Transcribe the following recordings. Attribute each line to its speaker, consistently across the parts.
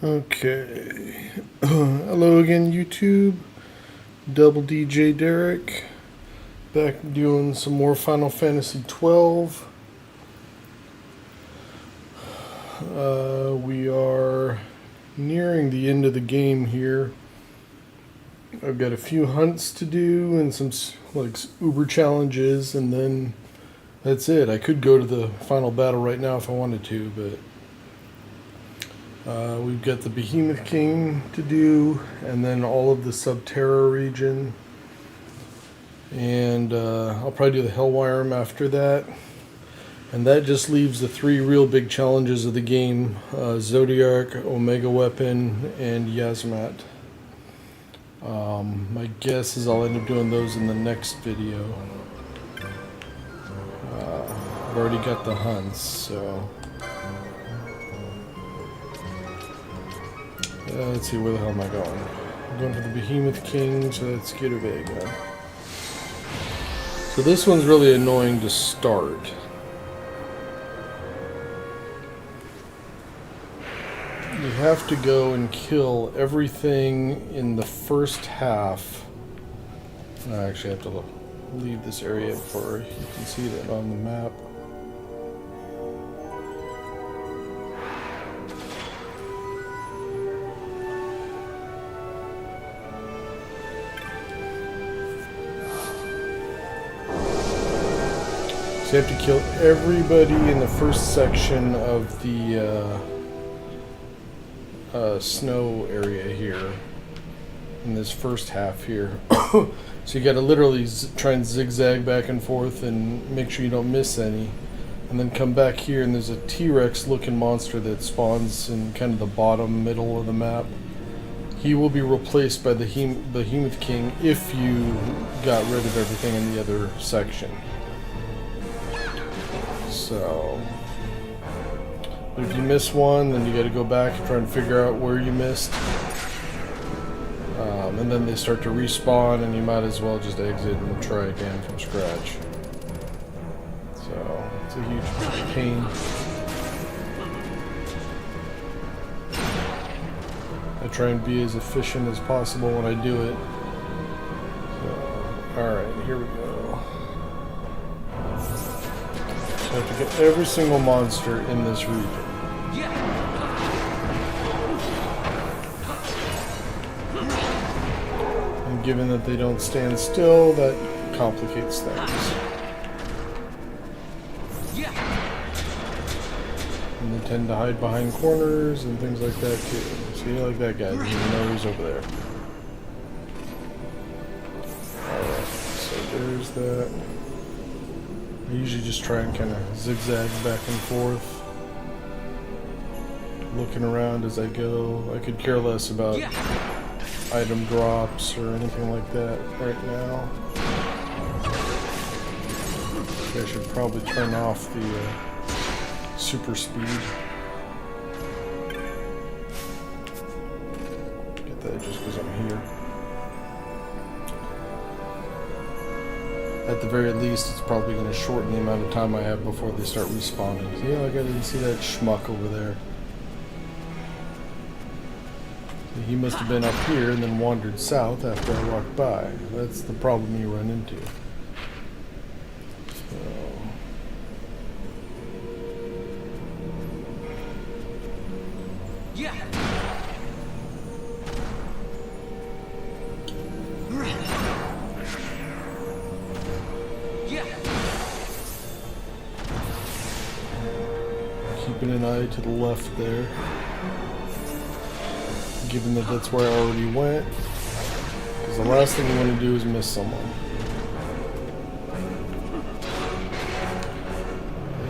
Speaker 1: Okay. Hello again, YouTube. Double DJ-Derek. Back doing some more Final Fantasy 12. We are nearing the end of the game here. I've got a few hunts to do and some like uber challenges, and then that's it. I could go to the final battle right now if I wanted to, but we've got the Behemoth King to do, and then all of the Subterra region, and I'll probably do the Hell Wyrm after that, and that just leaves the three real big challenges of the game: Zodiac, Omega Weapon, and Yasmat. My guess is I'll end up doing those in the next video. I've already got the hunts, so let's see, where the hell am I going? I'm going for the Behemoth King, so let's get a Vega. So this one's really annoying to start. You have to go and kill everything in the first half. I actually have to leave this area before you can see that on the map. So you have to kill everybody in the first section of the snow area here, in this first half here. So you got to literally try and zigzag back and forth and make sure you don't miss any, and then come back here, and there's a T-Rex looking monster that spawns in kind of the bottom middle of the map. He will be replaced by the Behemoth King if you got rid of everything in the other section. So, but if you miss one, then you got to go back and try and figure out where you missed. And then they start to respawn, and you might as well just exit and try again from scratch. So, it's a huge pain. I try and be as efficient as possible when I do it. So, alright, here we go. So I have to get every single monster in this region. And given that they don't stand still, that complicates things. And they tend to hide behind corners and things like that too. See, like that guy, doesn't even know he's over there. Alright, so there's that. I usually just try and kind of zigzag back and forth, looking around as I go. I could care less about item drops or anything like that right now. I should probably turn off the super speed. Get that just because I'm here. At the very least, it's probably going to shorten the amount of time I have before they start respawning. See, like I didn't see that schmuck over there. He must have been up here and then wandered south after I walked by. That's the problem you run into. So. Yeah. Keeping an eye to the left there, given that that's where I already went, because the last thing you want to do is miss someone.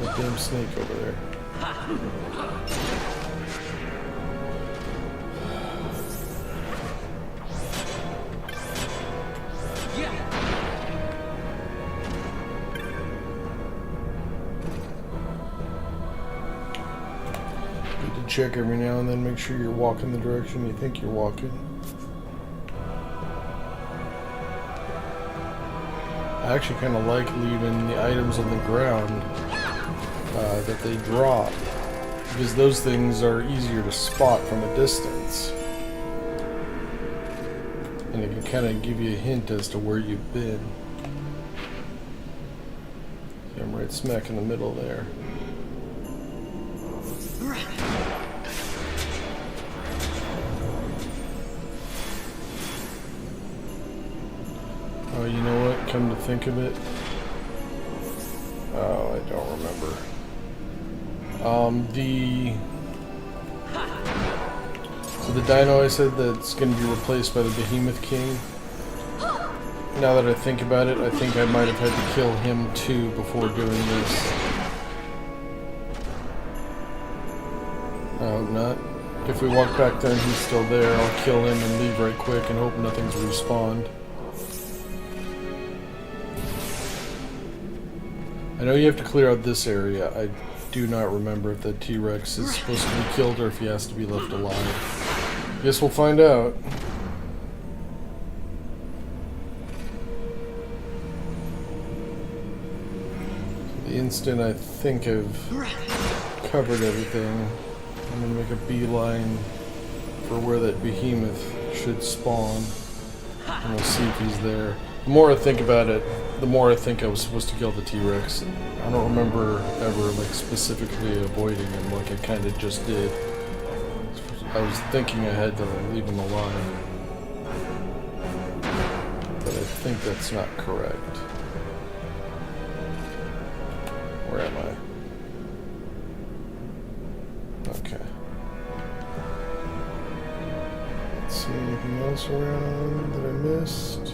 Speaker 1: That damn snake over there. Check every now and then, make sure you're walking the direction you think you're walking. I actually kind of like leaving the items on the ground that they drop because those things are easier to spot from a distance. And it can kind of give you a hint as to where you've been. See, I'm right smack in the middle there. Oh, you know what? Come to think of it. Oh, I don't remember. So the dino I said that's going to be replaced by the Behemoth King. Now that I think about it, I think I might have had to kill him too before doing this. I hope not. If we walk back there and he's still there, I'll kill him and leave right quick and hope nothing's respawned. I know you have to clear out this area. I do not remember if the T-Rex is supposed to be killed or if he has to be left alive. Guess we'll find out. The instant I think I've covered everything, I'm going to make a beeline for where that behemoth should spawn. And we'll see if he's there. The more I think about it, the more I think I was supposed to kill the T-Rex. I don't remember ever like specifically avoiding him like I kind of just did. I was thinking I had to leave him alive. But I think that's not correct. Where am I? Okay. Let's see, anything else around that I missed?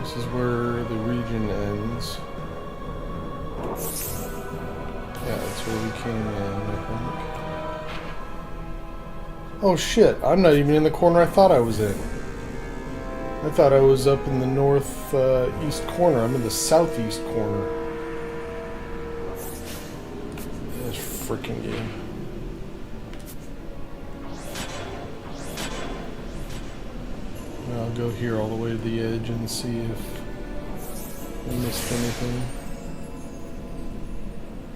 Speaker 1: This is where the region ends. Yeah, that's where we came in, I think. Oh shit, I'm not even in the corner I thought I was in. I thought I was up in the northeast corner. I'm in the southeast corner. This freaking game. I'll go here all the way to the edge and see if I missed anything.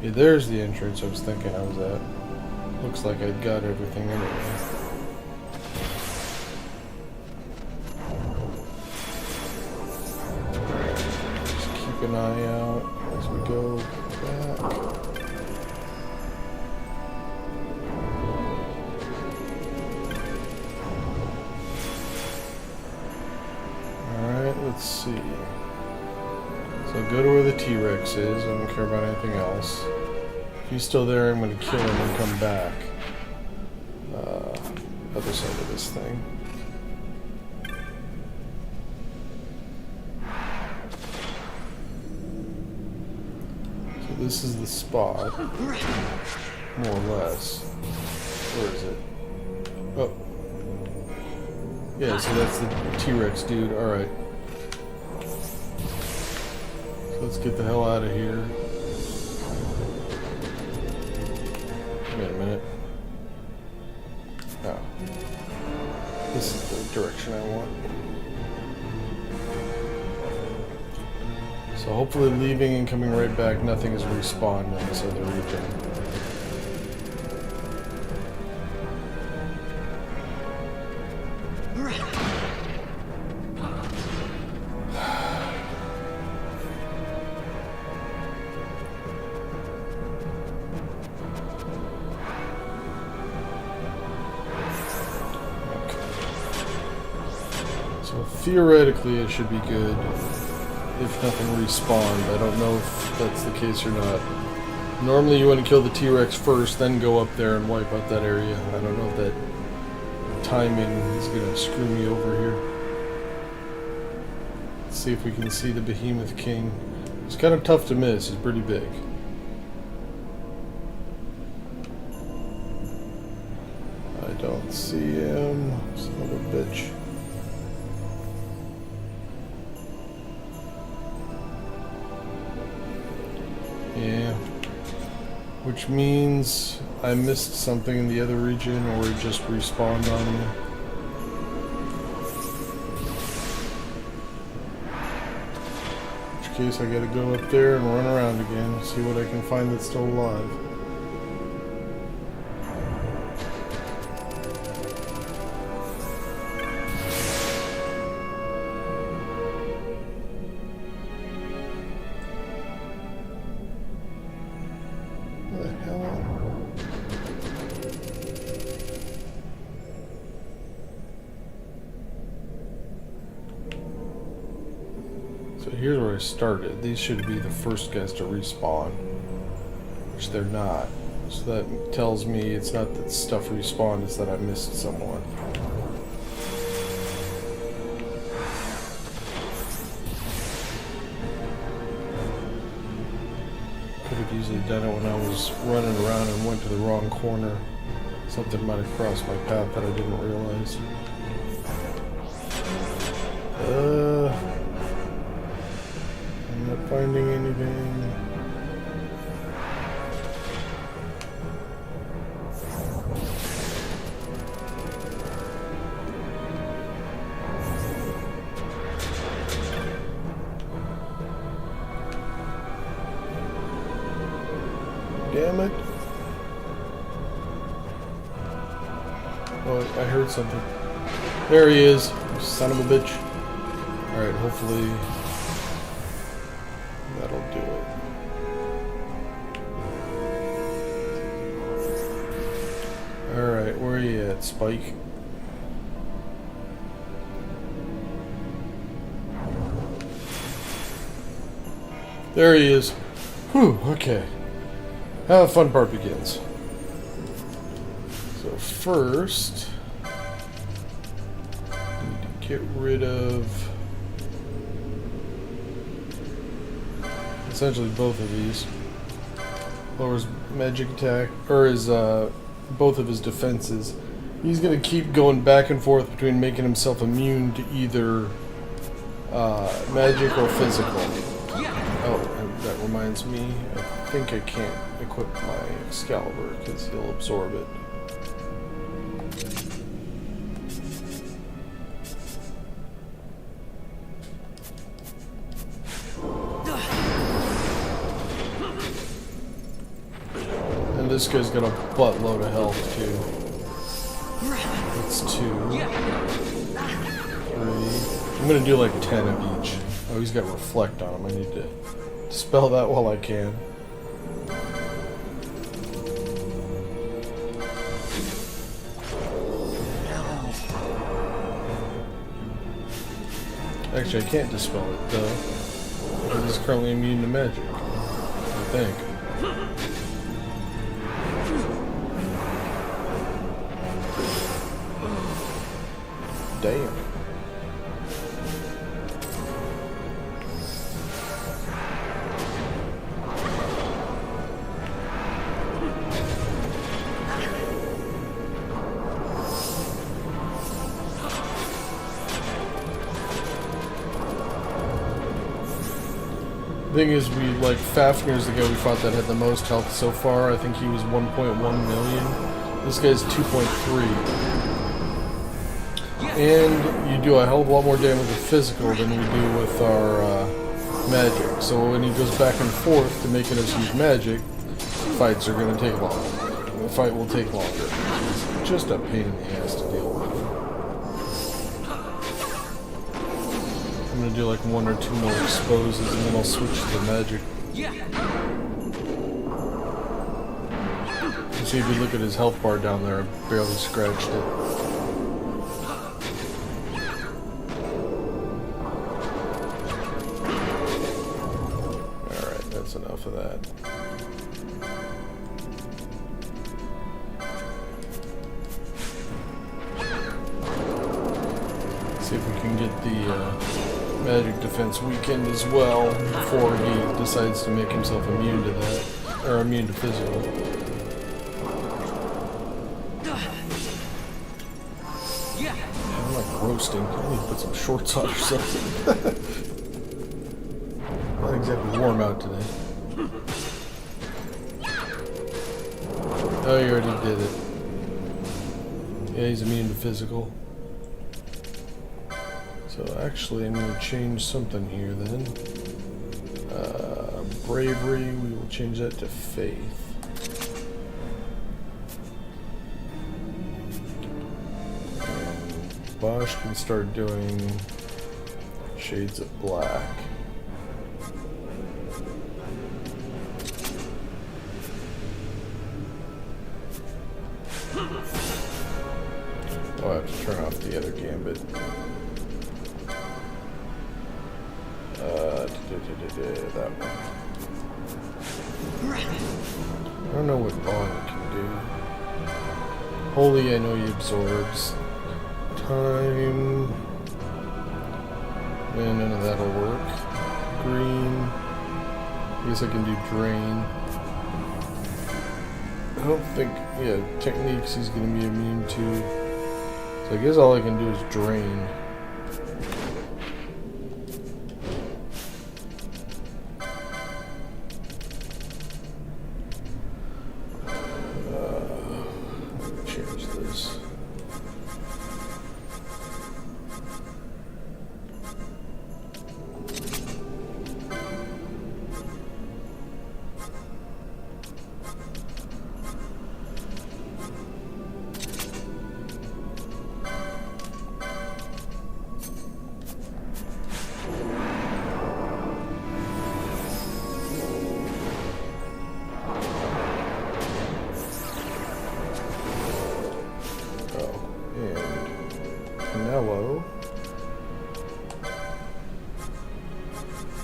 Speaker 1: Yeah, there's the entrance I was thinking I was at. Looks like I got everything anyway. Just keep an eye out as we go back. Let's see. So go to where the T-Rex is. I don't care about anything else. If he's still there, I'm going to kill him and come back. Other side of this thing. So this is the spot. More or less. Where is it? Oh. Yeah, so that's the T-Rex dude. Alright. Let's get the hell out of here. Wait a minute. Oh. This is the direction I want. So hopefully leaving and coming right back, nothing is respawned in this other region. Theoretically, it should be good if nothing respawned. I don't know if that's the case or not. Normally you want to kill the T-Rex first, then go up there and wipe out that area. I don't know if that timing is going to screw me over here. Let's see if we can see the Behemoth King. It's kind of tough to miss. He's pretty big. I don't see him. Son of a bitch. Yeah, which means I missed something in the other region, or it just respawned on me. Which case I gotta go up there and run around again, see what I can find that's still alive. What the hell? So here's where I started. These should be the first guys to respawn, which they're not. So that tells me it's not that stuff respawned, it's that I missed someone. Could have easily done it when I was running around and went to the wrong corner. Something might have crossed my path that I didn't realize. I'm not finding anything. Damn it. Oh, I heard something. There he is, you son of a bitch. Alright, hopefully that'll do it. Alright, where are you at, Spike? There he is. Whew, okay. Now the fun part begins. So first, I need to get rid of essentially both of these. Lowers magic attack, or his both of his defenses. He's gonna keep going back and forth between making himself immune to either magic or physical. Oh, and that reminds me, I think I can't equip my Excalibur because he'll absorb it. And this guy's got a buttload of health too. That's 2, 3. I'm gonna do like 10 of each. Oh, he's got reflect on him. I need to dispel that while I can. Actually, I can't dispel it though, because he's currently immune to magic, I think. Damn. The thing is, we like Fafnir's the guy we fought that had the most health so far. I think he was 1.1 million. This guy's 2.3. And you do a hell of a lot more damage with physical than we do with our magic. So when he goes back and forth to making us use magic, fights are going to take longer. The fight will take longer. It's just a pain in the ass to deal with. I'm going to do like 1 or 2 more exposes and then I'll switch to the magic. You see, if you look at his health bar down there, I barely scratched it. Alright, that's enough of that. See if we can get the magic defense weakened as well before he decides to make himself immune to that, or immune to physical. I'm like roasting. I need to put some shorts on or something. Not exactly warm out today. Oh, you already did it. Yeah, he's immune to physical. So actually, I'm going to change something here then. Bravery, we will change that to faith. And Bosch can start doing shades of black. I'll have to turn off the other gambit. That one. I don't know what Bond can do. Holy, I know he absorbs. Time. And none of that'll work. Green. I guess I can do drain. I don't think, yeah, techniques he's going to be immune to. So I guess all I can do is drain. Change this.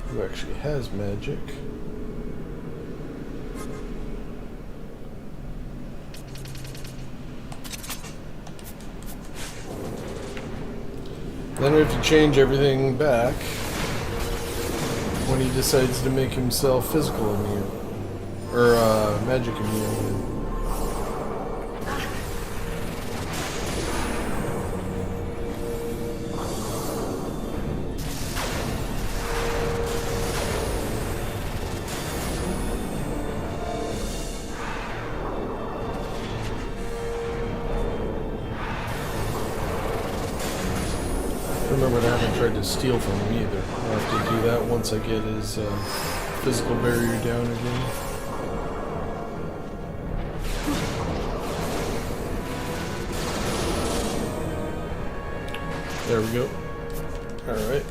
Speaker 1: Who actually has magic. Then we have to change everything back when he decides to make himself physical immune. Or magic immune. Remember, I haven't tried to steal from him either. I'll have to do that once I get his physical barrier down again. There we go. Alright.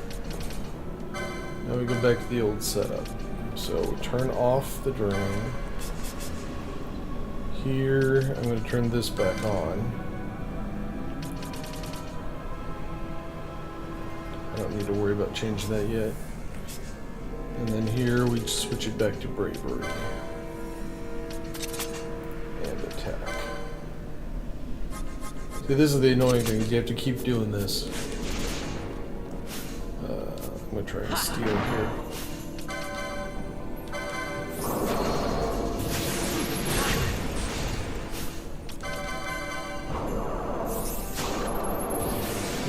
Speaker 1: Now we go back to the old setup. So we turn off the drain. Here, I'm going to turn this back on. I don't need to worry about changing that yet. And then here we just switch it back to bravery. And attack. See, this is the annoying thing, is you have to keep doing this. I'm going to try and steal here.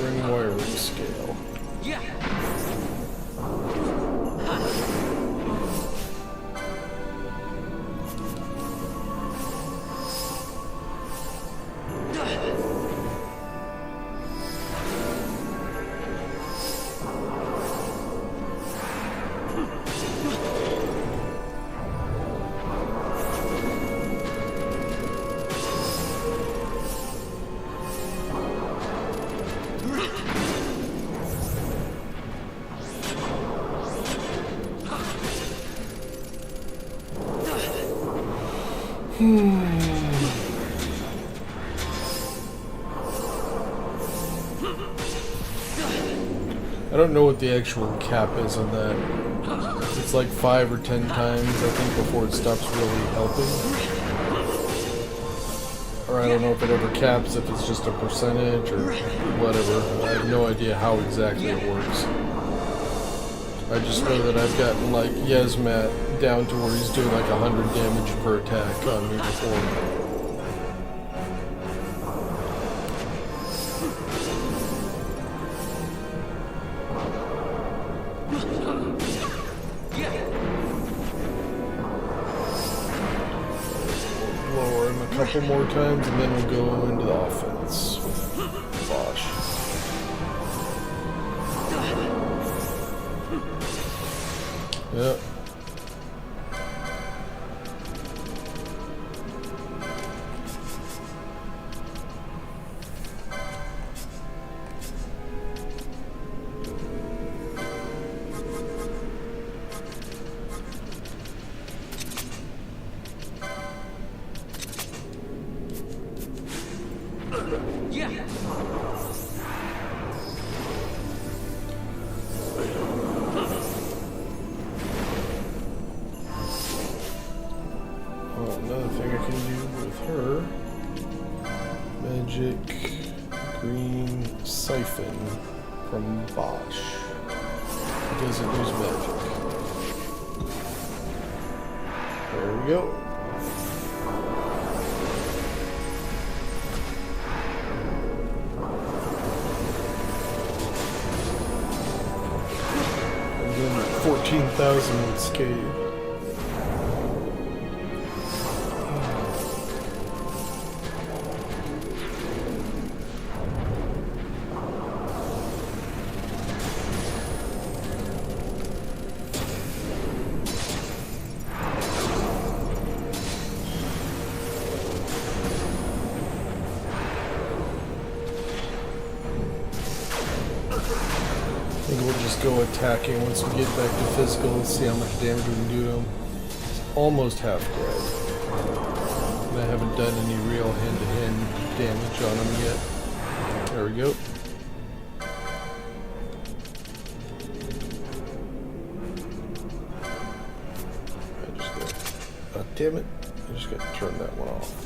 Speaker 1: Ring wiring scale. Yeah. I don't know what the actual cap is on that. It's like 5 or 10 times, I think, before it stops really helping. Or I don't know if it ever caps, if it's just a percentage or whatever. I have no idea how exactly it works. I just know that I've gotten like Yezmat down to where he's doing like 100 damage per attack on me before. Lower him a couple more times and then we'll go into the offense with Bosch. Yep, Oh, another thing I can do with her. Magic green siphon from Bosch. It doesn't use magic. There we go. I'm doing 14,000 with Scathe. I think we'll just go attacking once we get back to physical and see how much damage we can do to him. It's almost half dead. And I haven't done any real hand-to-hand damage on him yet. There we go. Oh, damn it. I just got to turn that one off.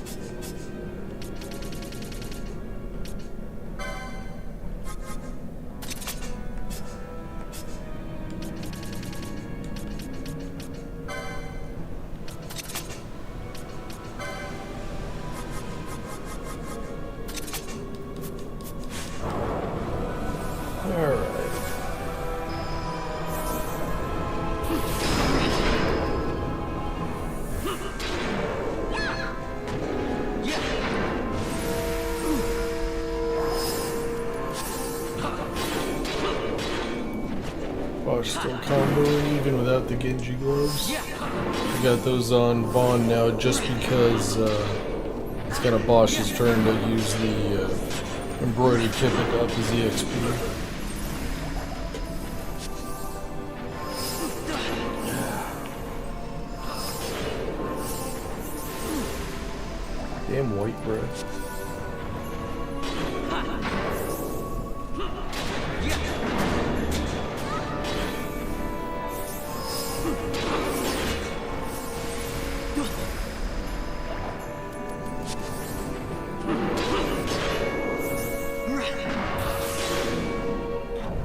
Speaker 1: Bosch still comboing even without the Genji gloves. We got those on Vaughn now just because it's kind of Bosch's turn to use the embroidery tippet to up his EXP. Damn white breath.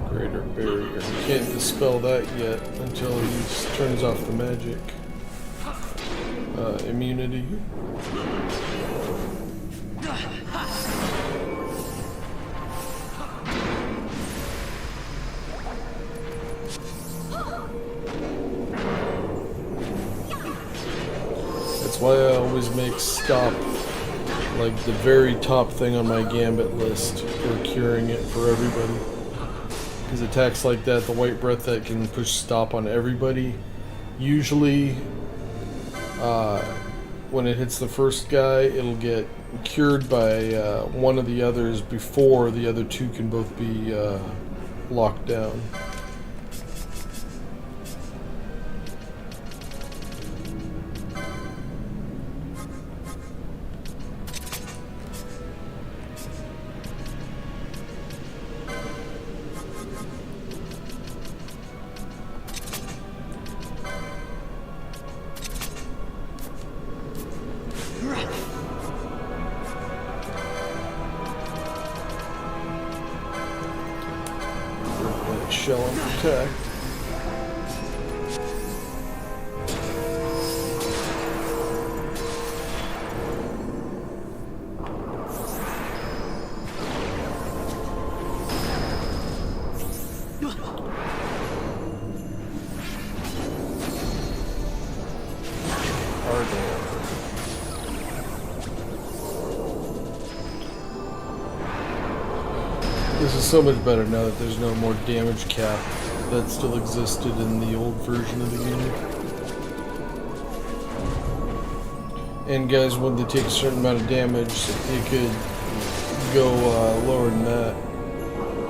Speaker 1: Greater barrier. You can't dispel that yet until he turns off the magic immunity. That's why I always make stop like the very top thing on my gambit list for curing it for everybody. Because attacks like that, the white breath that can push stop on everybody, usually when it hits the first guy, it'll get cured by one of the others before the other two can both be locked down. Shell and protect. This is so much better now that there's no more damage cap that still existed in the old version of the game. And guys, when they take a certain amount of damage, it could go lower than that.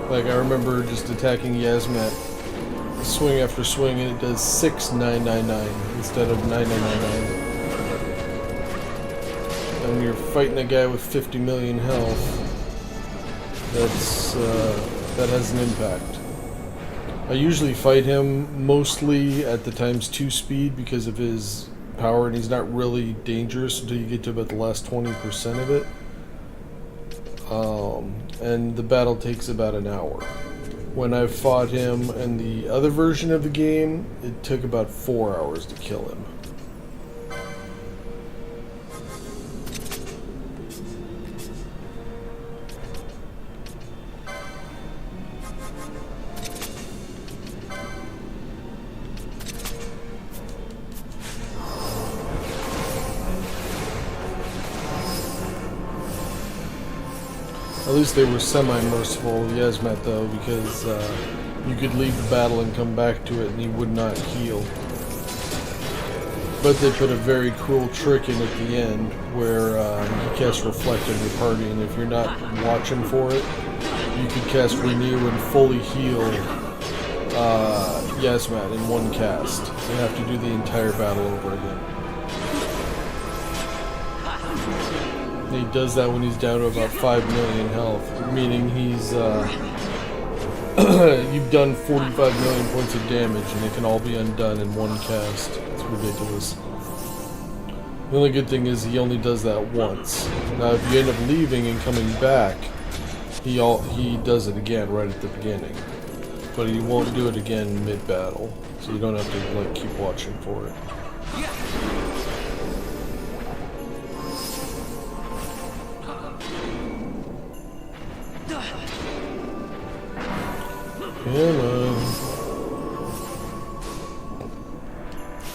Speaker 1: Like I remember just attacking Yasmat, swing after swing, and it does 6,999 instead of 9,999. when you're fighting a guy with 50 million health, that has an impact. I usually fight him mostly at the ×2 speed because of his power, and he's not really dangerous until you get to about the last 20% of it. And the battle takes about an hour. When I fought him in the other version of the game, it took about 4 hours to kill him. At least they were semi-merciful, Yasmat, though, because you could leave the battle and come back to it and he would not heal. But they put a very cruel trick in at the end where you cast Reflect on your party, and if you're not watching for it, you could cast Renew and fully heal Yasmat in one cast. You have to do the entire battle over again. He does that when he's down to about 5 million health, meaning he's you've done 45 million points of damage and it can all be undone in one cast. It's ridiculous. The only good thing is he only does that once. Now if you end up leaving and coming back, he does it again right at the beginning. But he won't do it again mid-battle, so you don't have to like keep watching for it. Come on.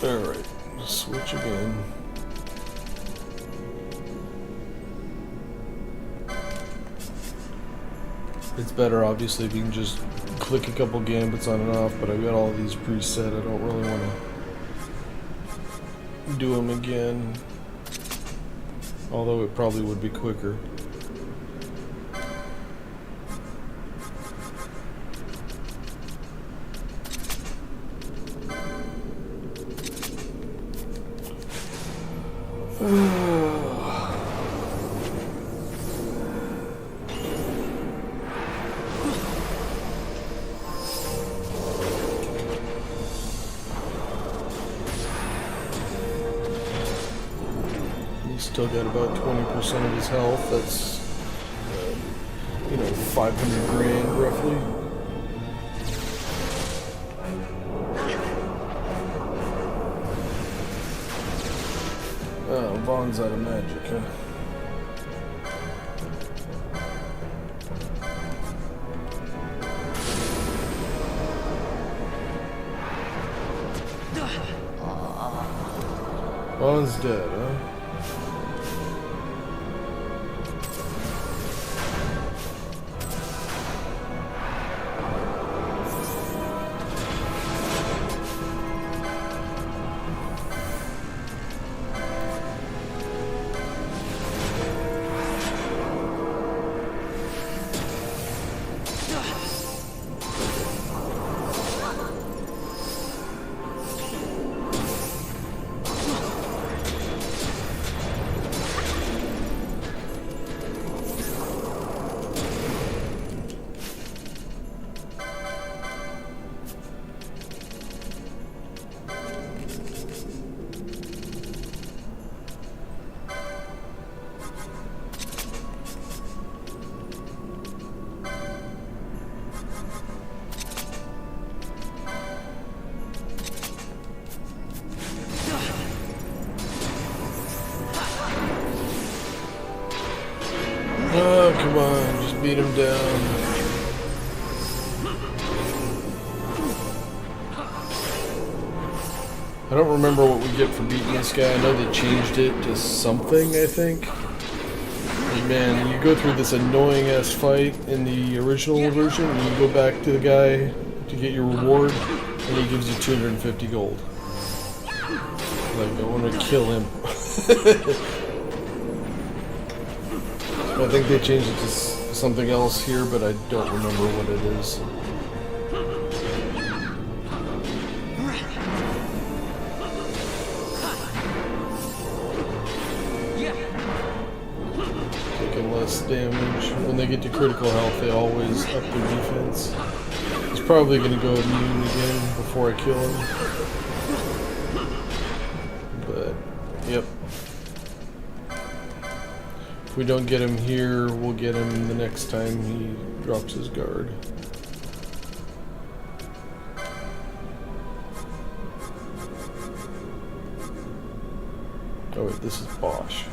Speaker 1: Alright, switch again. It's better, obviously, if you can just click a couple gambits on and off, but I've got all of these preset. I don't really want to do them again. Although it probably would be quicker. Still got about 20% of his health. That's, 500 grand roughly. Oh, Vaughn's out of magic, huh? Vaughn's dead, huh? Oh, come on, just beat him down. I don't remember what we get for beating this guy. I know they changed it to something, I think. But man, you go through this annoying ass fight in the original version, and you go back to the guy to get your reward, and he gives you 250 gold. Like, I want to kill him. I think they changed it to something else here, but I don't remember what it is. taking less damage. When they get to critical health, they always up their defense. He's probably going to go immune again before I kill him. But, yep. If we don't get him here, we'll get him the next time he drops his guard. Oh wait, this is Bosch.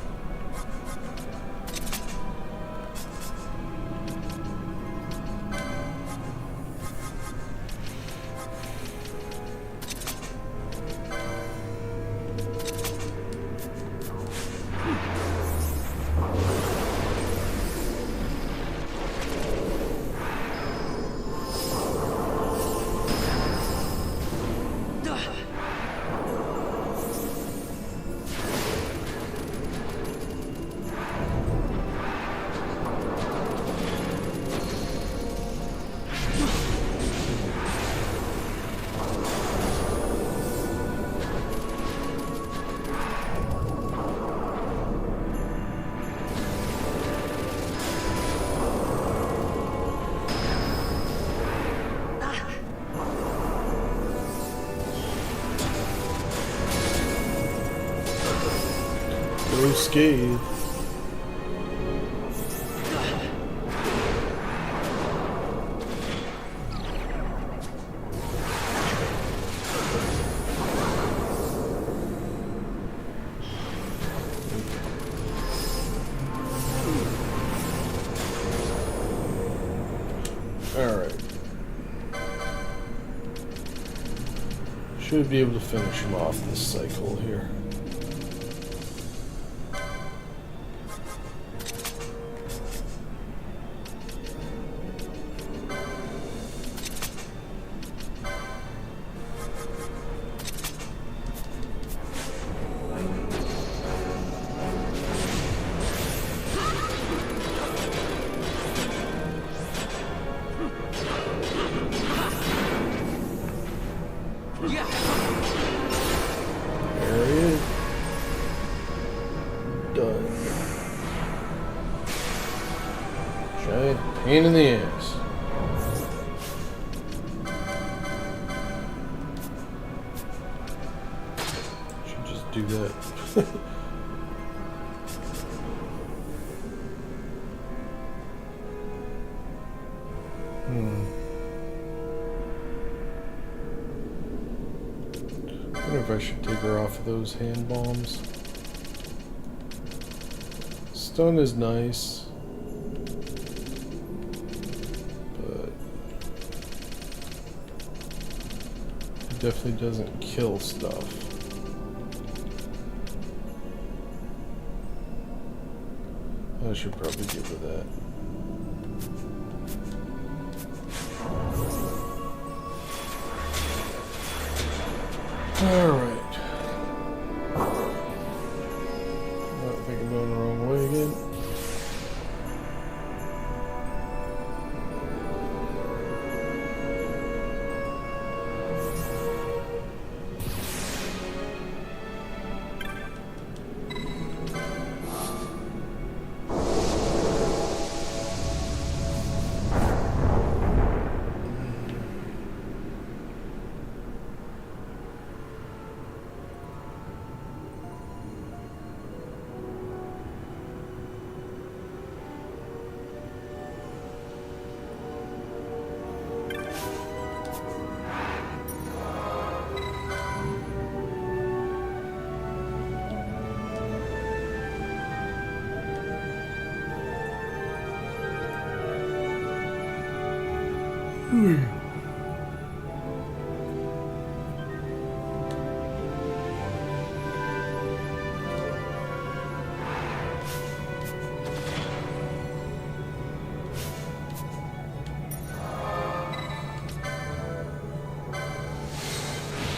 Speaker 1: No scathe. Alright. Should be able to finish him off this cycle here. Area done. Giant pain in the ass. Should just do that. I wonder if I should take her off of those hand bombs. Stun is nice, but it definitely doesn't kill stuff. I should probably give her that. Alright. I think I'm going the wrong way again.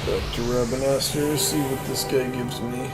Speaker 1: Back to Rabinaster, see what this guy gives me.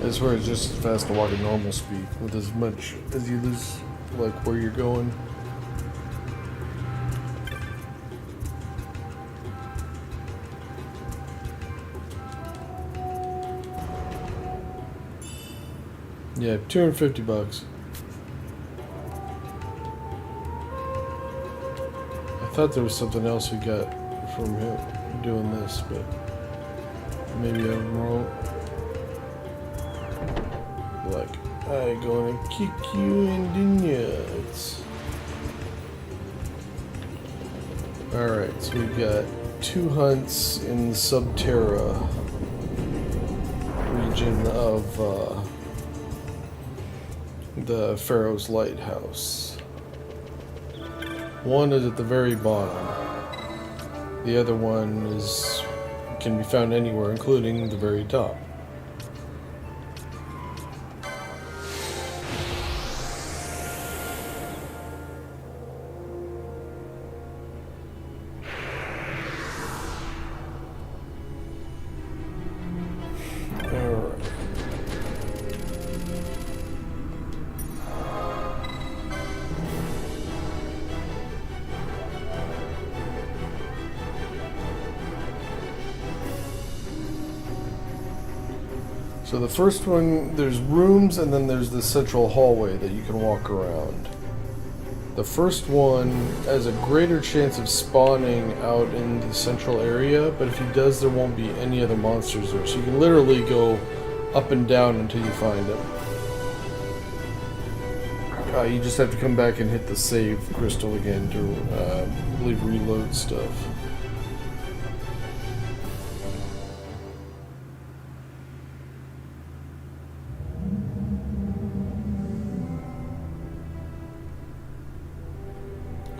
Speaker 1: I swear it's just as fast to walk at normal speed with as much as you lose, like, where you're going. Yeah, $250. I thought there was something else we got from him doing this, but maybe I'm wrong. Like, I gonna kick you in the nuts. Alright, so we've got 2 hunts in the Subterra region of the Pharaoh's Lighthouse. One is at the very bottom. The other one can be found anywhere, including the very top. So the first one, there's rooms and then there's the central hallway that you can walk around. The first one has a greater chance of spawning out in the central area, but if he does, there won't be any other monsters there. So you can literally go up and down until you find him. You just have to come back and hit the save crystal again to, I believe, reload stuff.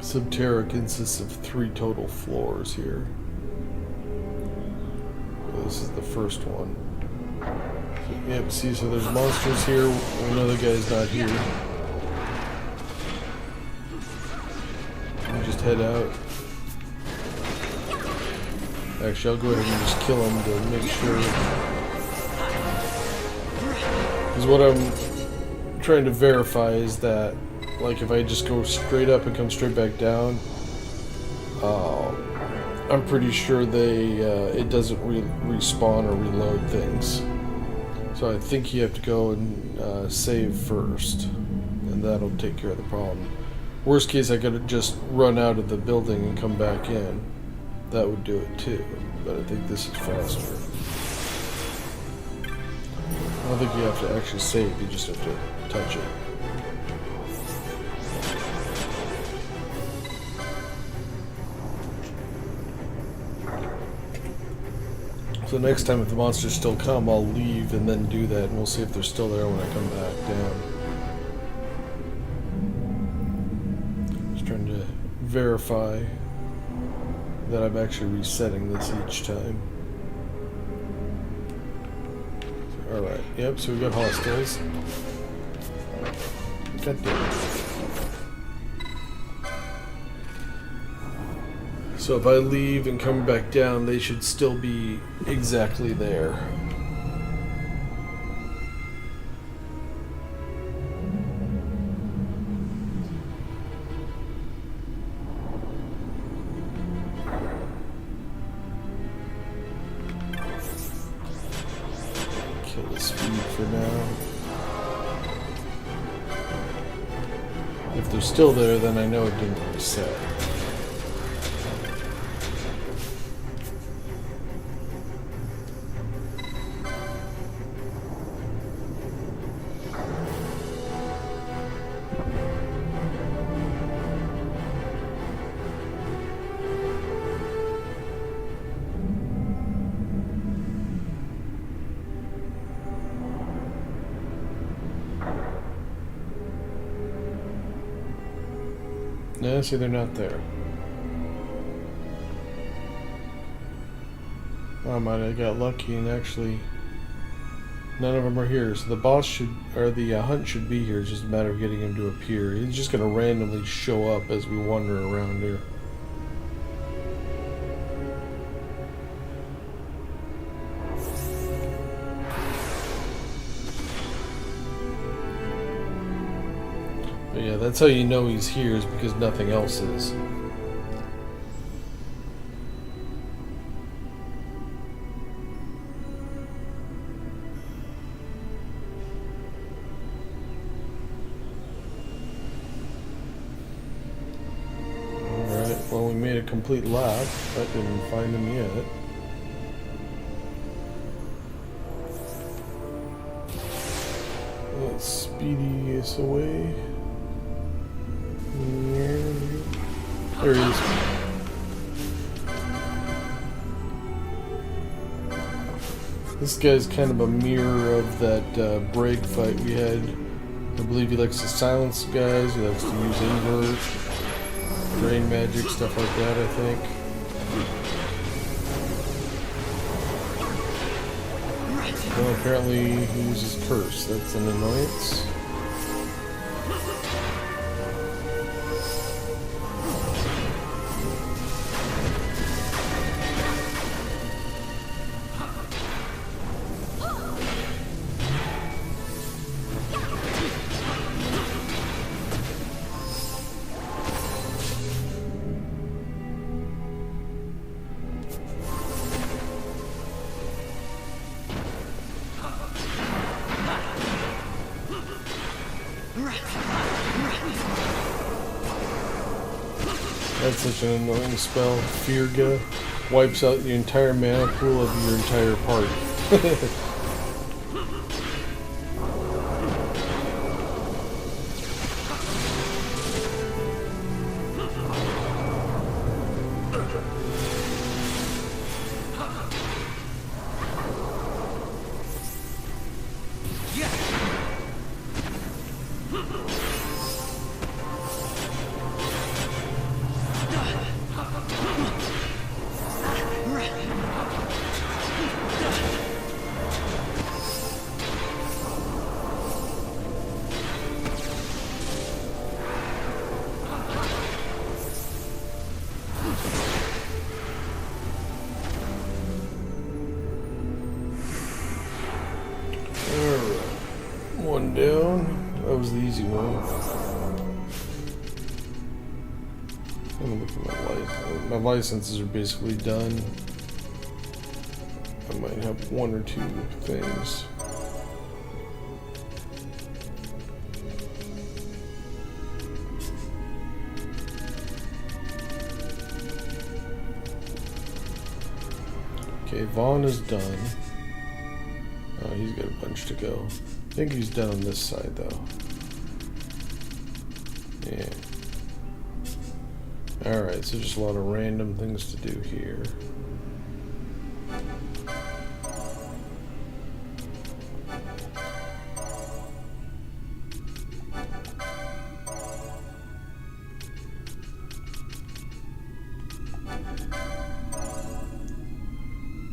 Speaker 1: Subterra consists of 3 total floors here. This is the first one. So, yep, see, so there's monsters here. Another guy's not here. You just head out. Actually, I'll go ahead and just kill him to make sure. Because what I'm trying to verify is that, like, if I just go straight up and come straight back down, I'm pretty sure it doesn't respawn or reload things. So I think you have to go and save first, and that'll take care of the problem. Worst case, I could just run out of the building and come back in. That would do it too, but I think this is faster. I don't think you have to actually save, you just have to touch it. So next time if the monsters still come, I'll leave and then do that, and we'll see if they're still there when I come back down. Just trying to verify that I'm actually resetting this each time. Alright, yep, so we've got hostiles. God damn it. So if I leave and come back down, they should still be exactly there. Kill the speed for now. If they're still there, then I know it didn't reset. Yeah, see, they're not there. I might have got lucky and actually none of them are here. So the boss should, or the hunt should be here. It's just a matter of getting him to appear. He's just going to randomly show up as we wander around here. Yeah, that's how you know he's here, is because nothing else is. Alright, well, we made a complete lap. I didn't find him yet. Let's speedy us away. There he is. This guy's kind of a mirror of that break fight we had. I believe he likes to silence guys, he likes to use invert, drain magic, stuff like that, I think. Well, apparently he uses curse. That's an annoyance. That's such an annoying spell. Firga wipes out the entire mana pool of your entire party. One down. That was the easy one. Let me look at my license. My licenses are basically done. I might have one or two things. Okay, Vaughn is done. Oh, he's got a bunch to go. I think he's done on this side, though. Yeah. Alright, so just a lot of random things to do here.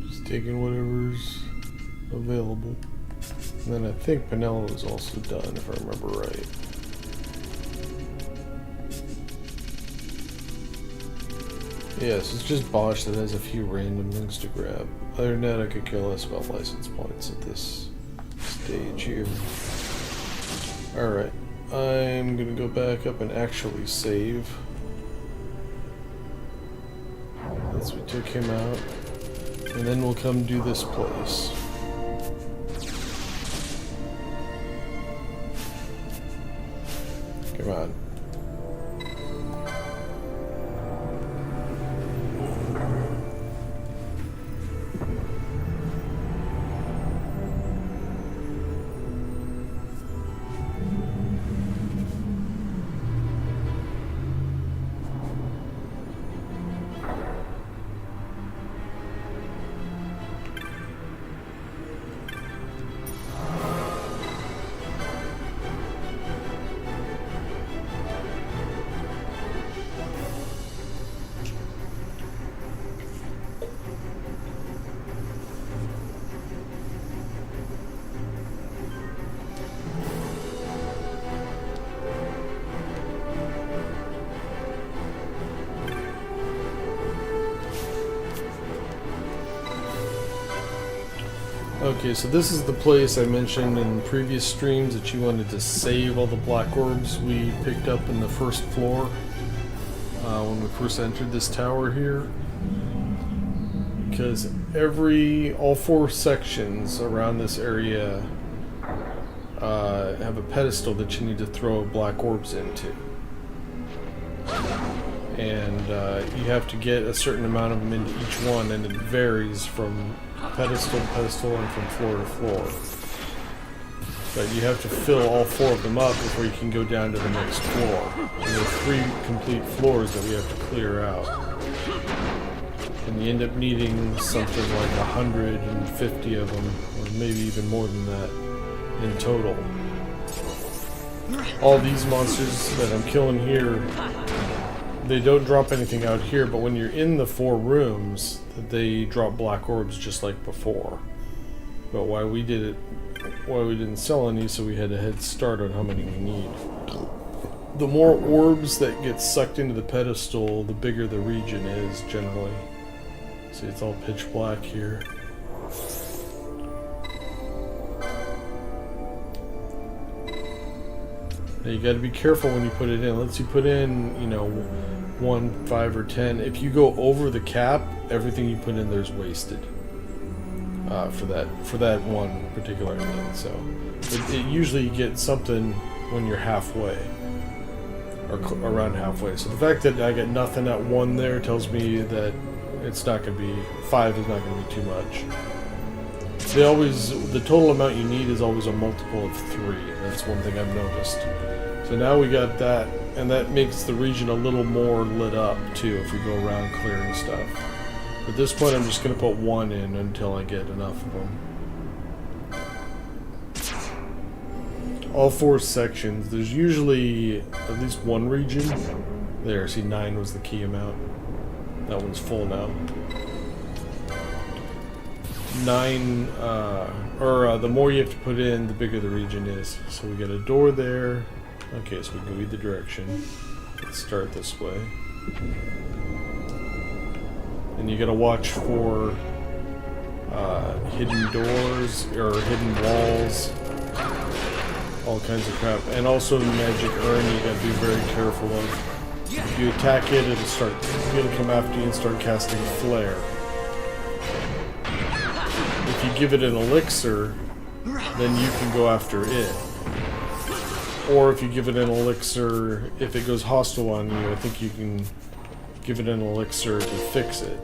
Speaker 1: Just taking whatever's available. And then I think Penella was also done, if I remember right. Yes, it's just Bosch that has a few random things to grab. Other than that, I could care less about license points at this stage here. Alright, I'm gonna go back up and actually save. Once we took him out. And then we'll come do this place. Come on. Okay, so this is the place I mentioned in previous streams that you wanted to save all the black orbs we picked up in the first floor when we first entered this tower here. Because all 4 sections around this area have a pedestal that you need to throw black orbs into. And you have to get a certain amount of them into each one, and it varies from pedestal to pedestal and from floor to floor. But you have to fill all 4 of them up before you can go down to the next floor. And there are 3 complete floors that we have to clear out. And you end up needing something like 150 of them, or maybe even more than that, in total. All these monsters that I'm killing here, they don't drop anything out here, but when you're in the 4 rooms, they drop black orbs just like before. But why we didn't sell any, so we had a head start on how many we need. The more orbs that get sucked into the pedestal, the bigger the region is generally. See, it's all pitch black here. Now you gotta be careful when you put it in. Let's you put in, 1, 5, or 10. If you go over the cap, everything you put in there is wasted. For that one particular thing. So it usually you get something when you're halfway, or around halfway. So the fact that I get nothing at 1 there tells me that it's not going to be 5 is not going to be too much. The total amount you need is always a multiple of 3. That's one thing I've noticed. So now we got that, and that makes the region a little more lit up too if we go around clearing stuff. At this point I'm just going to put 1 in until I get enough of them. All 4 sections, there's usually at least 1 region. There, see, 9 was the key amount. That one's full now. 9, the more you have to put in, the bigger the region is. So we got a door there. Okay, so we can go either direction. Let's start this way. And you gotta watch for hidden doors or hidden walls, all kinds of crap. And also the magic urn you gotta be very careful of. If you attack it, it'll come after you and start casting flare. If you give it an elixir, then you can go after it. Or if you give it an elixir, if it goes hostile on you, I think you can give it an elixir to fix it.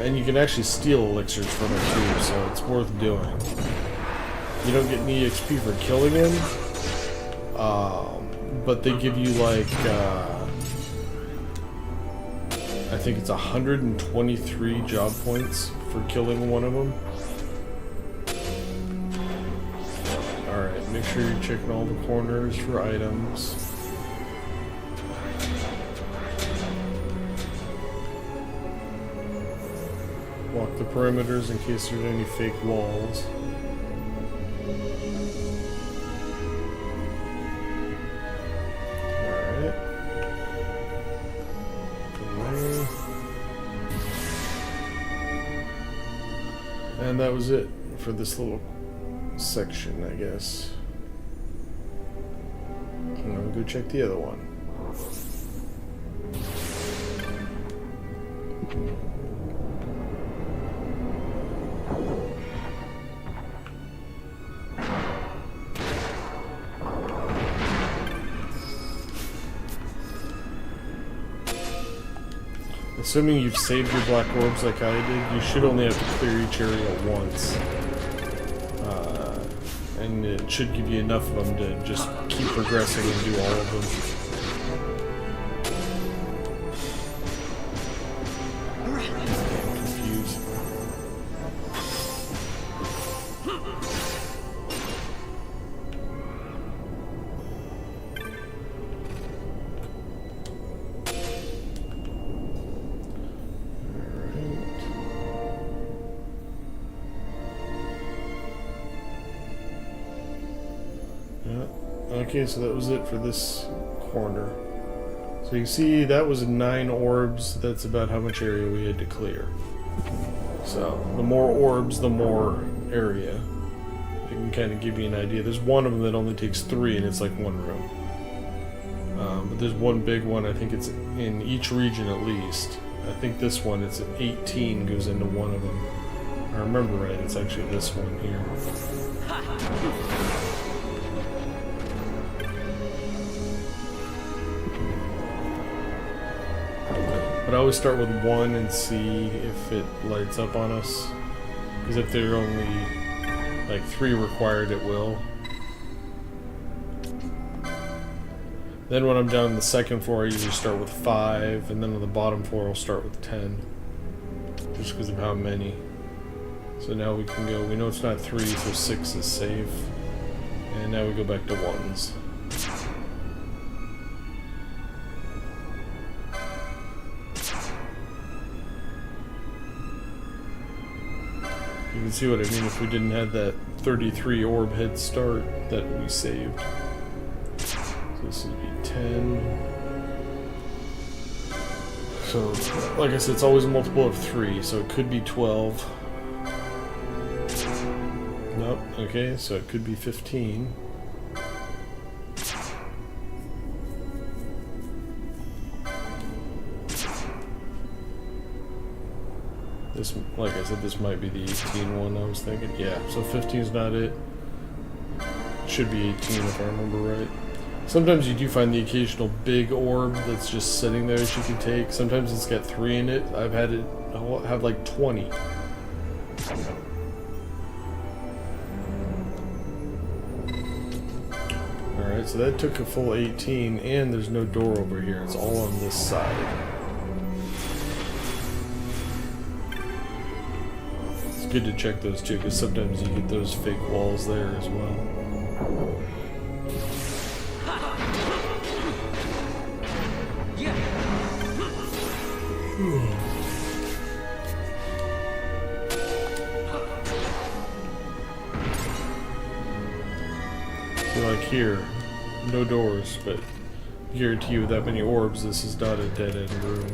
Speaker 1: And you can actually steal elixirs from it too, so it's worth doing. You don't get any XP for killing him, but they give you like, I think it's 123 job points for killing one of them. Alright, make sure you're checking all the corners for items. Walk the perimeters in case there's any fake walls. Alright. And that was it for this little section, I guess. And I'll go check the other one. Assuming you've saved your black orbs like I did, you should only have to clear each area once. And it should give you enough of them to just keep progressing and do all of them. Okay, so that was it for this corner. So you can see that was 9 orbs. That's about how much area we had to clear. So the more orbs, the more area. I can kind of give you an idea. There's one of them that only takes 3, and it's like 1 room. But there's one big one. I think it's in each region at least. I think this one, it's 18 goes into one of them. If I remember right, it's actually this one here. But I always start with 1 and see if it lights up on us. Because if there are only like 3 required, it will. Then when I'm down on the second floor, I usually start with 5, and then on the bottom floor, I'll start with 10. Just because of how many. So now we can go, we know it's not 3, so 6 is safe. And now we go back to 1s. You can see what I mean if we didn't have that 33 orb head start that we saved. So this would be 10. So, like I said, it's always a multiple of 3, so it could be 12. Nope, okay, so it could be 15. This, like I said, this might be the 18 one I was thinking. Yeah, so 15 is not it. Should be 18 if I remember right. Sometimes you do find the occasional big orb that's just sitting there that you can take. Sometimes it's got 3 in it. I've had it have like 20. Alright, so that took a full 18, and there's no door over here. It's all on this side. It's good to check those too, because sometimes you get those fake walls there as well. So like here, no doors, but I guarantee you with that many orbs, this is not a dead-end room.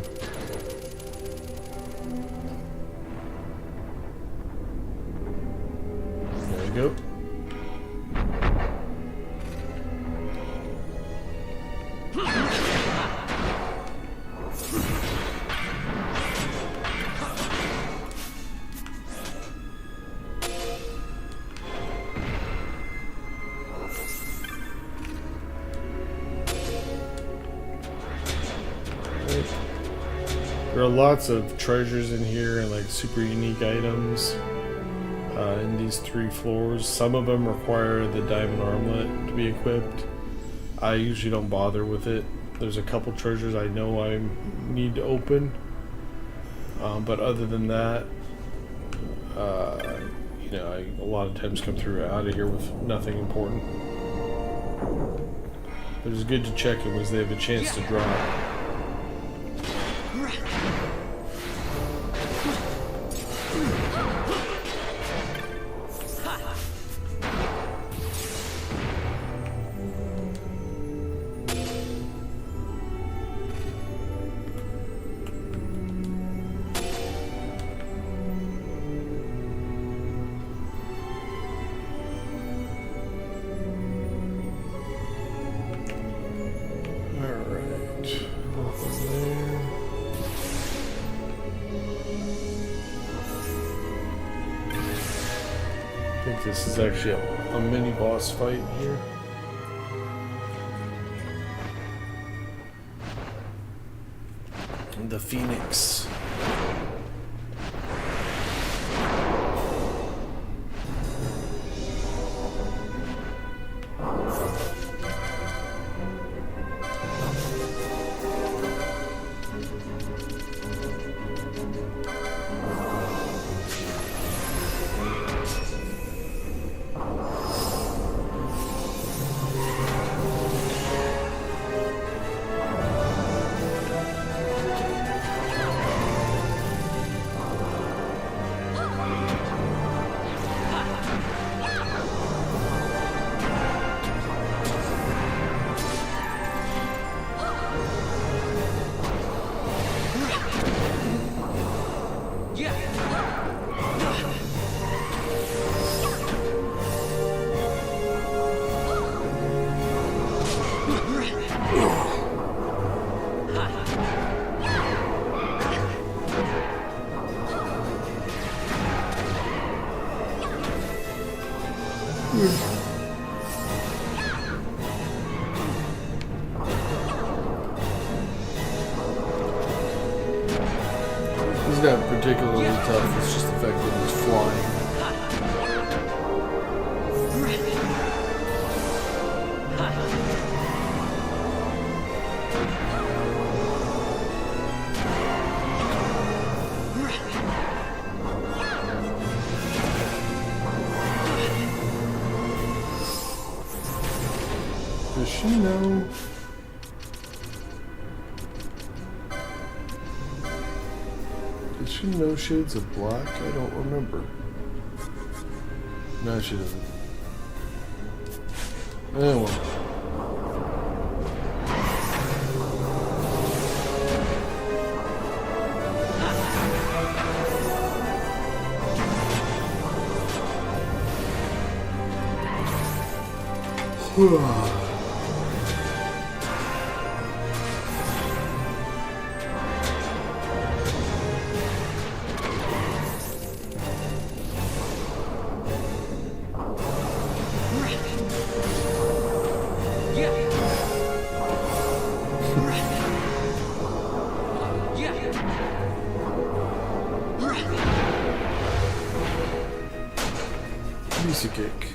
Speaker 1: There you go. There are lots of treasures in here and like super unique items in these 3 floors. Some of them require the diamond armlet to be equipped. I usually don't bother with it. There's a couple treasures I know I need to open, but other than that, you know, I a lot of times come through out of here with nothing important. But it's good to check it because they have a chance to drop. I think this is actually a mini boss fight here. The Phoenix. He's not particularly tough, it's just the fact that he's flying. Does she know? Does she know shades of black? I don't remember. No, she doesn't. Oh well. Piece of cake.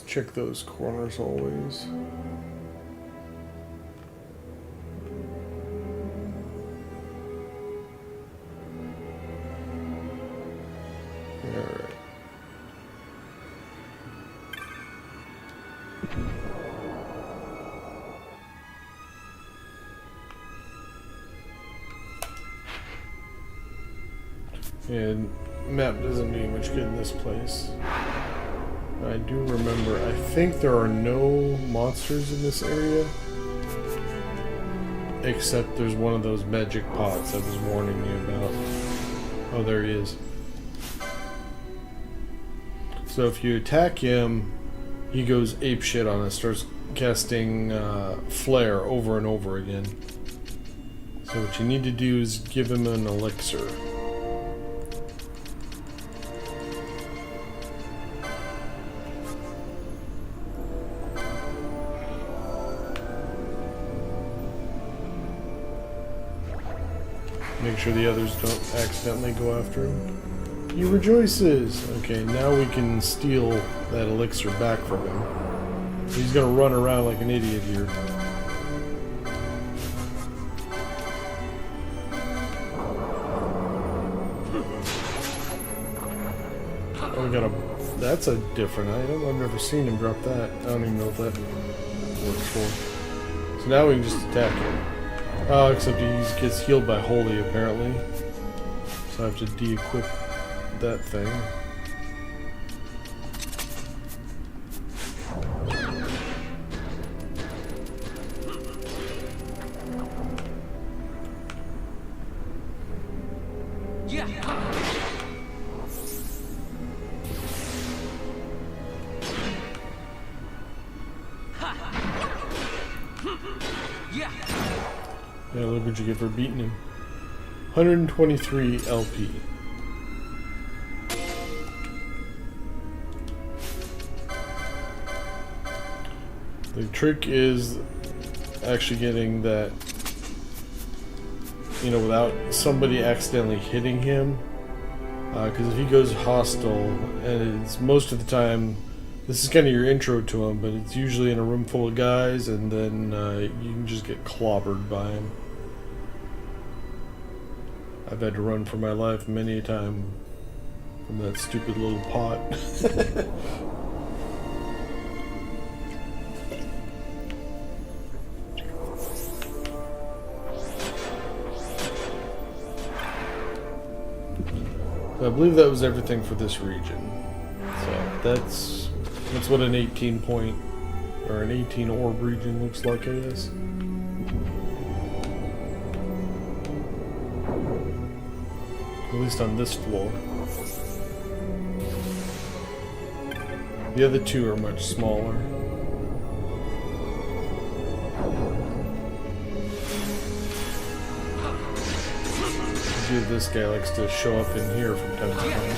Speaker 1: Check those corners always. Alright. And map doesn't do much good in this place. I do remember, I think there are no monsters in this area, except there's one of those magic pots I was warning you about. Oh, there he is. So if you attack him, he goes apeshit on us, starts casting flare over and over again. So what you need to do is give him an elixir. Make sure the others don't accidentally go after him. He rejoices! Okay, now we can steal that elixir back from him. He's gonna run around like an idiot here. Oh, we got a... That's a different item. I've never seen him drop that. I don't even know if that works for him. So now we can just attack him. Except he gets healed by holy, apparently. So I have to de-equip that thing. Yeah, look what you get for beating him. 123 LP. The trick is actually getting that, you know, without somebody accidentally hitting him. Because if he goes hostile, and it's most of the time, this is kind of your intro to him, but it's usually in a room full of guys, and then you can just get clobbered by him. I've had to run for my life many a time from that stupid little pot. I believe that was everything for this region. So that's what an 18 point or an 18 orb region looks like, I guess. At least on this floor. The other two are much smaller. Dude, this guy likes to show up in here from time to time.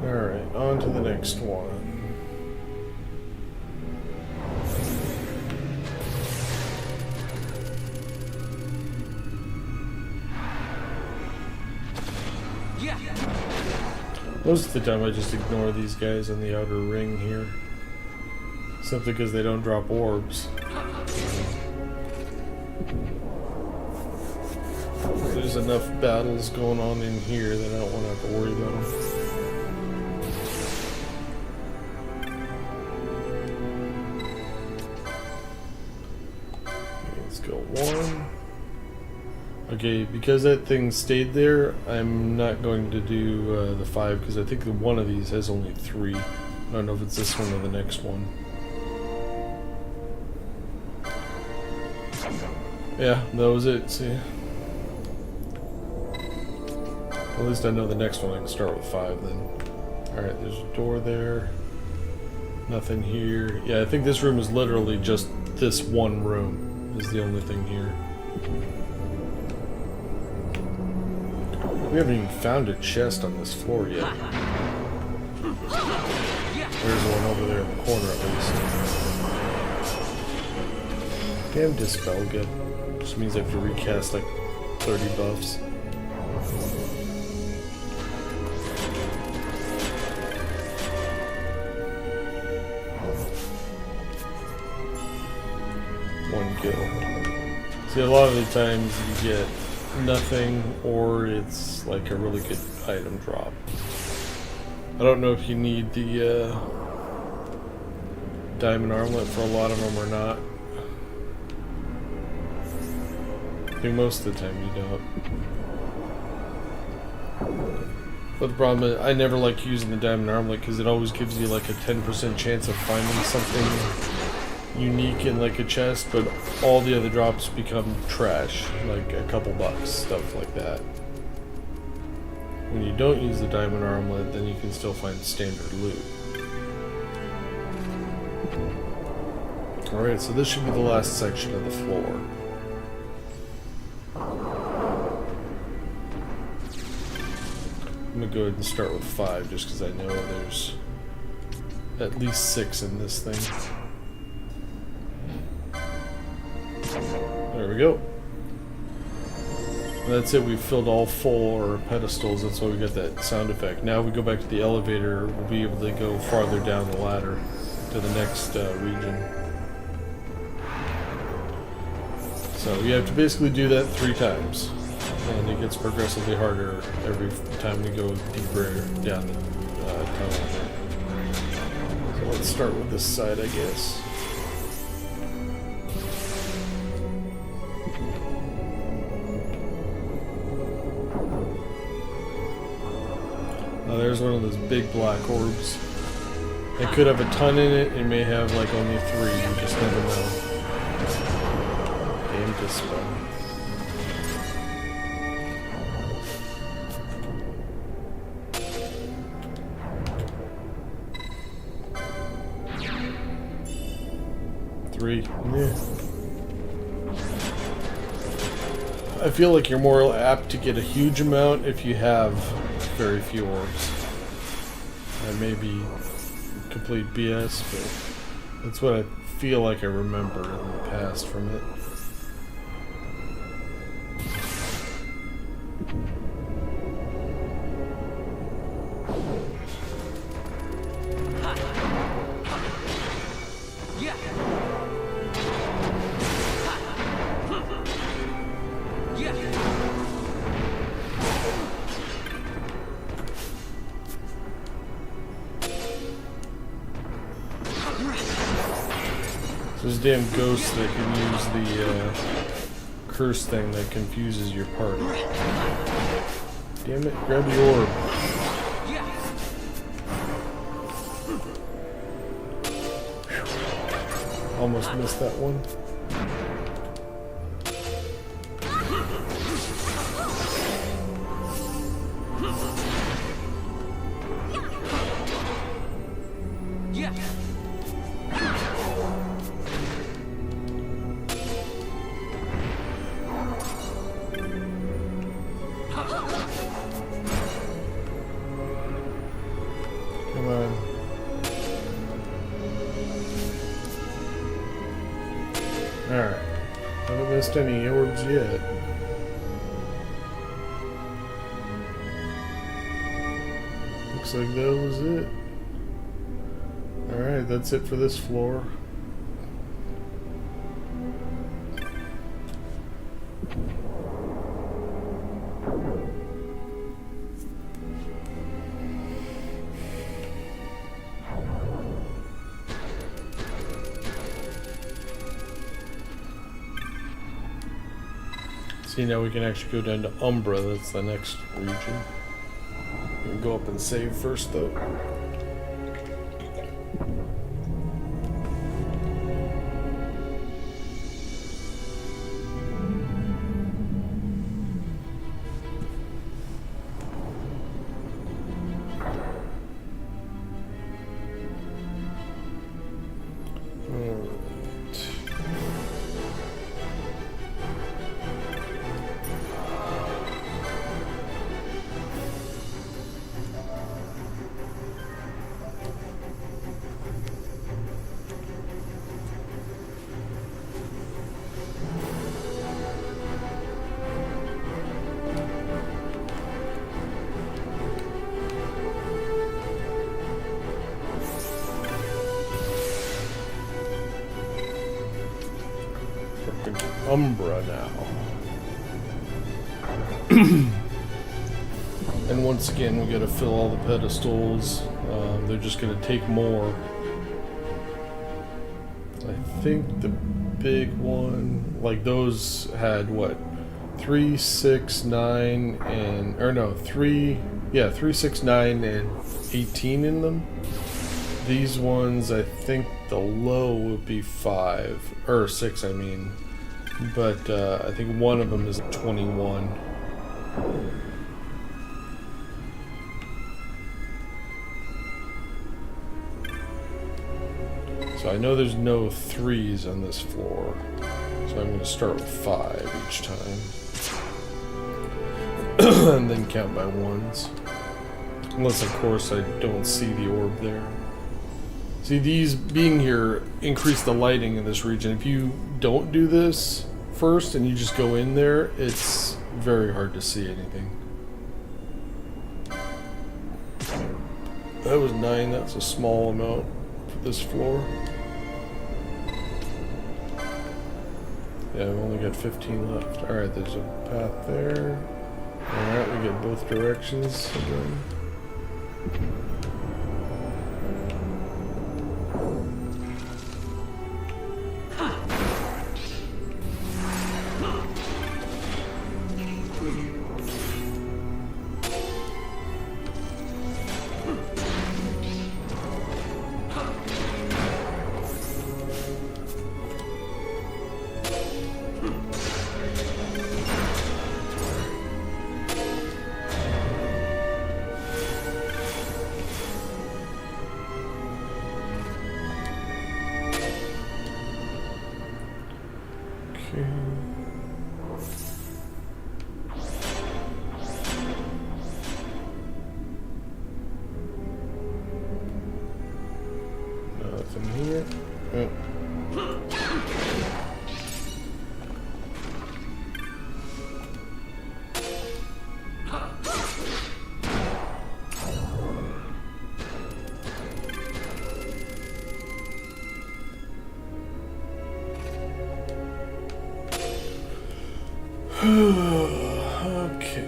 Speaker 1: Alright, on to the next one. Most of the time I just ignore these guys in the outer ring here. Simply because they don't drop orbs. There's enough battles going on in here that I don't want to have to worry about them. Let's go 1. Okay, because that thing stayed there, I'm not going to do the 5 because I think that one of these has only 3. I don't know if it's this one or the next one. Yeah, that was it, see? At least I know the next one I can start with 5 then. Alright, there's a door there. Nothing here. Yeah, I think this room is literally just this one room is the only thing here. We haven't even found a chest on this floor yet. There's one over there in the corner at least. Damn Dispel good. Just means I have to recast like 30 buffs. One kill. See, a lot of the times you get nothing, or it's like a really good item drop. I don't know if you need the diamond armlet for a lot of them or not. I think most of the time you don't. But the problem is, I never like using the diamond armlet because it always gives you like a 10% chance of finding something unique in like a chest, but all the other drops become trash, like a couple bucks, stuff like that. When you don't use the diamond armlet, then you can still find standard loot. Alright, so this should be the last section of the floor. I'm gonna go ahead and start with 5 just because I know there's at least 6 in this thing. There we go. And that's it, we've filled all 4 pedestals, that's why we got that sound effect. Now we go back to the elevator, we'll be able to go farther down the ladder to the next region. So you have to basically do that 3 times. And it gets progressively harder every time we go deeper down the tunnel. So let's start with this side, I guess. There's one of those big black orbs. It could have a ton in it, it may have like only 3, you just never know. Damn Dispel. Yeah. I feel like you're more apt to get a huge amount if you have very few orbs. That may be complete BS, but that's what I feel like I remember in the past from it. There's a damn ghost that can use the curse thing that confuses your party. Damn it, grab the orb. Whew. Almost missed that one. Come on. Alright. Haven't missed any orbs yet. Looks like that was it. Alright, that's it for this floor. See, now we can actually go down to Umbra, that's the next region. We can go up and save first though. Umbra now. And once again, we gotta fill all the pedestals. They're just gonna take more. I think the big one, like those had what? 3, 6, 9, and, or no, 3, 6, 9, and 18 in them. These ones, I think the low would be 5, or 6, I mean. But I think one of them is 21. So I know there's no 3s on this floor. So I'm going to start with 5 each time. And then count by 1s. Unless, of course, I don't see the orb there. See, these being here increase the lighting in this region. If you don't do this first and you just go in there, it's very hard to see anything. That was 9, that's a small amount for this floor. Yeah, I've only got 15 left. Alright, there's a path there. Alright, we get both directions again. Nothing here. Oh. Okay.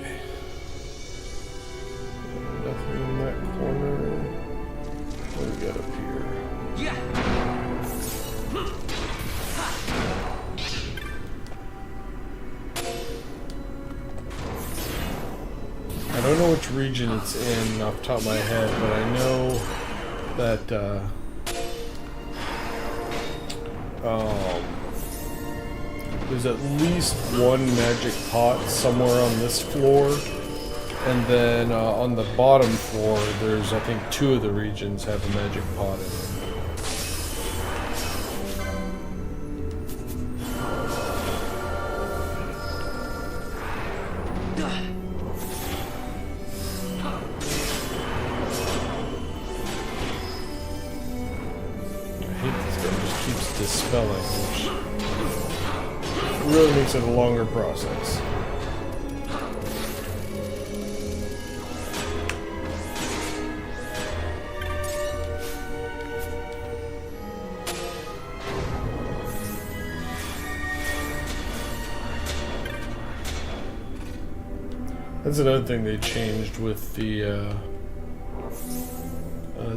Speaker 1: Nothing in that corner. What do we got up here? don't know which region it's in off the top of my head, but I know that there's at least one magic pot somewhere on this floor, and then on the bottom floor there's, I think, 2 of the regions have a magic pot in them. Dispelling, which really makes it a longer process. That's another thing they changed with the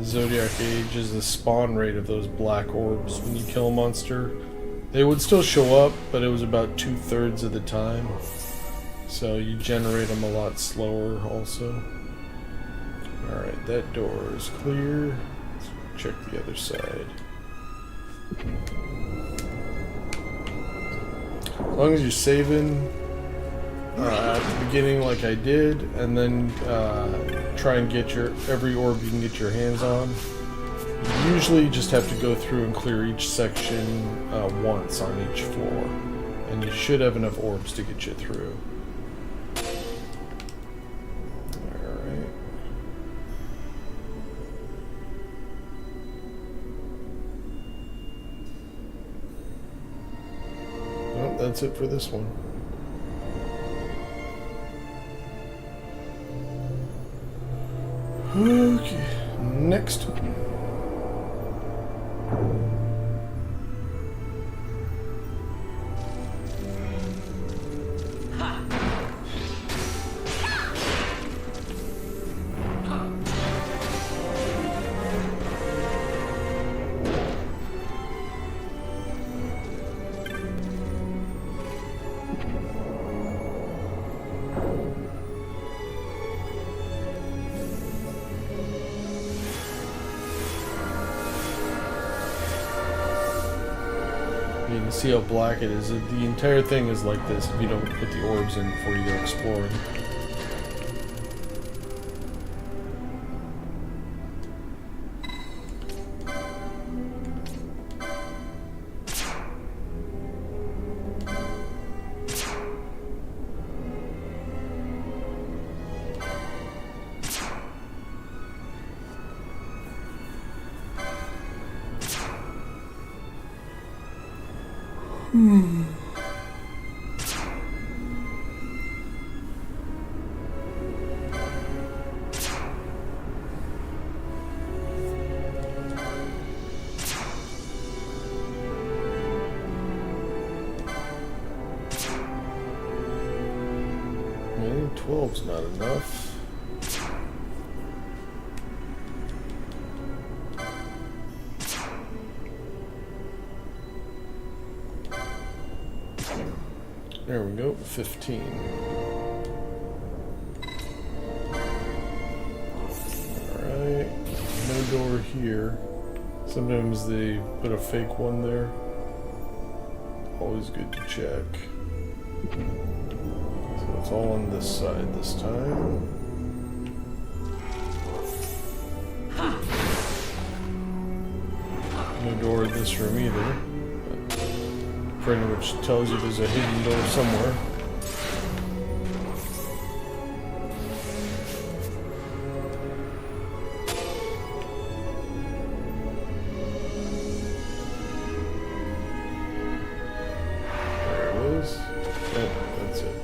Speaker 1: Zodiac Age, is the spawn rate of those black orbs when you kill a monster. They would still show up, but it was about 2/3 of the time. So you generate them a lot slower also. Alright, that door is clear. Let's check the other side. As long as you're saving at the beginning like I did, and then try and get every orb you can get your hands on. You usually just have to go through and clear each section once on each floor, and you should have enough orbs to get you through. Alright. Well, that's it for this one. Okay, next one. You can see how black it is. The entire thing is like this if you don't put the orbs in before you go exploring. Maybe 12's not enough. There we go, 15. Alright, no door here. Sometimes they put a fake one there. Always good to check. So it's all on this side this time. No door in this room either. Pretty much tells you there's a hidden door somewhere. There it is. Oh, that's it.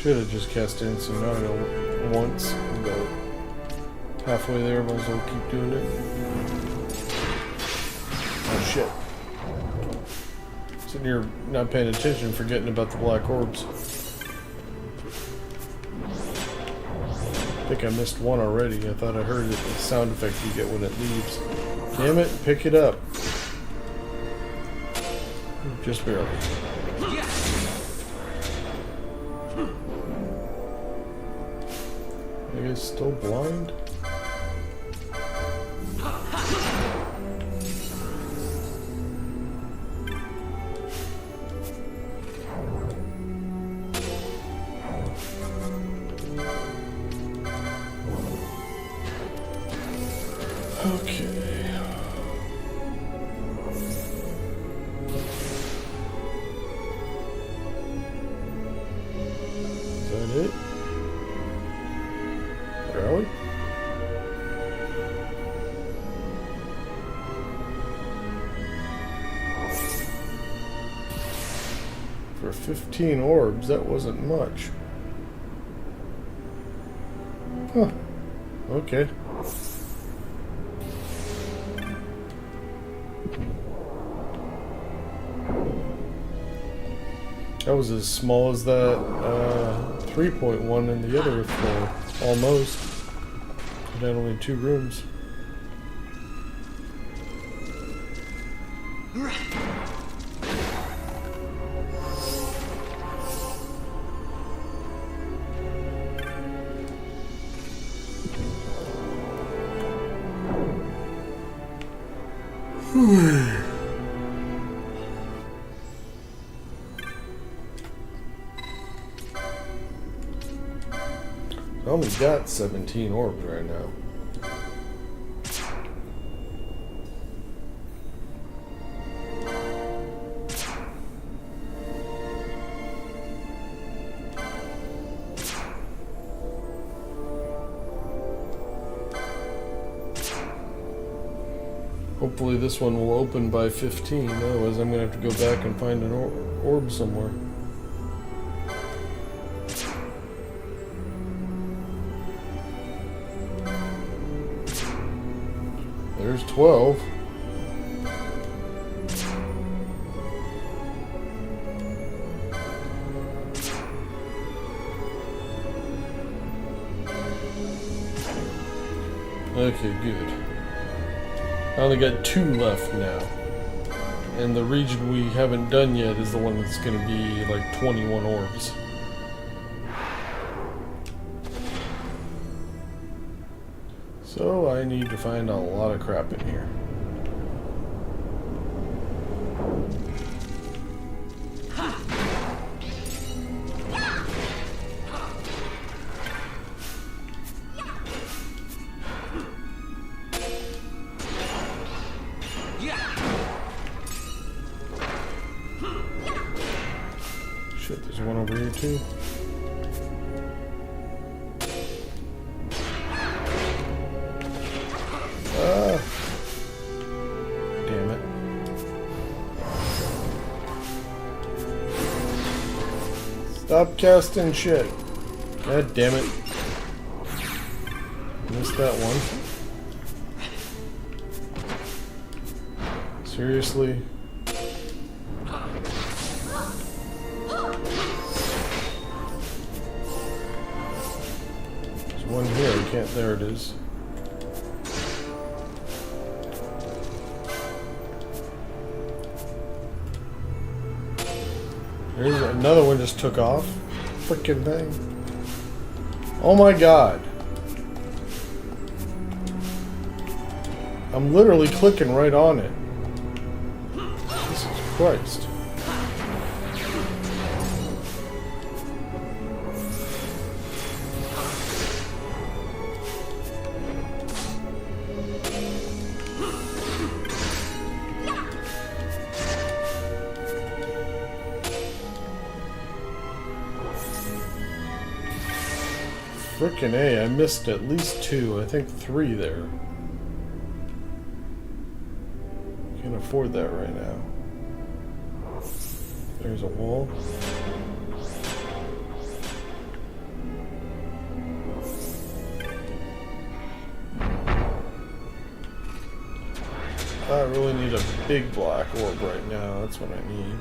Speaker 1: Should have just cast Instant Auto once, but halfway there, might as well keep doing it. Oh shit. Sitting here not paying attention, forgetting about the black orbs. I think I missed one already. I thought I heard it, the sound effect you get when it leaves. Damn it, pick it up. Just barely. I guess still blind? Okay. Is that it? Where are we? For 15 orbs, that wasn't much. Huh. Okay. That was as small as that 3.1 in the other floor, almost. It had only 2 rooms. I only got 17 orbs right now. Hopefully this one will open by 15, otherwise I'm going to have to go back and find an orb somewhere. There's 12. Okay, good. I only got 2 left now. And the region we haven't done yet is the one that's going to be like 21 orbs. So I need to find a lot of crap in here. Shit, there's one over here too. Damn it. Stop casting shit. God damn it. Missed that one. Seriously? There's one here. I can't. There it is. There's another one just took off. Frickin' thing. Oh my god. I'm literally clicking right on it. Jesus Christ. Frickin' A, I missed at least 2, I think 3 there. Can't afford that right now. There's a wall. I really need a big black orb right now. That's what I need.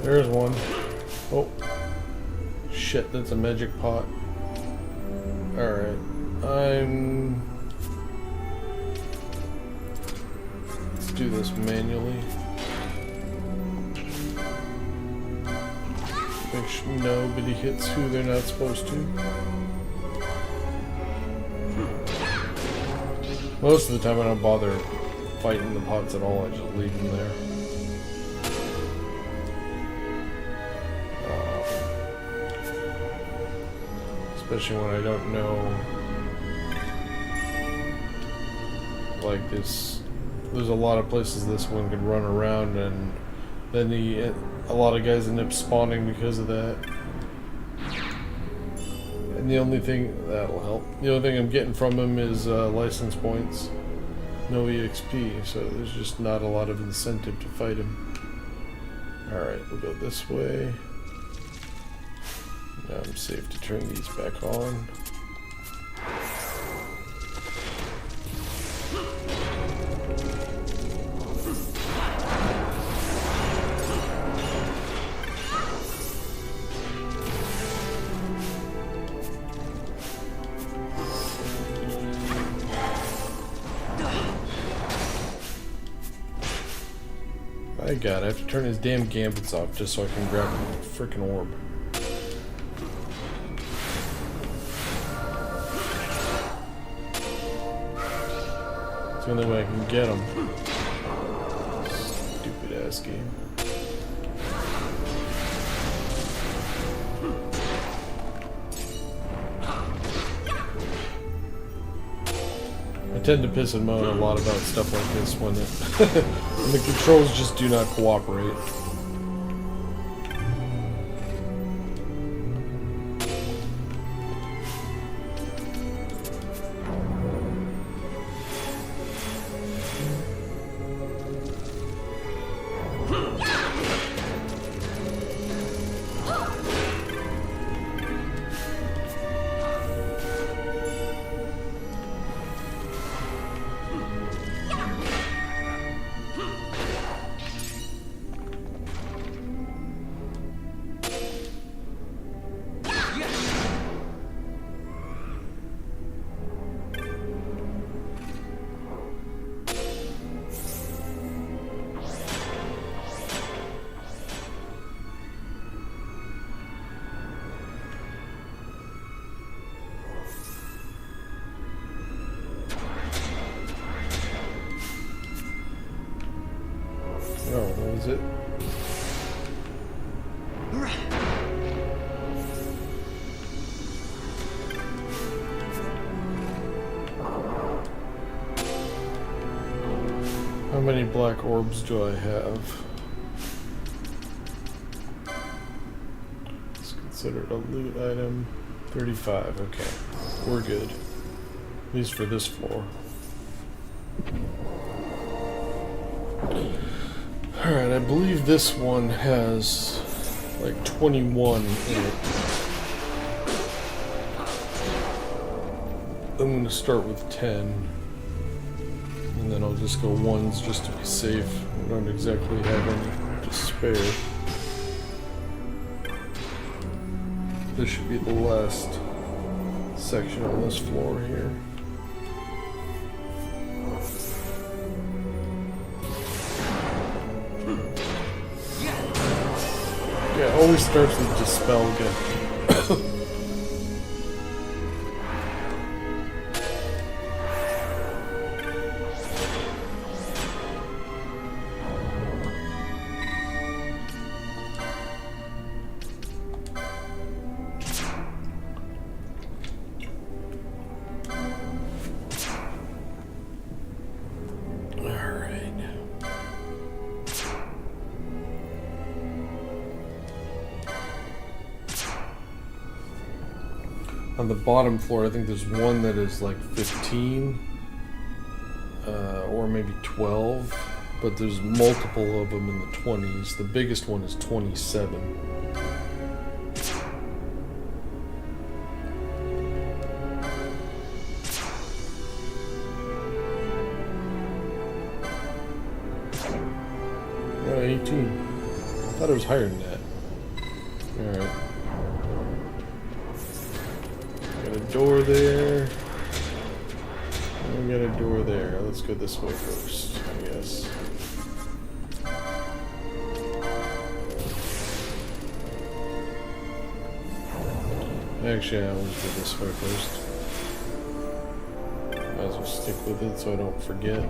Speaker 1: There's one. Oh. Shit, that's a magic pot. Alright. Let's do this manually. Make sure nobody hits who they're not supposed to. Most of the time I don't bother fighting the pots at all, I just leave them there. Especially when I don't know, like this, there's a lot of places this one could run around, and then a lot of guys end up spawning because of that. And the only thing that'll help, the only thing I'm getting from him is license points, no EXP, so there's just not a lot of incentive to fight him. Alright, we'll go this way. Now I'm safe to turn these back on. My god, I have to turn his damn gambits off just so I can grab the frickin' orb. It's the only way I can get him. Stupid ass game. I tend to piss and moan a lot about stuff like this when when the controls just do not cooperate. Oh, that was it. How many black orbs do I have? It's considered a loot item. 35, okay. We're good. At least for this floor. Alright, I believe this one has like 21 in it. I'm going to start with 10. And then I'll just go ones just to be safe. I don't exactly have any to spare. This should be the last section on this floor here. Yeah, it always starts with Dispel again. On the bottom floor, I think there's one that is like 15, or maybe 12, but there's multiple of them in the 20s. The biggest one is 27. Oh, 18. I thought it was higher than that. Alright. Got a door there. And we got a door there. Let's go this way first, I guess. Actually, I always go this way first. Might as well stick with it so I don't forget.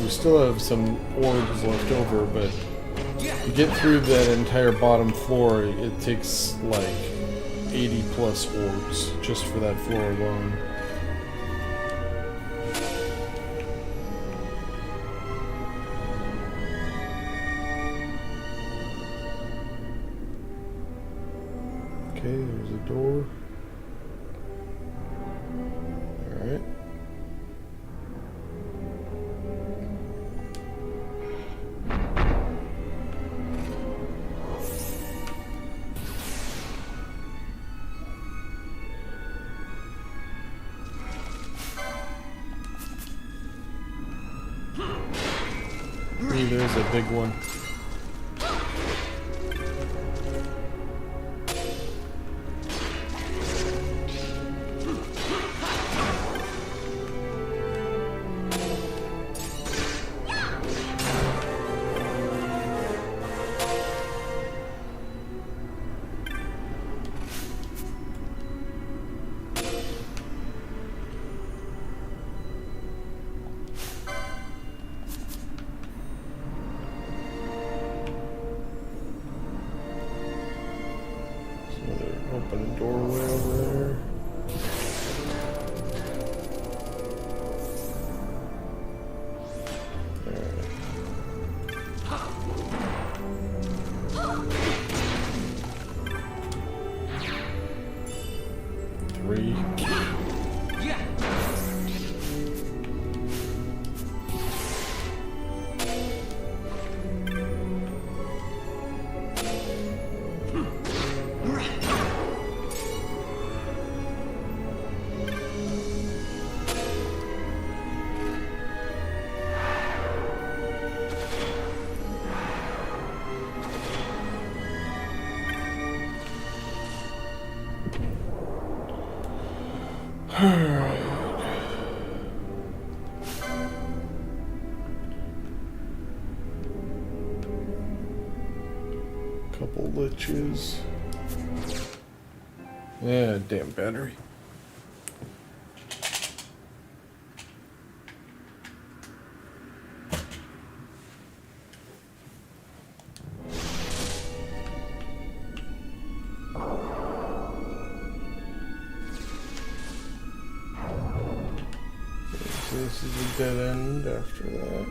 Speaker 1: Still have some orbs left over, but to get through that entire bottom floor, it takes like 80 plus orbs just for that floor alone. Okay, there's a door. Alright. There's a big one. Open a doorway over there. Alright. 3. Alright. Couple liches. Yeah, damn battery. This is a dead end after that.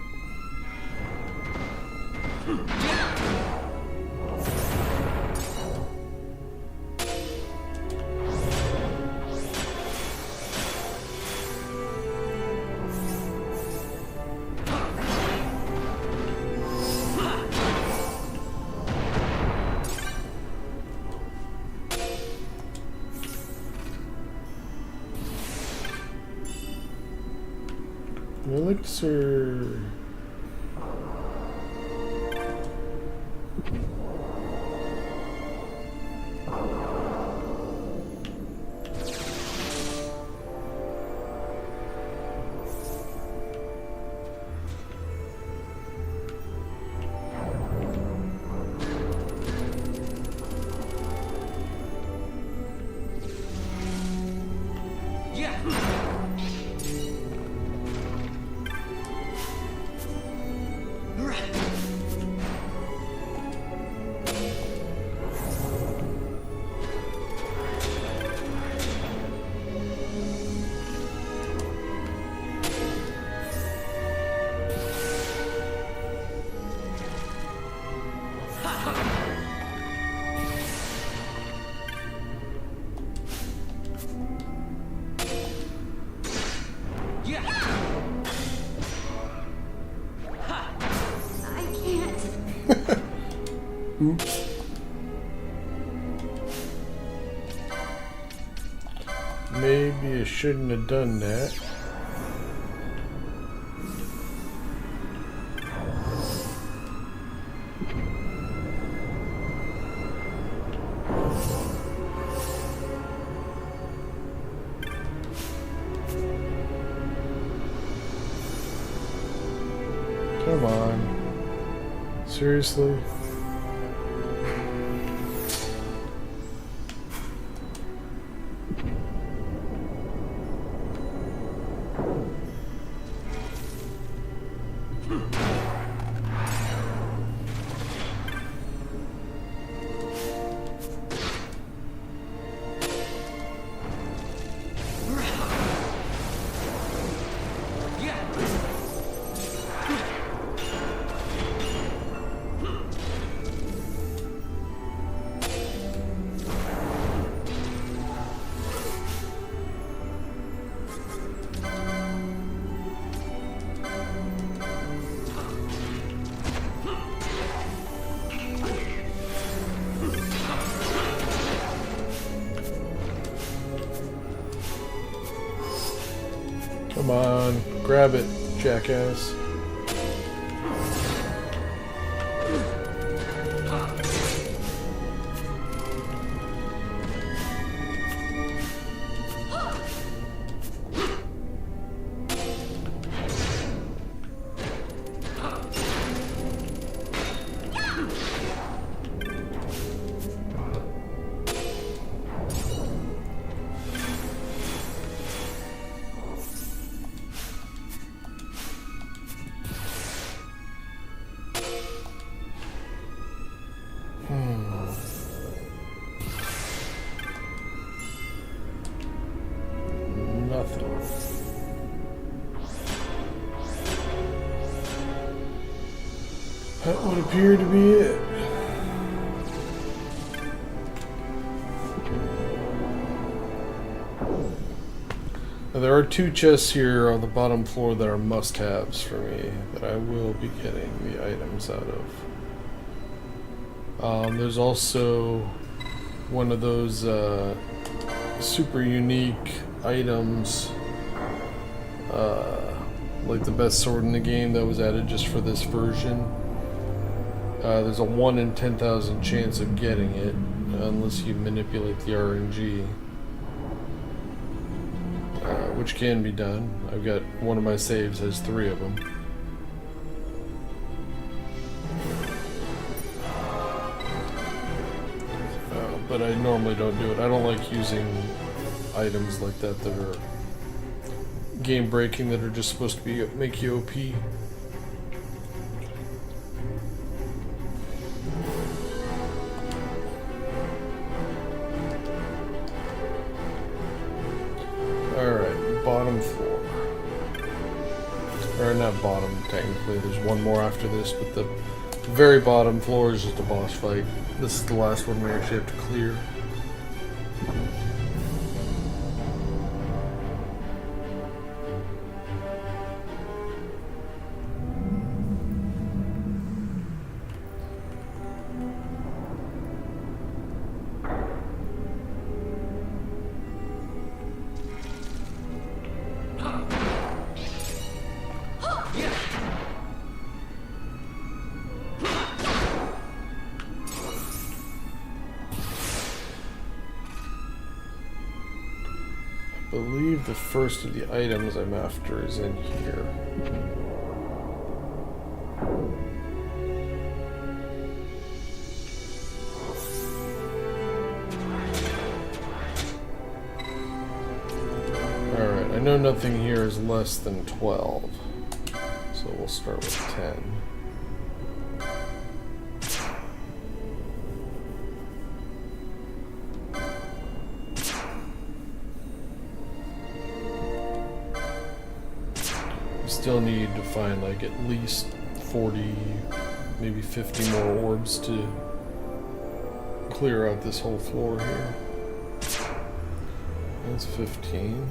Speaker 1: Elixir. Oops. Maybe I shouldn't have done that. Come on. Seriously? Come on, grab it, jackass. Nothing. That would appear to be it. Now, there are 2 chests here on the bottom floor that are must-haves for me that I will be getting the items out of. There's also one of those super unique items, like the best sword in the game that was added just for this version. There's a 1 in 10,000 chance of getting it unless you manipulate the RNG, which can be done. I've got one of my saves has 3 of them. But I normally don't do it. I don't like using items like that that are game breaking, that are just supposed to be make you OP. Alright, bottom floor. Or not bottom, technically. There's one more after this, but the very bottom floor is just a boss fight. This is the last one we actually have to clear. I believe the first of the items I'm after is in here. Alright, I know nothing here is less than 12, so we'll start with 10. Still need to find like at least 40, maybe 50 more orbs to clear out this whole floor here. That's 15.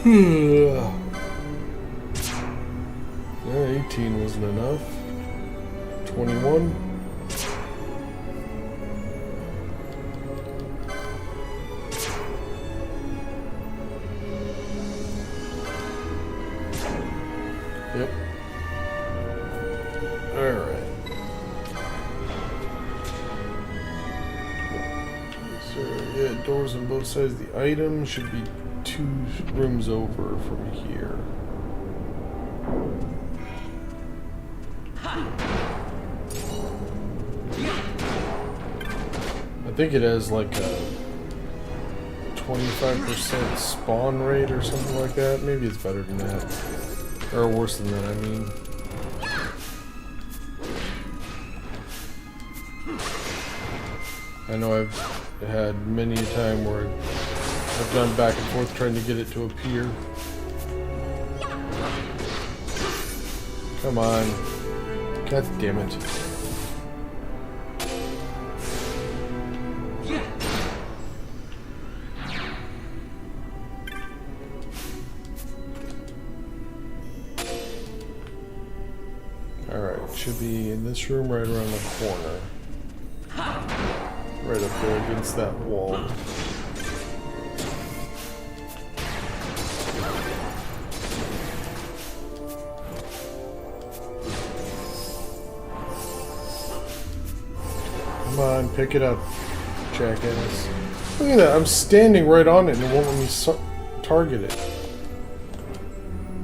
Speaker 1: Yeah, 18 wasn't enough. 21. Yep. Alright. So, yeah, doors on both sides. The item should be 2 rooms over from here. I think it has like a 25% spawn rate or something like that. Maybe it's better than that. Or worse than that, I mean. I know I've had many a time where I've gone back and forth trying to get it to appear. Come on. God damn it. Alright, should be in this room right around the corner. Right up there against that wall. Come on, pick it up, jackass. Look at that, I'm standing right on it and it won't let me target it.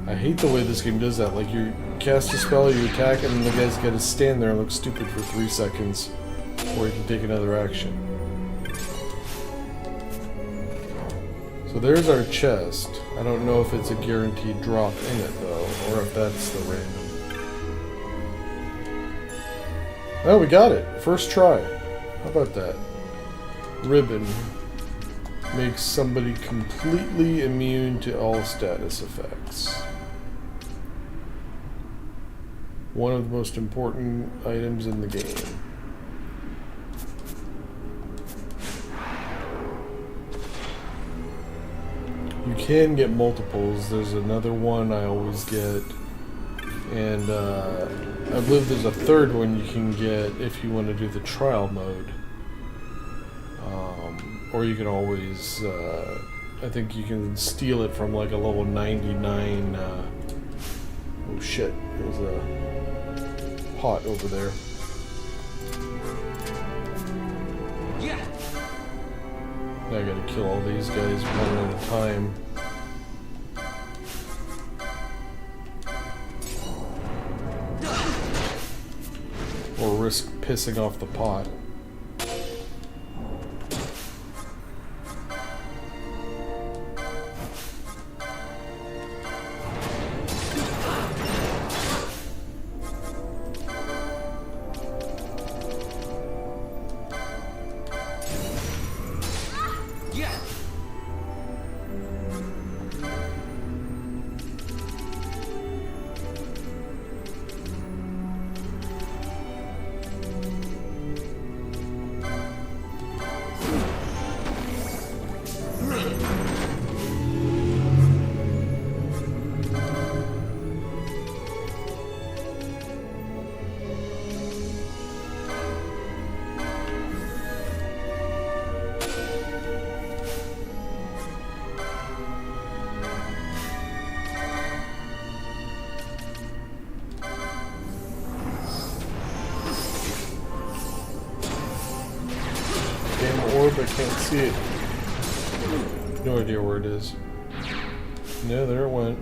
Speaker 1: I hate the way this game does that. Like, you cast a spell, you attack it, and the guy's gotta stand there and look stupid for 3 seconds before he can take another action. So there's our chest. I don't know if it's a guaranteed drop in it, though, or if that's the random. Oh, we got it! First try. How about that? Ribbon makes somebody completely immune to all status effects. One of the most important items in the game. You can get multiples. There's another one I always get. And I believe there's a third one you can get if you want to do the trial mode. Or you can always, I think you can steal it from like a level 99, oh shit, there's a pot over there. Yeah. Now I gotta kill all these guys one at a time. Or risk pissing off the pot. Orb, I can't see it. No idea where it is. No, there it went.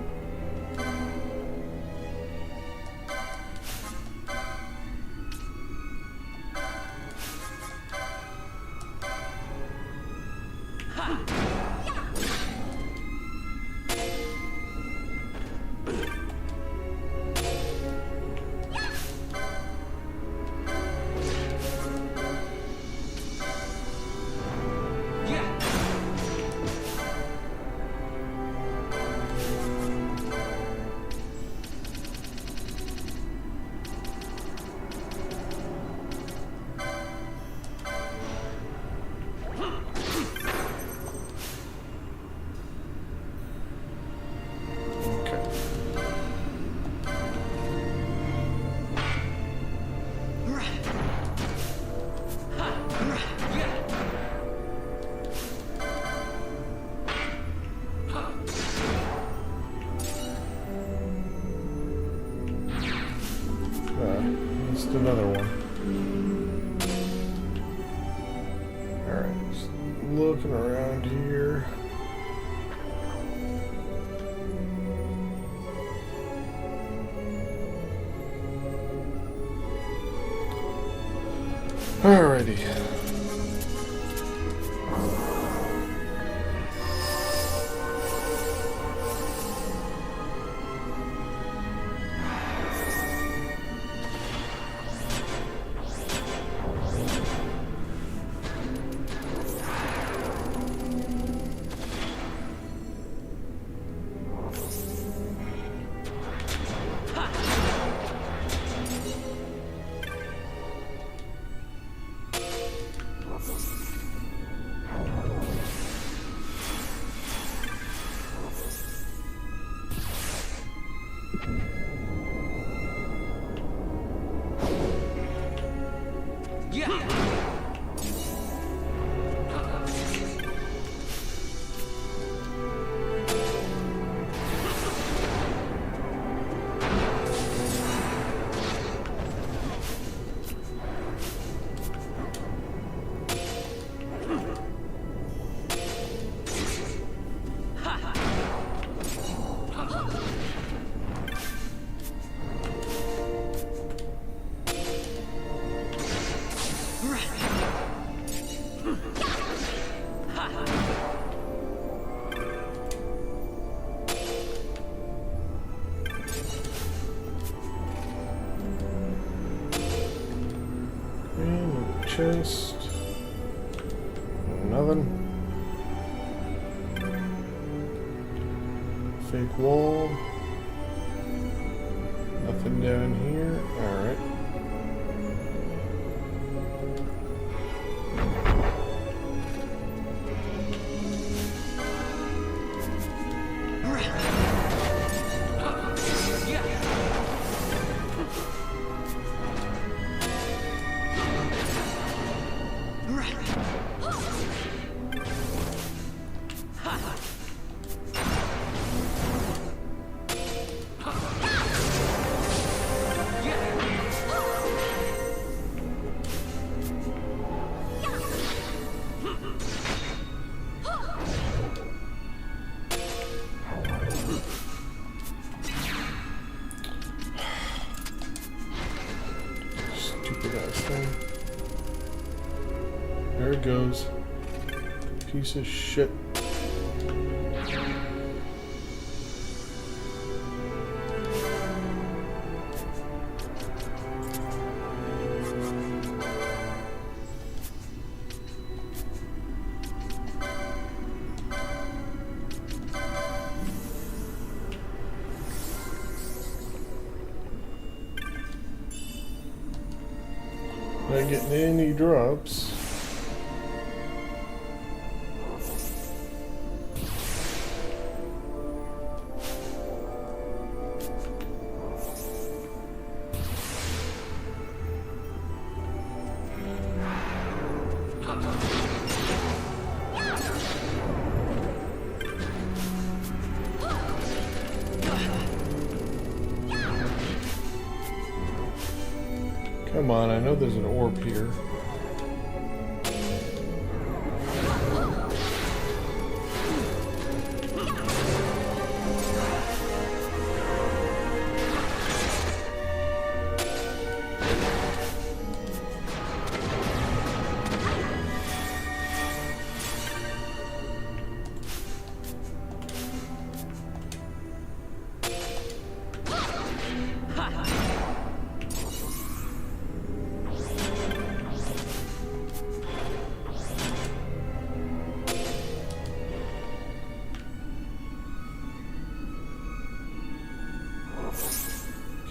Speaker 1: another one. Alright, just looking around here. Alrighty. Chest. Nothing. Fake wall. Nothing down here. Alright. There it goes. Piece of shit. Not getting any drops. Come on, I know there's an orb here.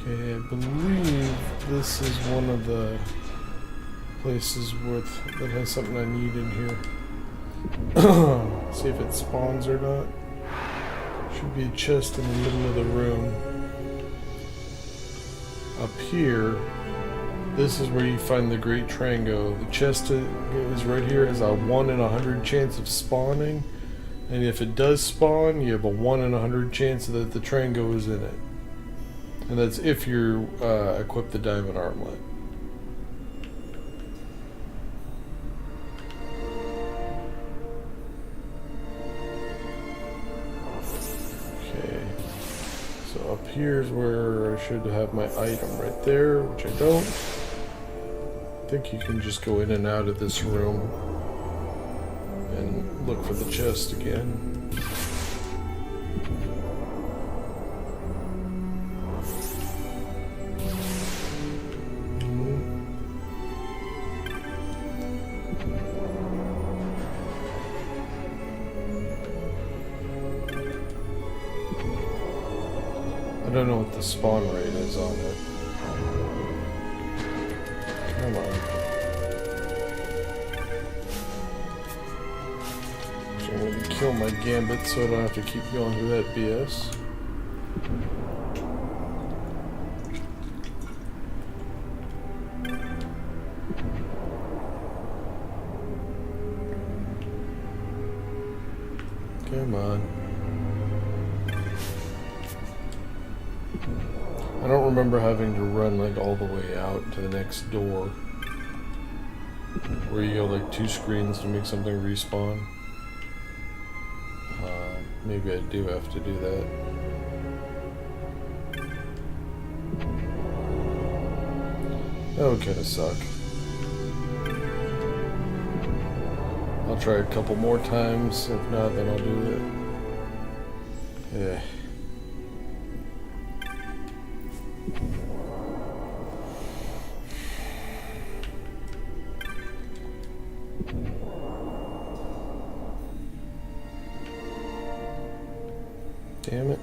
Speaker 1: Okay, I believe this is one of the places that has something I need in here. See if it spawns or not. Should be a chest in the middle of the room. Up here, this is where you find the Great Trango. The chest is right here, has a 1 in 100 chance of spawning. And if it does spawn, you have a 1 in 100 chance that the Trango is in it. And that's if you equip the diamond armlet. So up here's where I should have my item right there, which I don't. I think you can just go in and out of this room and look for the chest again. I don't know what the spawn rate is on it. Come on. So I'm going to kill my gambit so I don't have to keep going through that BS. Come on. I don't remember having to run like all the way out to the next door where you go like 2 screens to make something respawn. Maybe I do have to do that. That would kind of suck. I'll try a couple more times. If not, then I'll do that. Yeah. Damn it.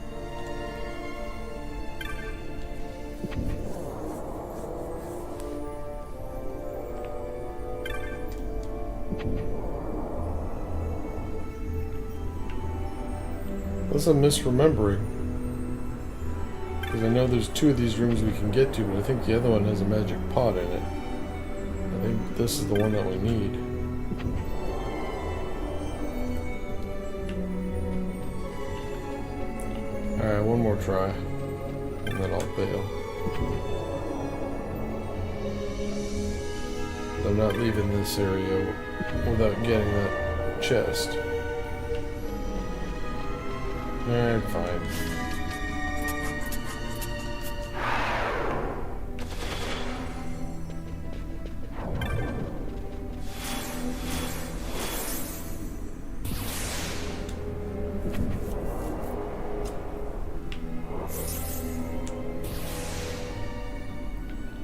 Speaker 1: Unless I'm misremembering. Because I know there's 2 of these rooms we can get to, but I think the other one has a magic pot in it. I think this is the one that we need. Alright, one more try. And then I'll bail. I'm not leaving this area without getting that chest. Alright, fine.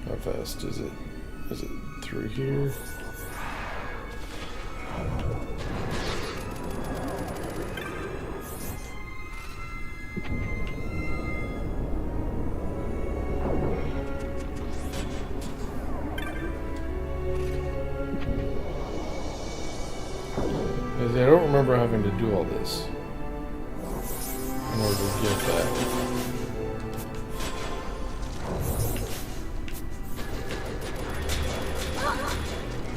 Speaker 1: How fast is it? Is it through here? I don't remember having to do all this in order to get that.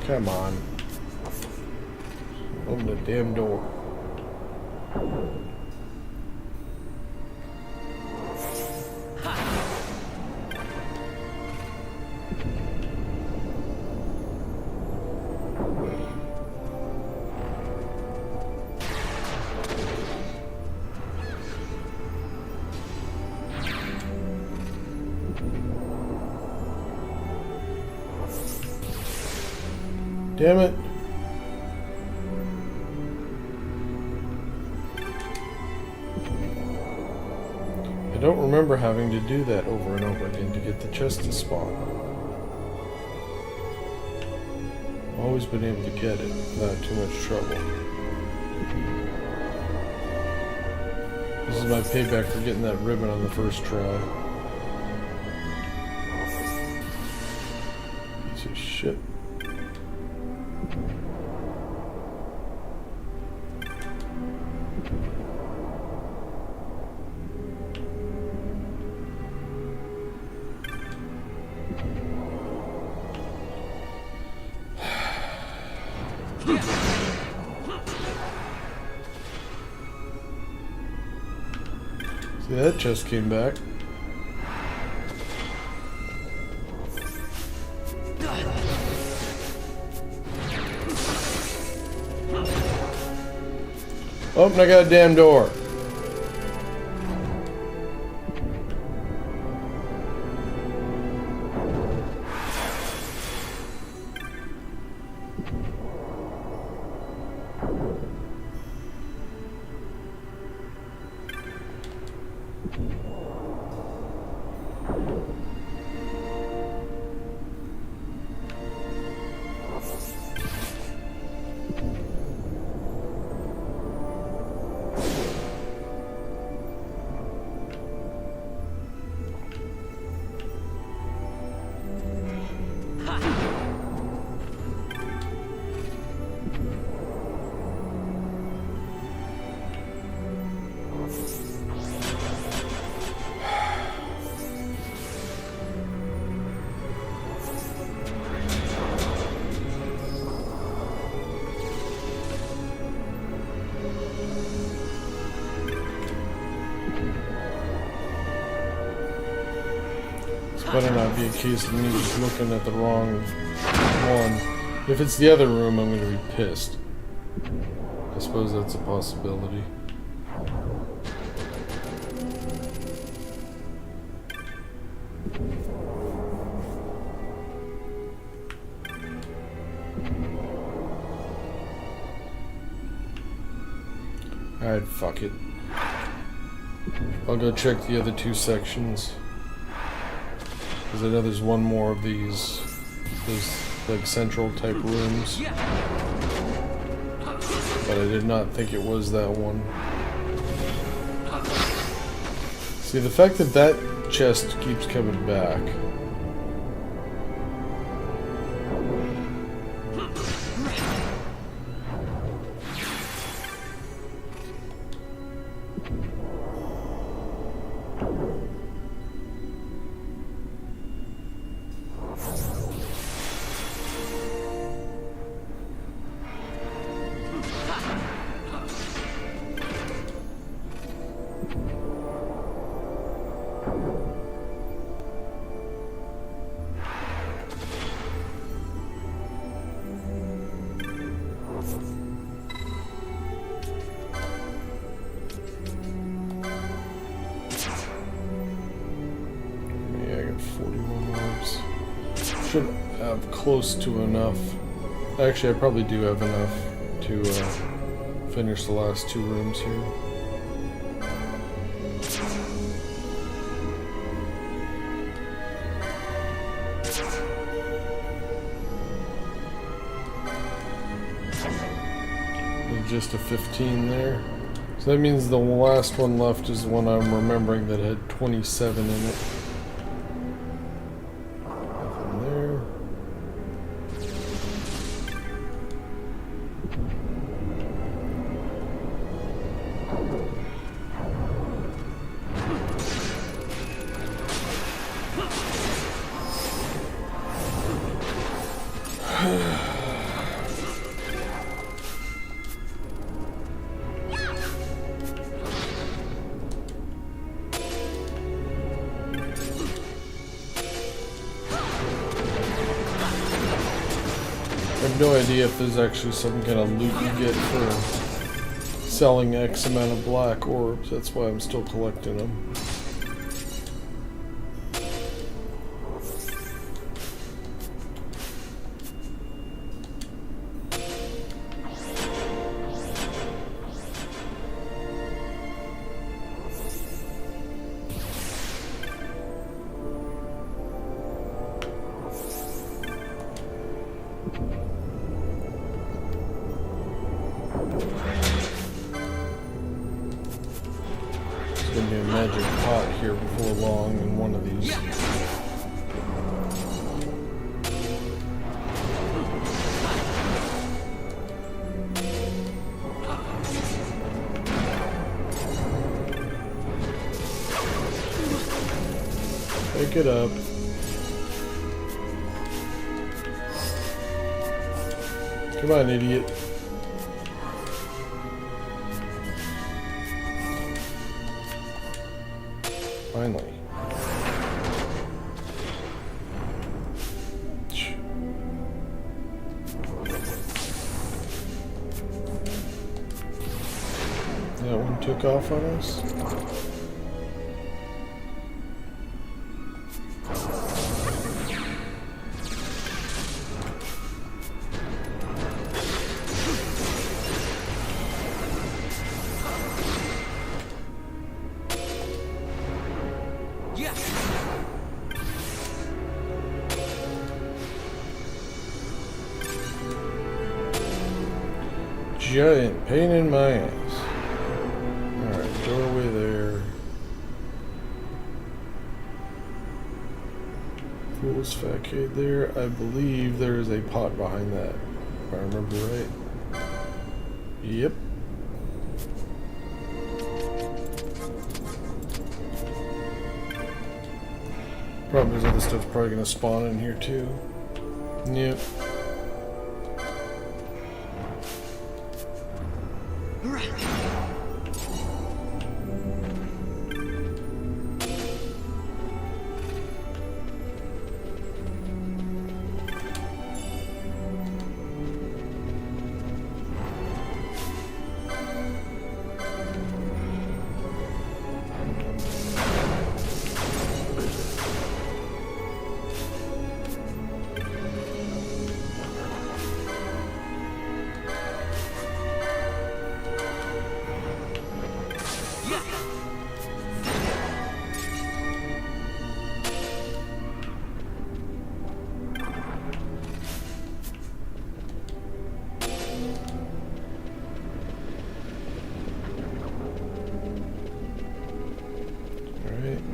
Speaker 1: Come on. Open the damn door. Damn it. I don't remember having to do that over and over again to get the chest to spawn. I've always been able to get it without too much trouble. This is my payback for getting that ribbon on the first try. Piece of shit. See, that chest came back. Oh, and I got a damn door. Better not be a case of me just looking at the wrong one. If it's the other room, I'm going to be pissed. I suppose that's a possibility. Alright, fuck it. I'll go check the other two sections. Because I know there's one more of these like central type rooms. But I did not think it was that one. See, the fact that that chest keeps coming back. Should have close to enough. Actually, I probably do have enough to finish the last two rooms here. With just a 15 there. So that means the last one left is the one I'm remembering that had 27 in it. I have no idea if there's actually some kind of loot you get for selling X amount of black orbs. That's why I'm still collecting them. There's gonna be a magic pot here before long in one of these. Pick it up. Come on, idiot. Finally. That one took off on us. giant pain in my ass. Alright, doorway there. Fool's facade there. I believe there is a pot behind that, if I remember right. Yep. Problem is other stuff's probably gonna spawn in here too. Yep.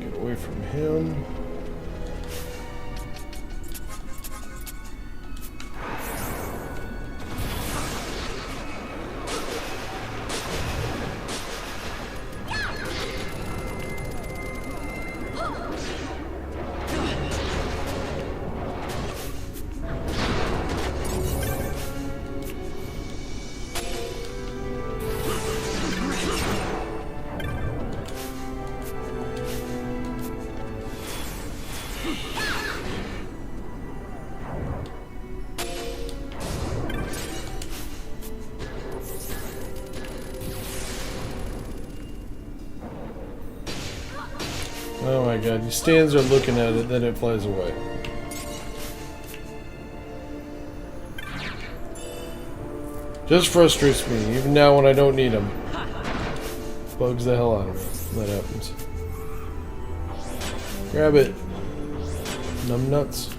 Speaker 1: Get away from him. Oh my god, he stands there looking at it, then it flies away. Just frustrates me, even now when I don't need him. Bugs the hell out of me when that happens. Grab it. Numbnuts.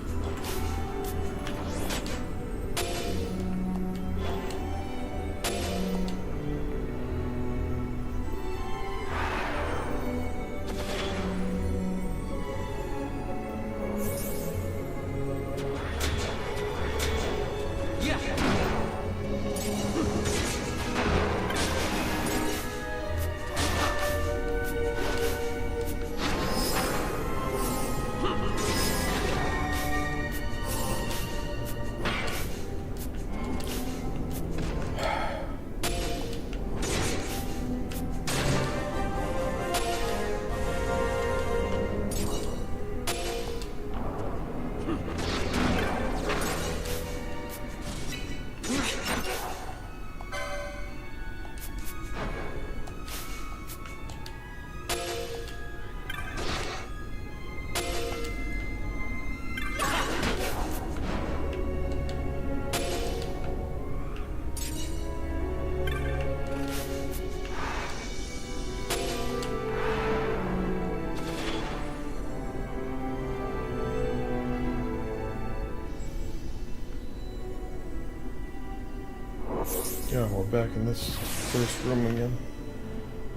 Speaker 1: Yeah, we're back in this first room again.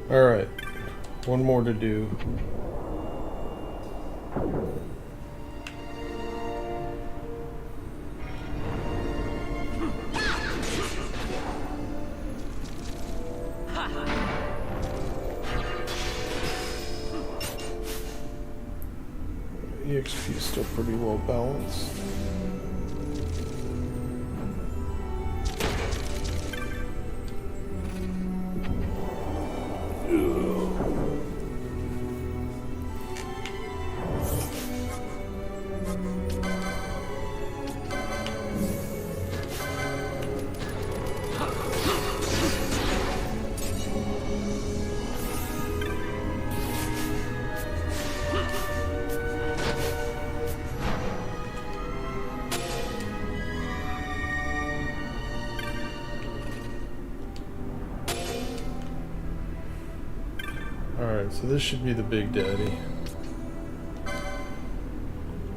Speaker 1: Alright, one more to do. EXP is still pretty well balanced. Alright, so this should be the big daddy.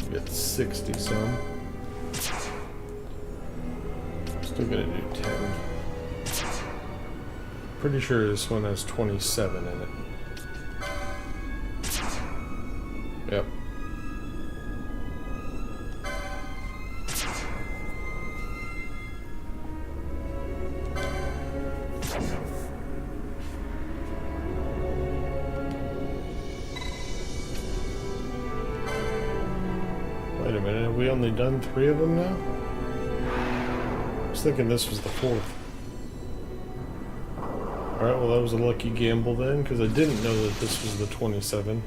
Speaker 1: Get 60 some. Still gonna do 10. Pretty sure this one has 27 in it. Yep. Wait a minute, have we only done 3 of them now? I was thinking this was the 4th. Alright, well that was a lucky gamble then, because I didn't know that this was the 27.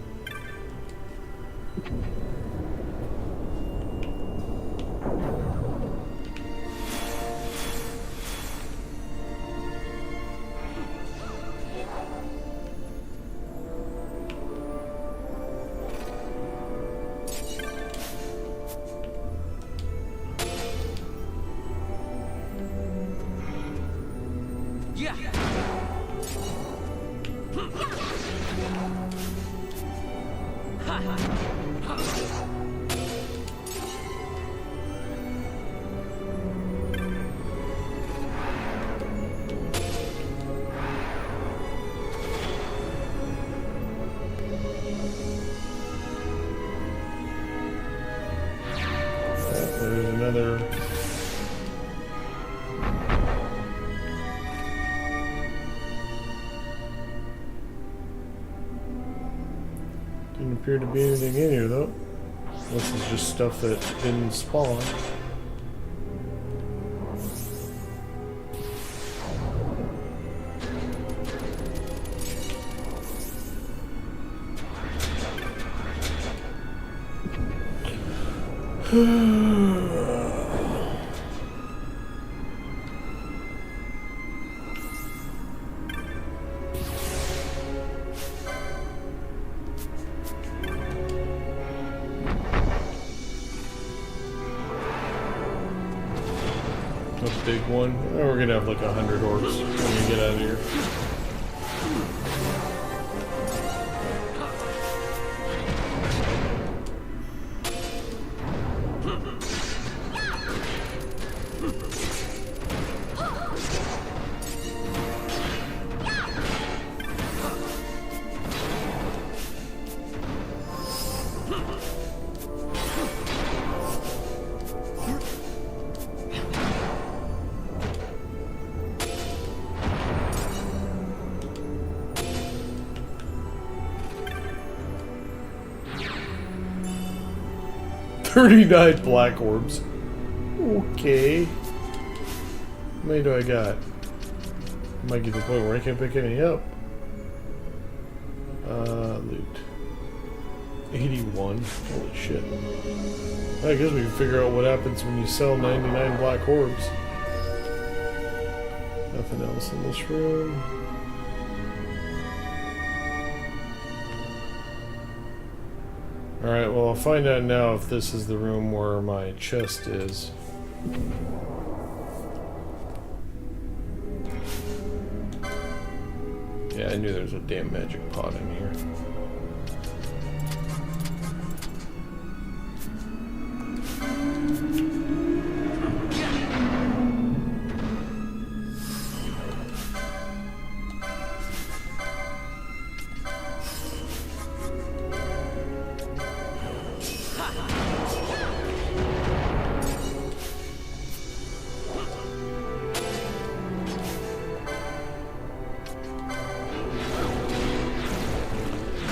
Speaker 1: There's another. Didn't appear to be anything in here though. This is just stuff that didn't spawn. A big one. Oh, we're gonna have like 100 orbs when we get out of here. $39 black orbs. Okay. How many do I got? I might get to the point where I can't pick any up. Loot. 81. Holy shit. I guess we can figure out what happens when you sell 99 black orbs. Nothing else in this room. Alright, well I'll find out now if this is the room where my chest is. Yeah, I knew there was a damn magic pot in here.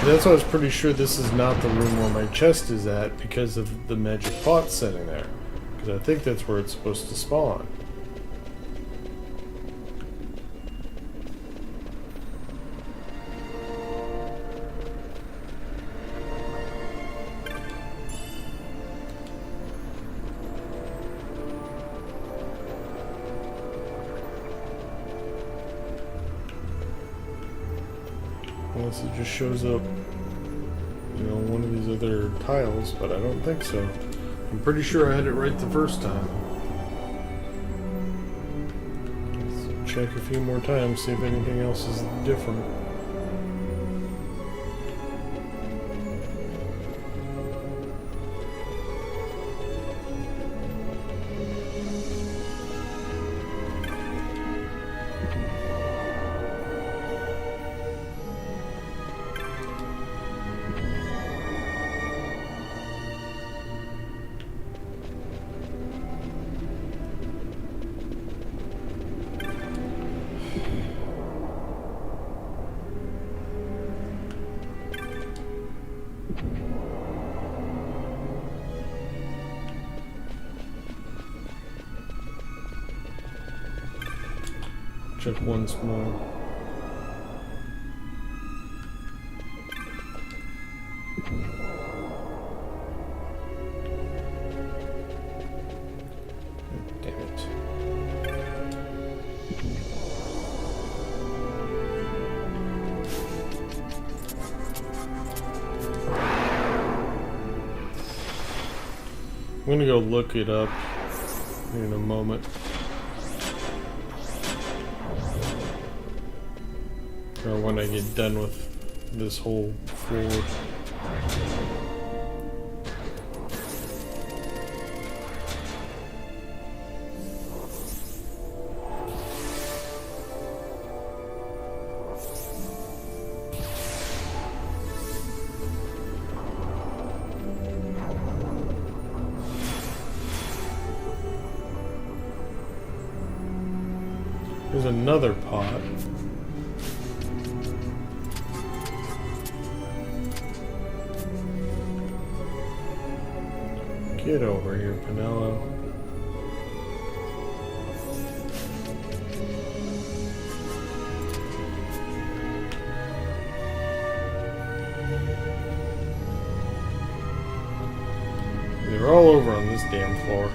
Speaker 1: That's why I was pretty sure this is not the room where my chest is at because of the magic pot sitting there. Because I think that's where it's supposed to spawn. Unless it just shows up, you know, one of these other tiles, but I don't think so. I'm pretty sure I had it right the first time. Let's check a few more times, see if anything else is different. check once more. Damn it. I'm gonna go look it up in a moment. Or when I get done with this whole floor. There's another pot. Get over here, Pinello. They're all over on this damn floor.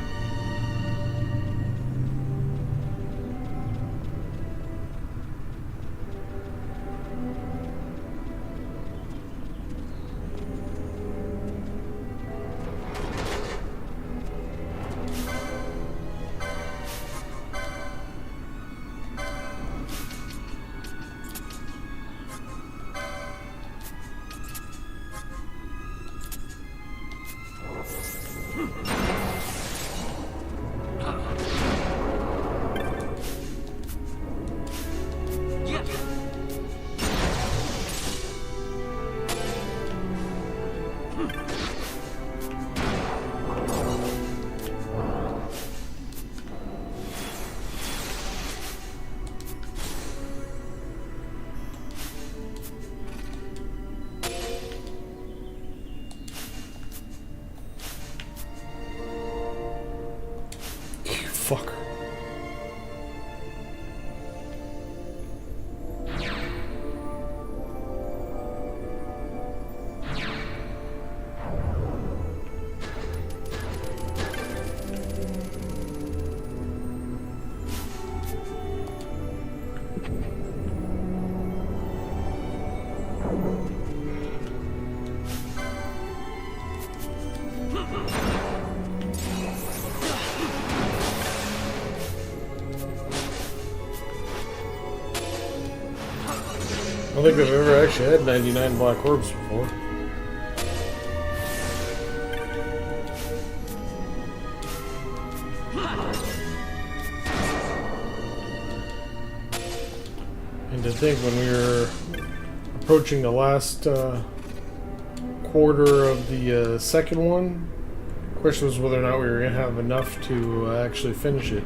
Speaker 1: Fucker. I don't think I've ever actually had 99 black orbs before. And to think when we were approaching the last quarter of the second one, the question was whether or not we were going to have enough to actually finish it.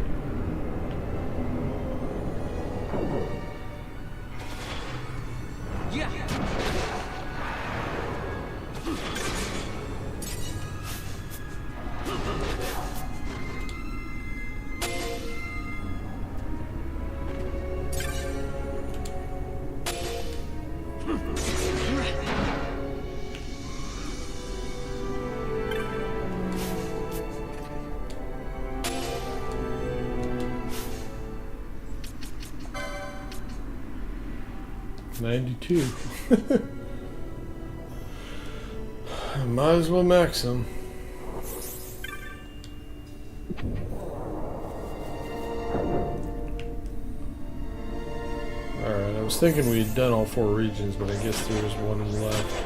Speaker 1: $92. Might as well max them. Alright, I was thinking we had done all 4 regions, but I guess there was one left.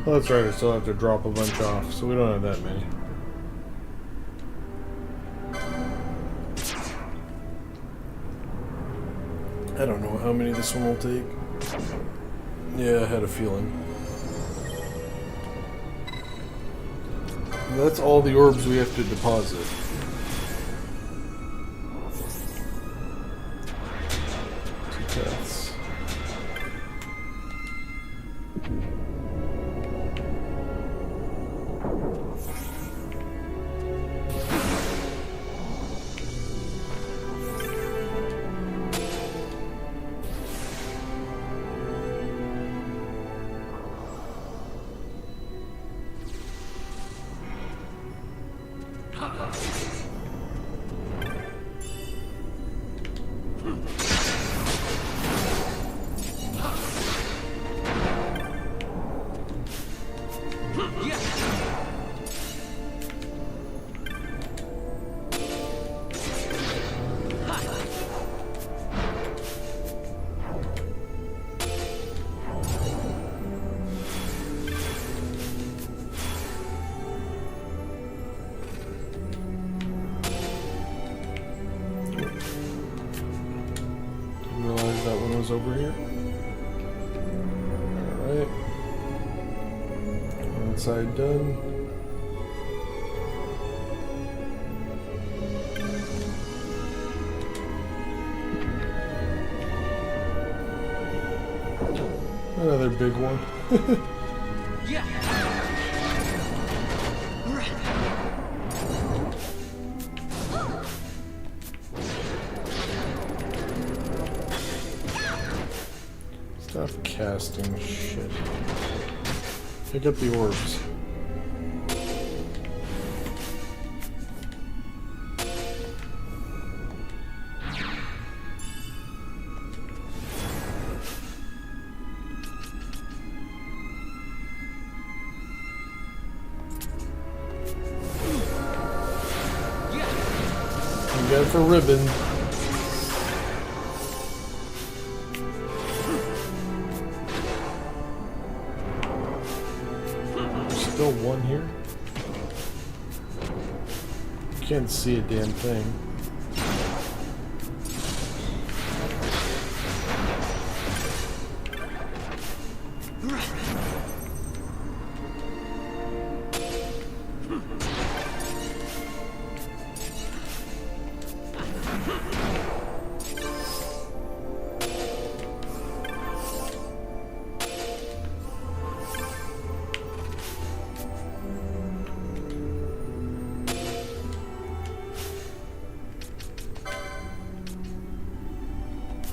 Speaker 1: Oh, that's right, I still have to drop a bunch off, so we don't have that many. I don't know how many this one will take. Yeah, I had a feeling. And that's all the orbs we have to deposit. Two paths. Over here. Alright. One side done. Another big one. Stop casting shit. Pick up the orbs. You got it for ribbon. Still one here? Can't see a damn thing.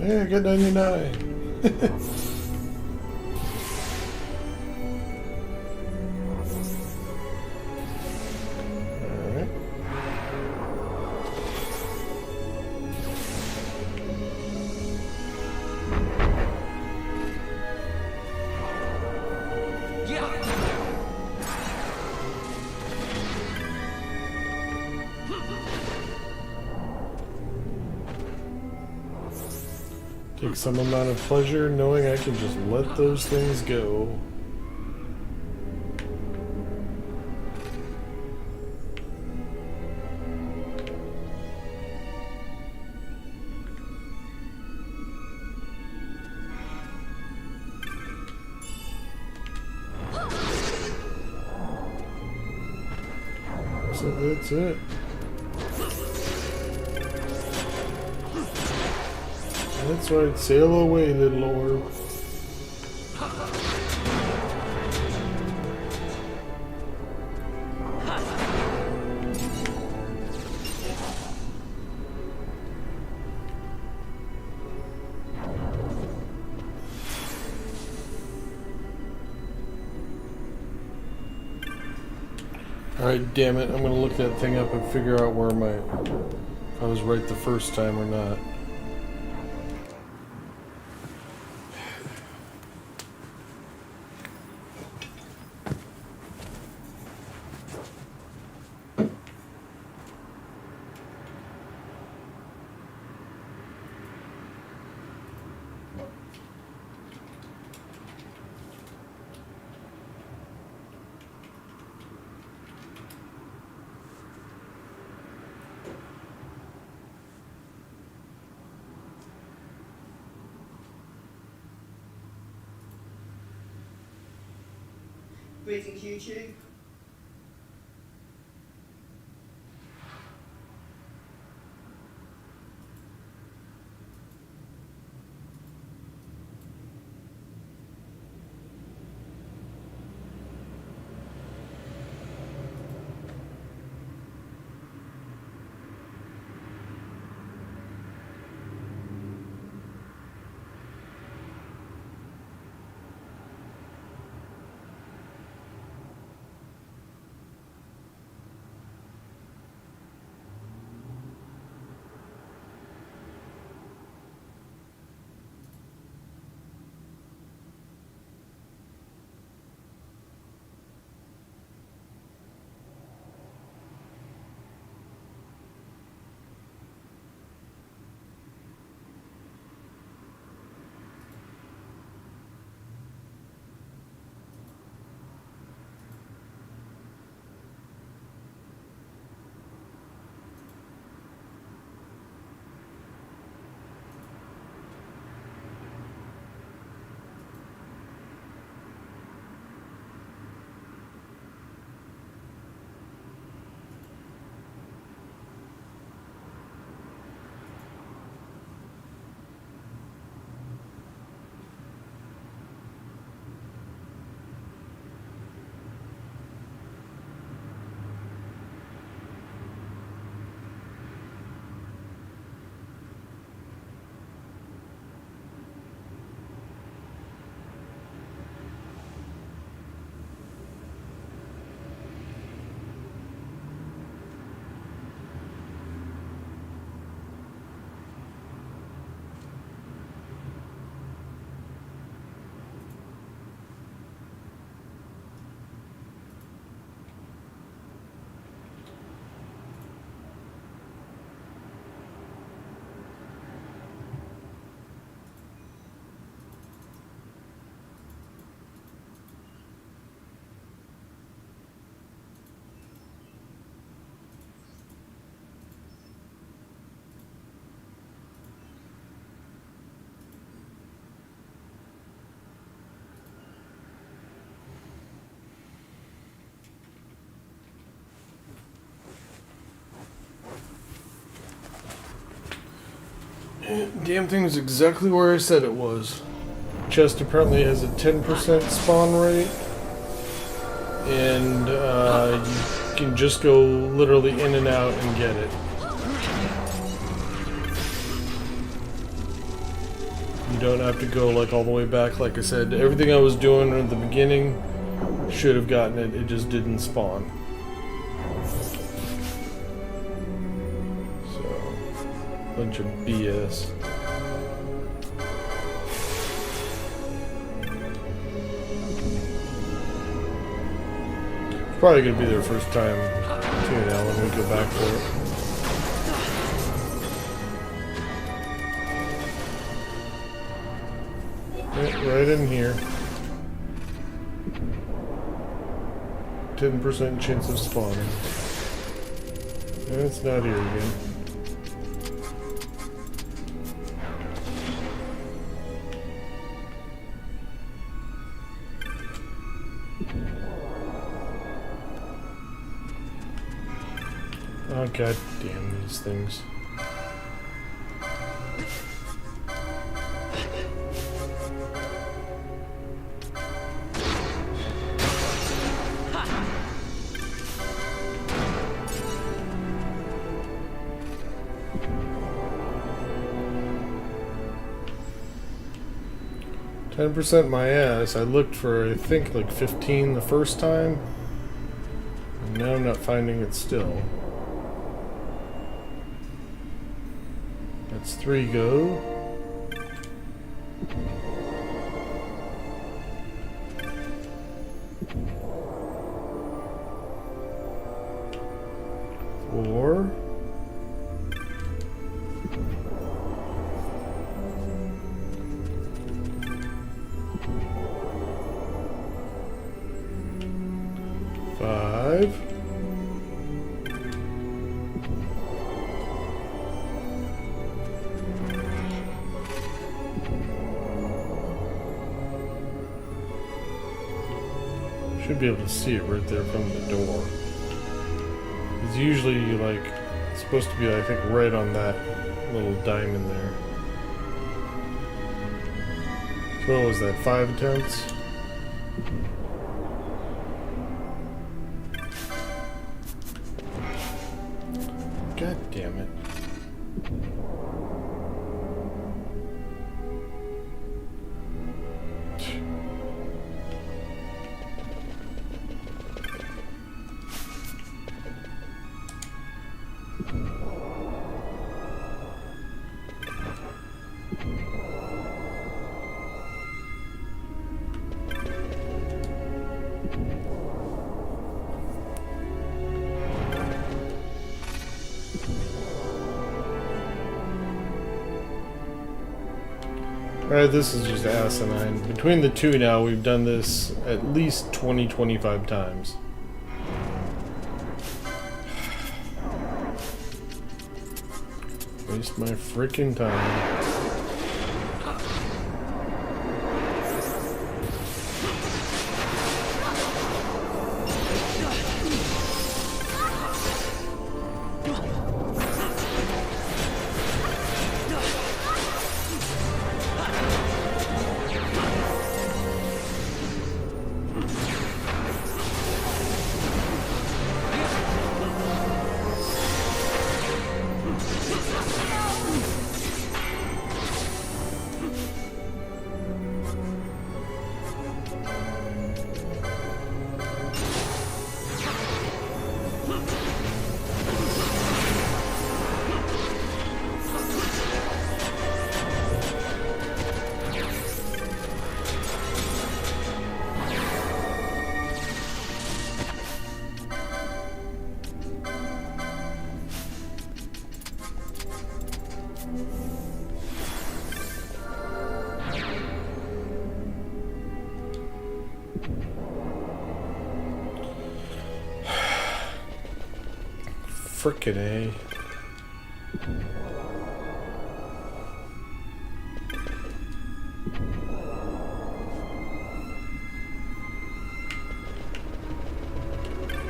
Speaker 1: Yeah, I got 99. Take some amount of pleasure knowing I can just let those things go. So that's it. That's right, sail away, little orb. Alright, damn it, I'm gonna look that thing up and figure out where if I was right the first time or not.
Speaker 2: Greetings, YouTube.
Speaker 1: Damn thing is exactly where I said it was. Chest apparently has a 10% spawn rate, and you can just go literally in and out and get it. You don't have to go like all the way back. Like I said, everything I was doing at the beginning should have gotten it. It just didn't spawn. Bunch of BS. Probably gonna be their first time too now when we go back for it. Right in here. 10% chance of spawning. And it's not here again. Oh, god damn these things. %, my ass. I looked for, I think, like 15 the first time. And now I'm not finding it still. That's 3 go. Four. Five. Should be able to see it right there from the door. It's usually like it's supposed to be, I think, right on that little diamond there. So what was that? 5 attempts? God damn it. Alright, this is just asinine. Between the two now, we've done this at least 20-25 times. Waste my freaking time. Frickin' A.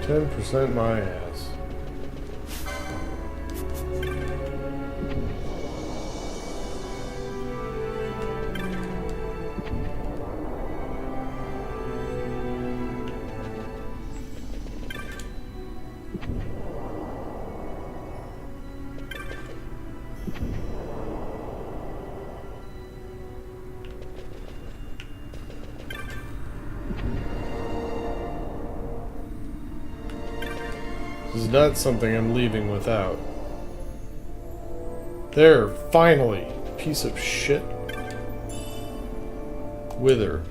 Speaker 1: %, my ass. This is not something I'm leaving without. There, finally! Piece of shit. Wither.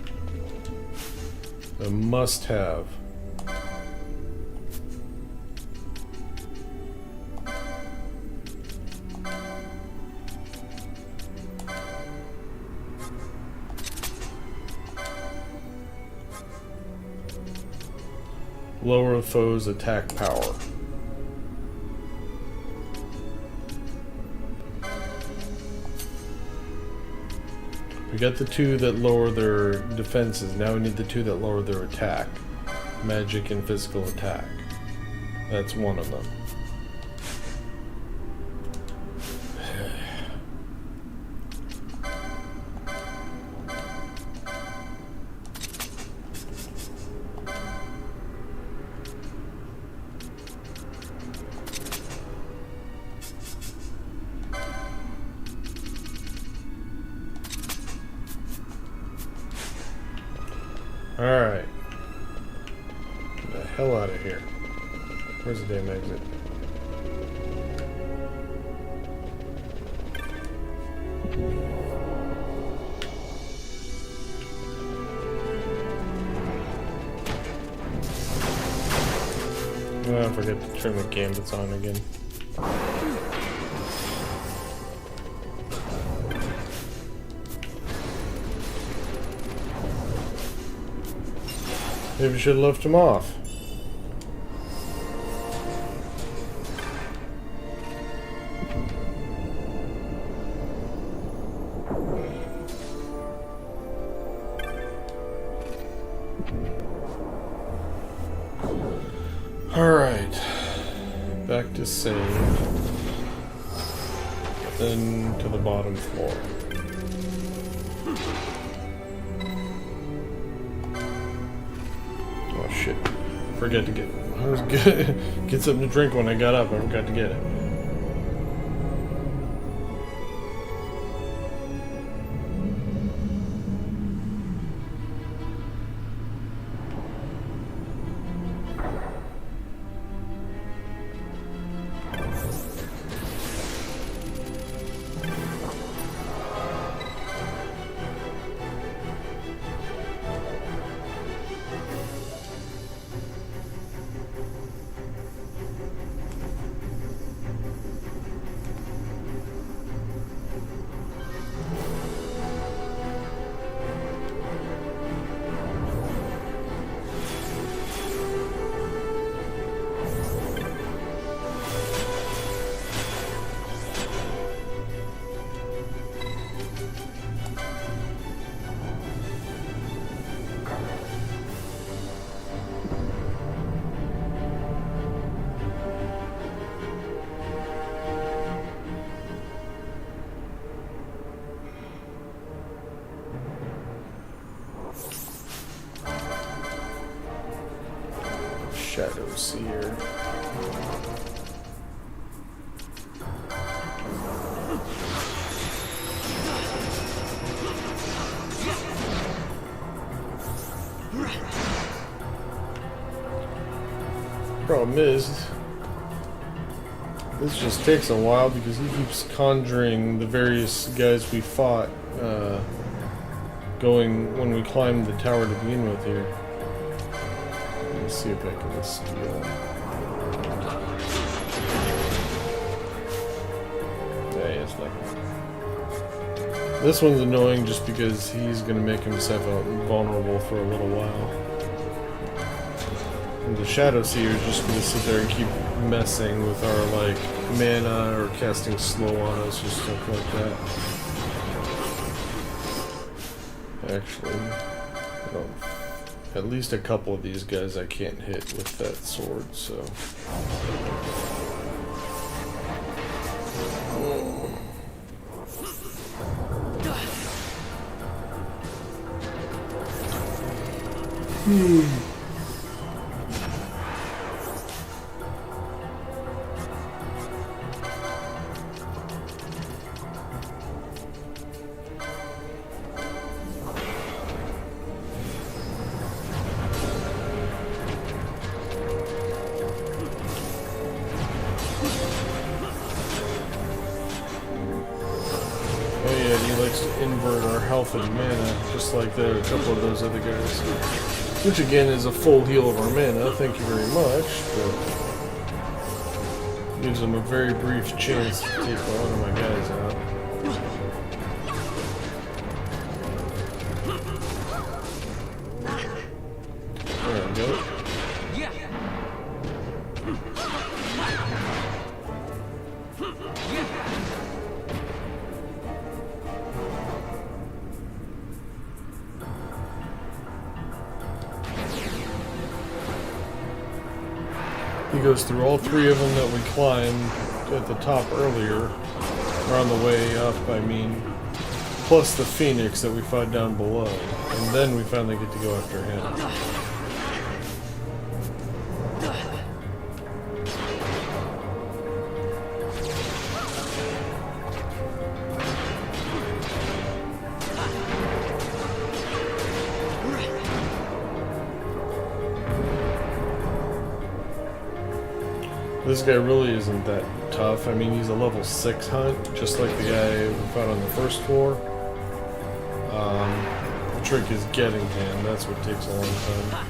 Speaker 1: A must-have. Lower a foe's attack power. We got the 2 that lower their defenses. Now we need the 2 that lower their attack. Magic and physical attack. That's one of them. Alright. Get the hell out of here. Where's the damn exit? Oh, I forgot to turn the gambits on again. Maybe we should have left him off. back to save, then to the bottom floor. Oh shit! Forget to get. I was good. Get something to drink when I got up. I forgot to get it. Shadow Seer. Problem is, this just takes a while because he keeps conjuring the various guys we fought going when we climbed the tower to begin with here. Let's see if I can steal. Yeah, it's nothing. This one's annoying just because he's going to make himself vulnerable for a little while. And the Shadow Seer is just going to sit there and keep messing with our, like, mana or casting slow on us or stuff like that. Actually, I don't. At least a couple of these guys I can't hit with that sword, so. Invert our health and mana, just like a couple of those other guys. Which again is a full heal of our mana, thank you very much, but gives them a very brief chance to take one of my guys out. There we go. He goes through all three of them that we climbed at the top earlier, or on the way up, I mean, plus the Phoenix that we fought down below, and then we finally get to go after him. This guy really isn't that tough. I mean, he's a level 6 hunt, just like the guy we fought on the first floor. The trick is getting to him. That's what takes a long time.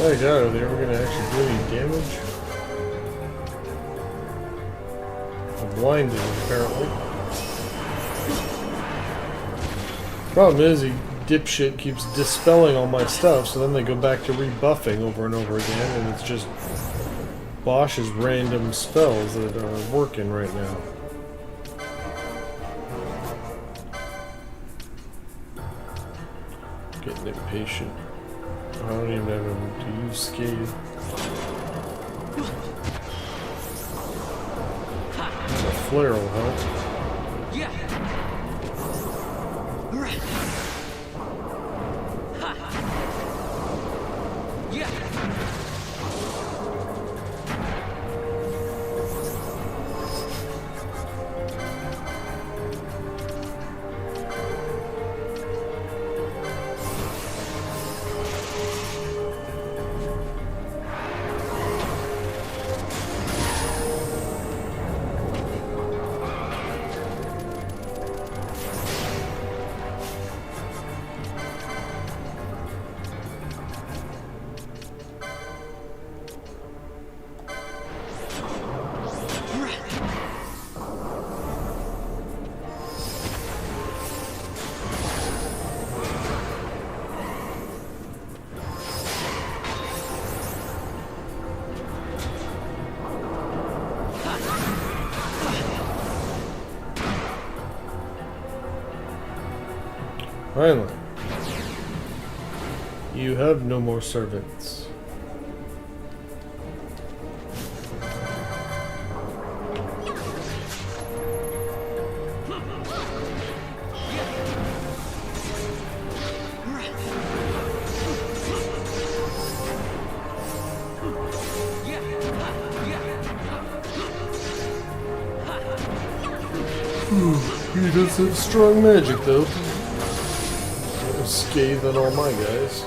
Speaker 1: My god, are they ever going to actually do any damage? I'm blinded, apparently. Problem is, he dipshit keeps dispelling all my stuff, so then they go back to rebuffing over and over again, and it's just Bosch's random spells that are working right now. Getting impatient. I don't even have him to use Scathe. A flare will help. Finally. You have no more servants. He does have strong magic though. Scathe on all my guys.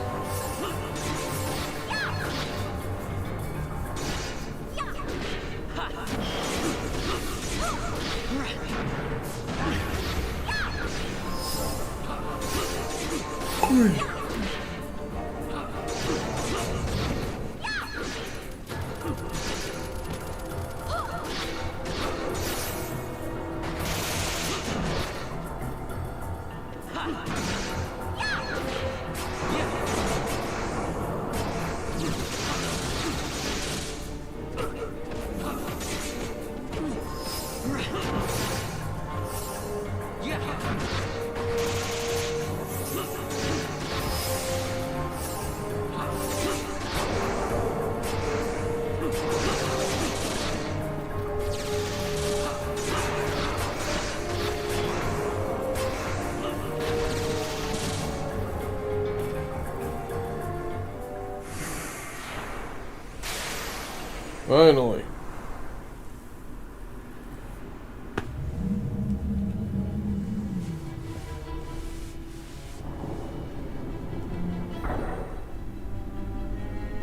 Speaker 1: Finally.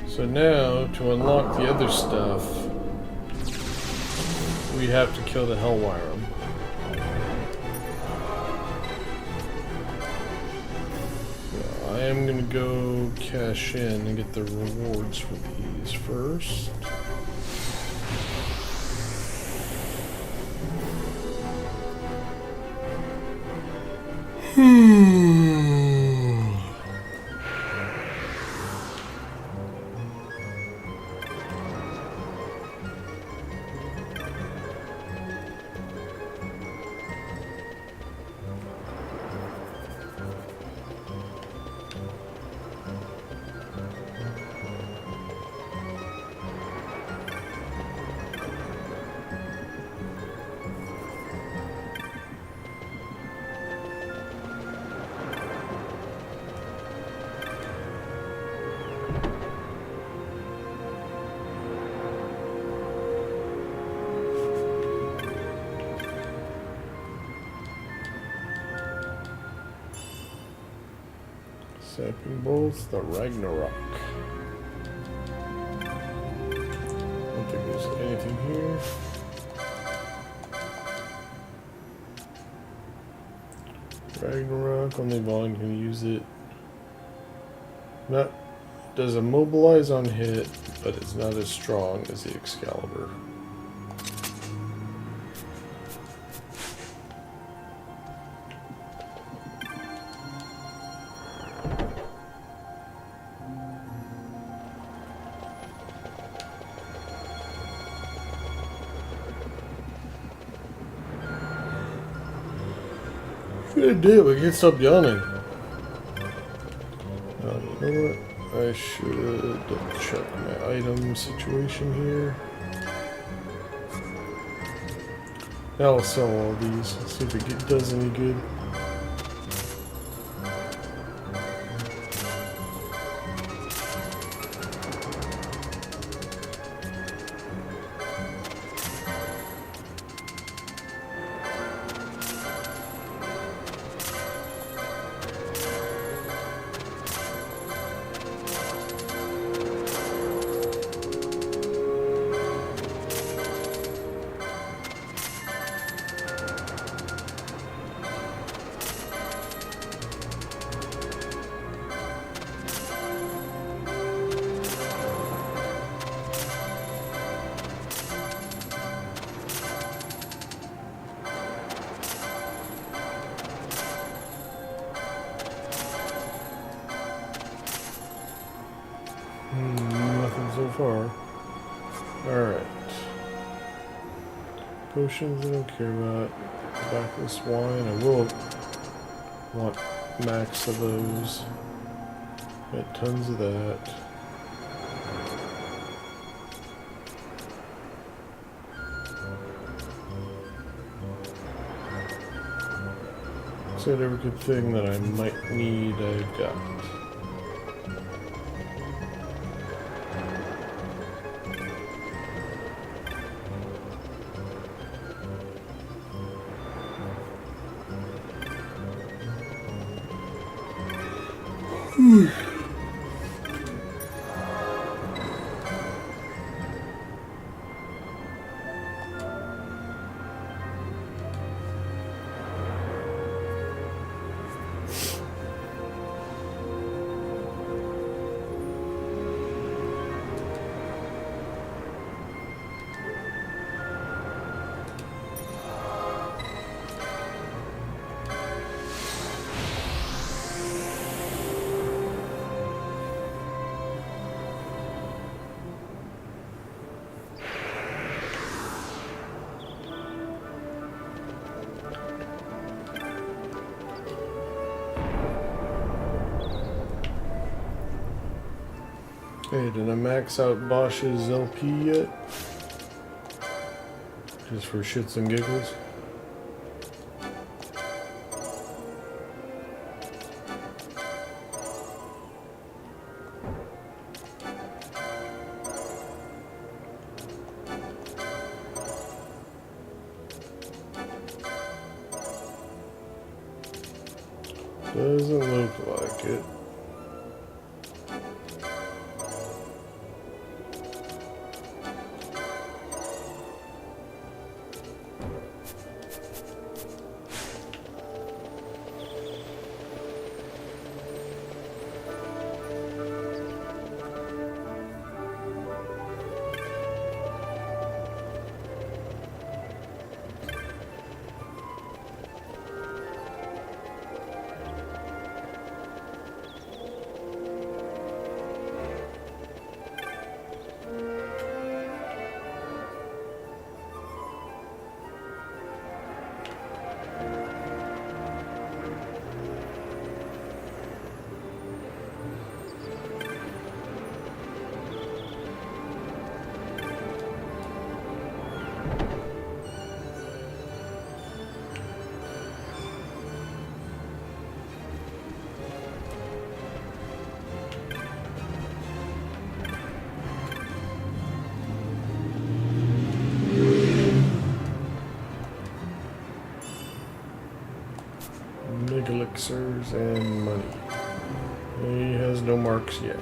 Speaker 1: So now, to unlock the other stuff, we have to kill the Hell Wyrm. Well, I am going to go cash in and get the rewards for these first. Sapping bolts, the Ragnarok. Don't think there's anything here. Ragnarok, only Vaughn can use it. Not does immobilize on hit, but it's not as strong as the Excalibur. Good deal, we can stop yawning. You know what? I should double check my item situation here. Now I'll sell all these, see if it does any good. Nothing so far. Alright. Potions I don't care about. Backless wine. I will want max of those. Got tons of that. So every good thing that I might need, I've got. Hey, did I max out Bosch's LP yet? Just for shits and giggles? Doesn't look like it. Megalixirs and money. He has no marks yet.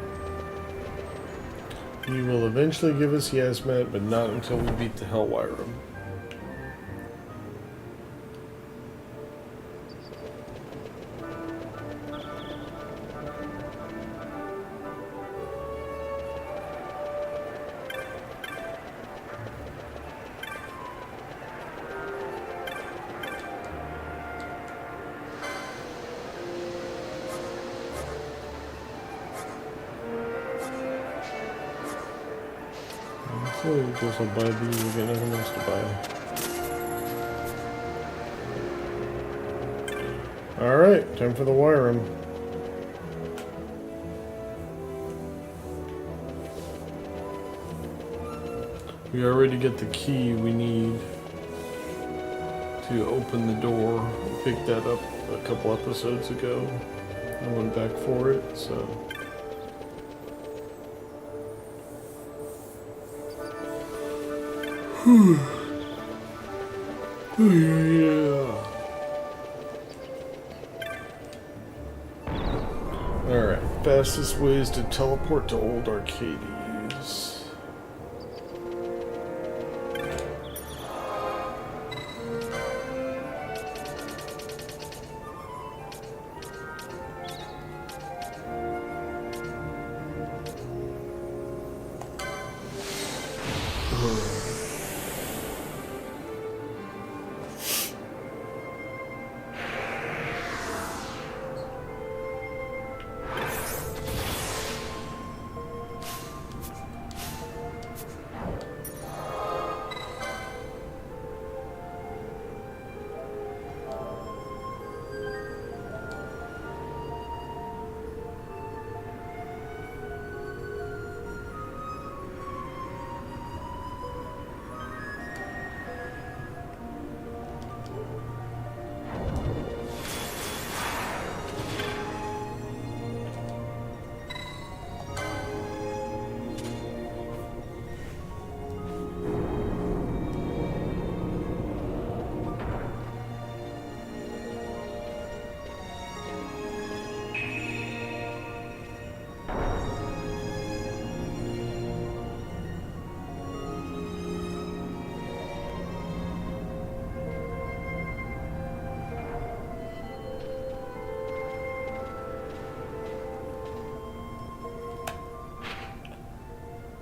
Speaker 1: He will eventually give us Yasmat, but not until we beat the Hell Wyrm. So I guess I'll buy these, we got nothing else to buy. Alright, time for the Wyrm. We already get the key we need to open the door. We picked that up a couple episodes ago. I went back for it, so... Yeah. Alright, fastest ways to teleport to Old Arcades.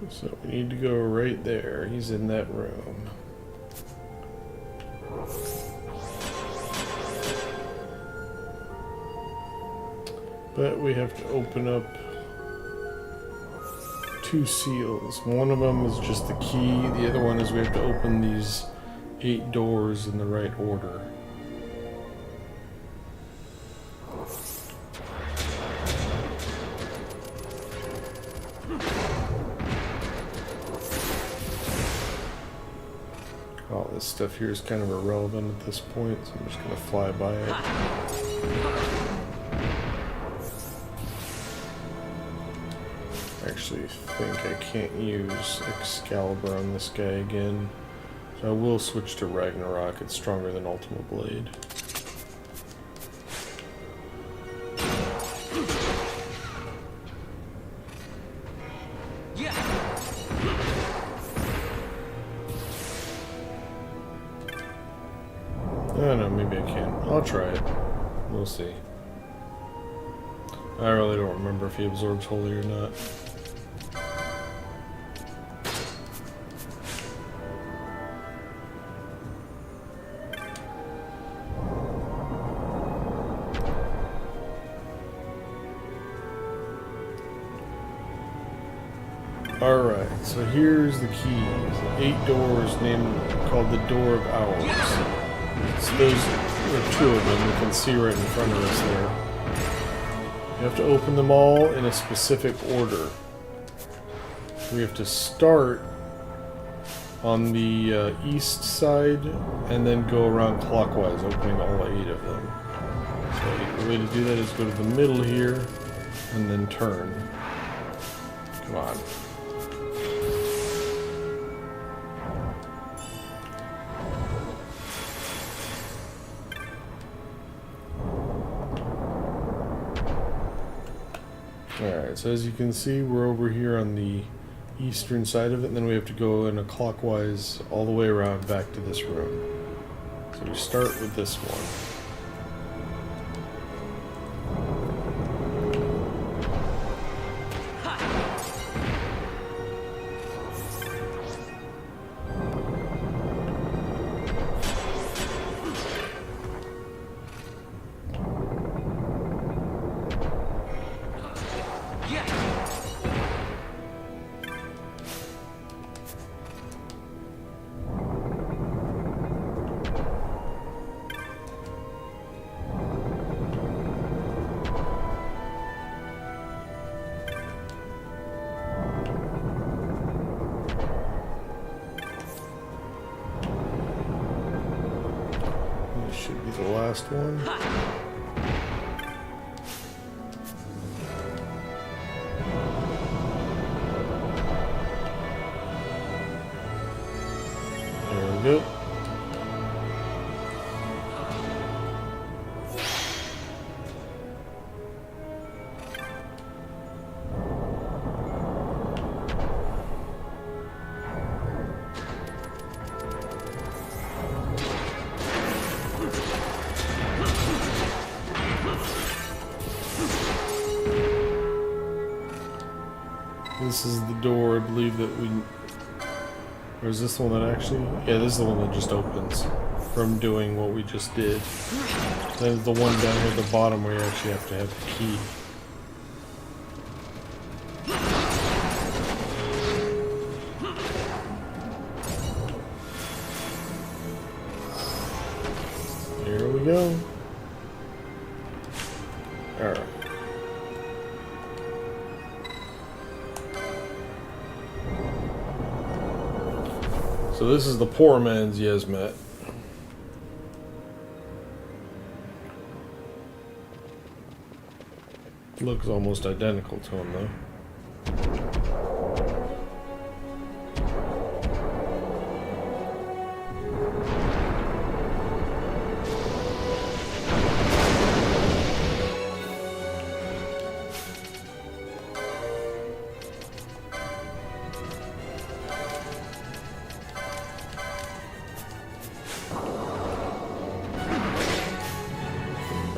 Speaker 1: So we need to go right there. He's in that room. But we have to open up 2 seals. One of them is just the key. The other one is we have to open these 8 doors in the right order. All this stuff here is kind of irrelevant at this point, so I'm just going to fly by it. I actually think I can't use Excalibur on this guy again, so I will switch to Ragnarok. It's stronger than Ultima Blade. I don't know, maybe I can. I'll try it. We'll see. I really don't remember if he absorbs holy or not. Alright, so here's the keys. 8 doors named called the Door of Owls. So those are 2 of them you can see right in front of us there. You have to open them all in a specific order. We have to start on the east side and then go around clockwise, opening all 8 of them. So the way to do that is go to the middle here and then turn. Come on. Alright, so as you can see, we're over here on the eastern side of it, and then we have to go in a clockwise all the way around back to this room. So we start with this one. Should be the last one. There we go. This is the door, I believe, that we... Or is this the one that actually... Yeah, this is the one that just opens from doing what we just did. Then the one down here at the bottom where you actually have to have the key. Here we go. Alright. So this is the poor man's Yesmet. Looks almost identical to him though.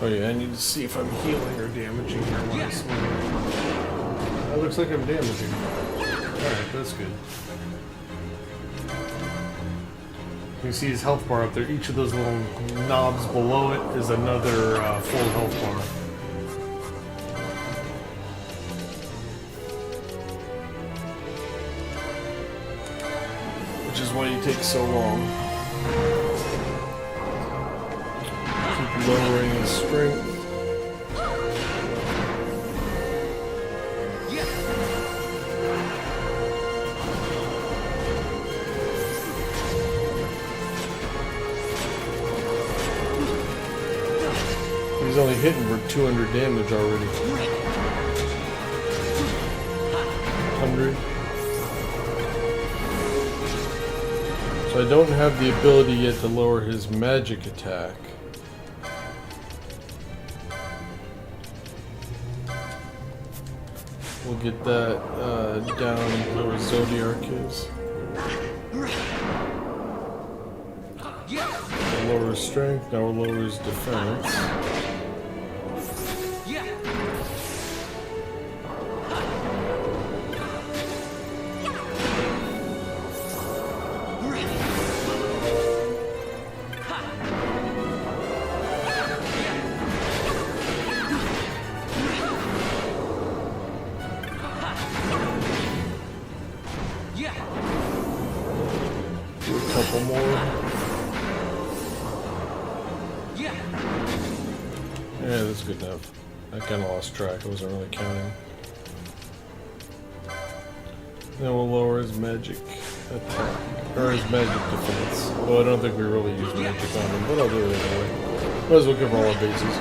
Speaker 1: Oh yeah, I need to see if I'm healing or damaging here when I swing. That looks like I'm damaging. Alright, that's good. You can see his health bar up there. Each of those little knobs below it is another full health bar. Which is why he takes so long. Lowering his strength. He's only hitting for 200 damage already. 100. So I don't have the ability yet to lower his magic attack. We'll get that down where Zodiac is. We'll lower his strength, now we'll lower his defense. Couple more. Yeah, that's good enough. I kind of lost track. I wasn't really counting. Then we'll lower his magic attack, or his magic defense. Well, I don't think we really use magic on him, but I'll do it anyway. Might as well cover all our bases.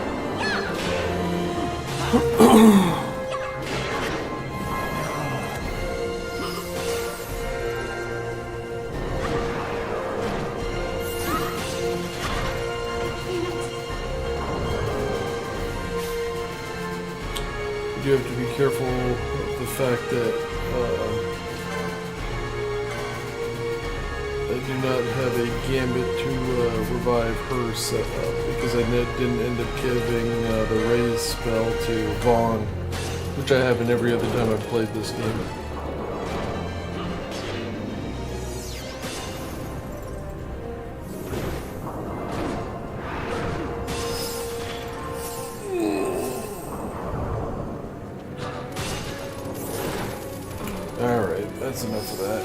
Speaker 1: do have to be careful of the fact that I do not have a gambit to revive her set up, because I didn't end up giving the raise spell to Vaughn, which I have in every other time I've played this game. Alright, that's enough of that.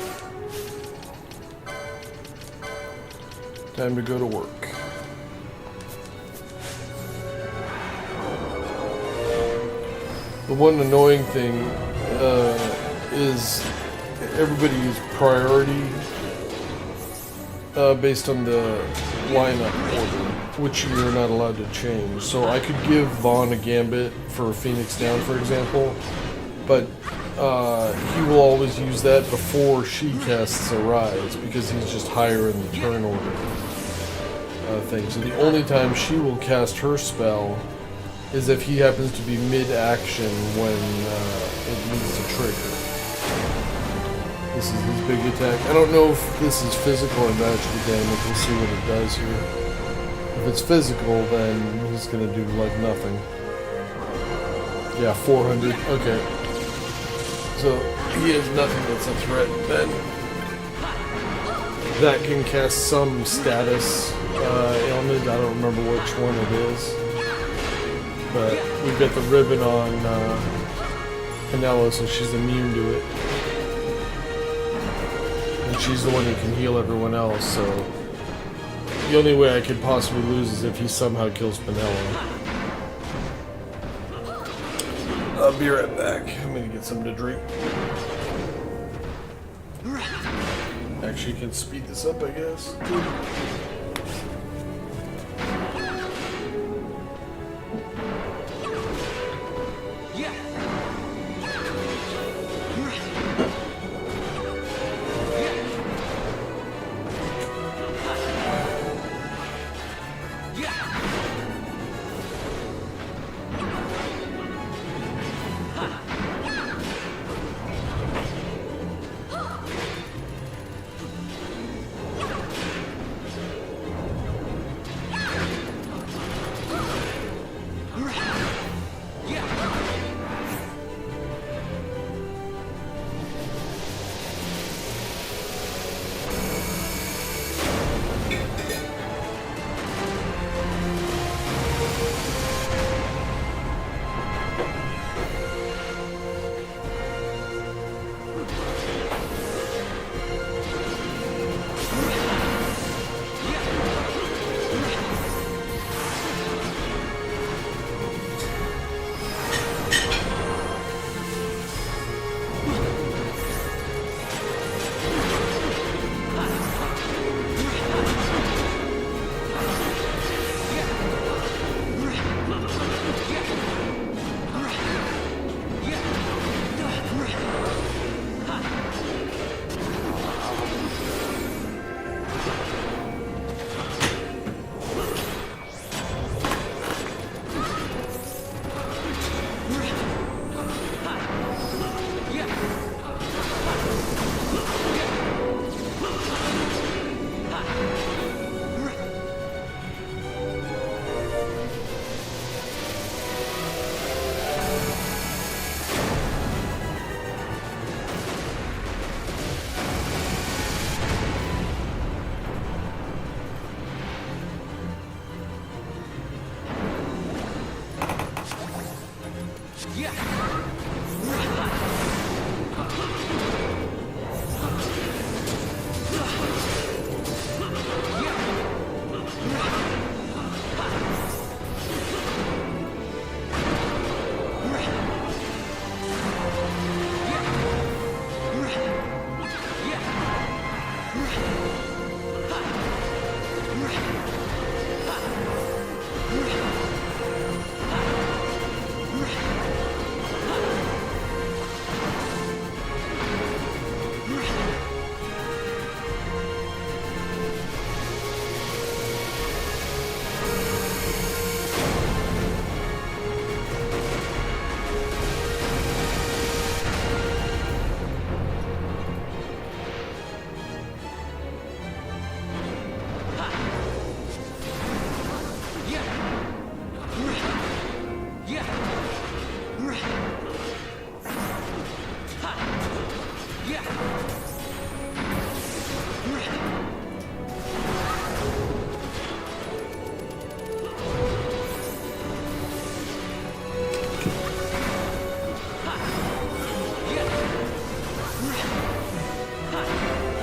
Speaker 1: Time to go to work. The one annoying thing is everybody is priority based on the lineup order, which you're not allowed to change. So I could give Vaughn a gambit for Phoenix Down, for example, but he will always use that before she casts a rise, because he's just higher in the turn order thing. So the only time she will cast her spell is if he happens to be mid-action when it needs to trigger. This is his big attack. I don't know if this is physical or magical damage. We'll see what it does here. If it's physical, then he's going to do like nothing. Yeah, 400. Okay. So he has nothing that's a threat. Then that can cast some status ailment. I don't remember which one it is. But we've got the ribbon on Canella, so she's immune to it. And she's the one who can heal everyone else, so the only way I could possibly lose is if he somehow kills Pinella. I'll be right back. I'm gonna get something to drink. Actually, can speed this up, I guess.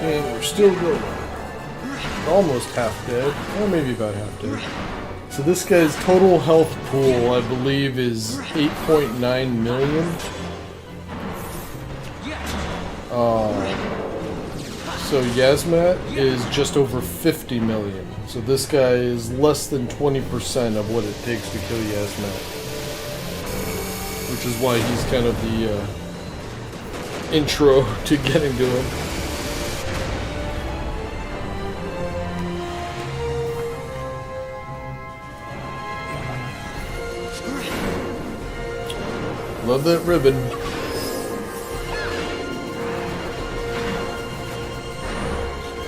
Speaker 1: And we're still going. Almost half dead. Or maybe about half dead. So this guy's total health pool, I believe, is 8.9 million. So Yasmat is just over 50 million. So this guy is less than 20% of what it takes to kill Yasmat. Which is why he's kind of the intro to getting to him. Love that ribbon.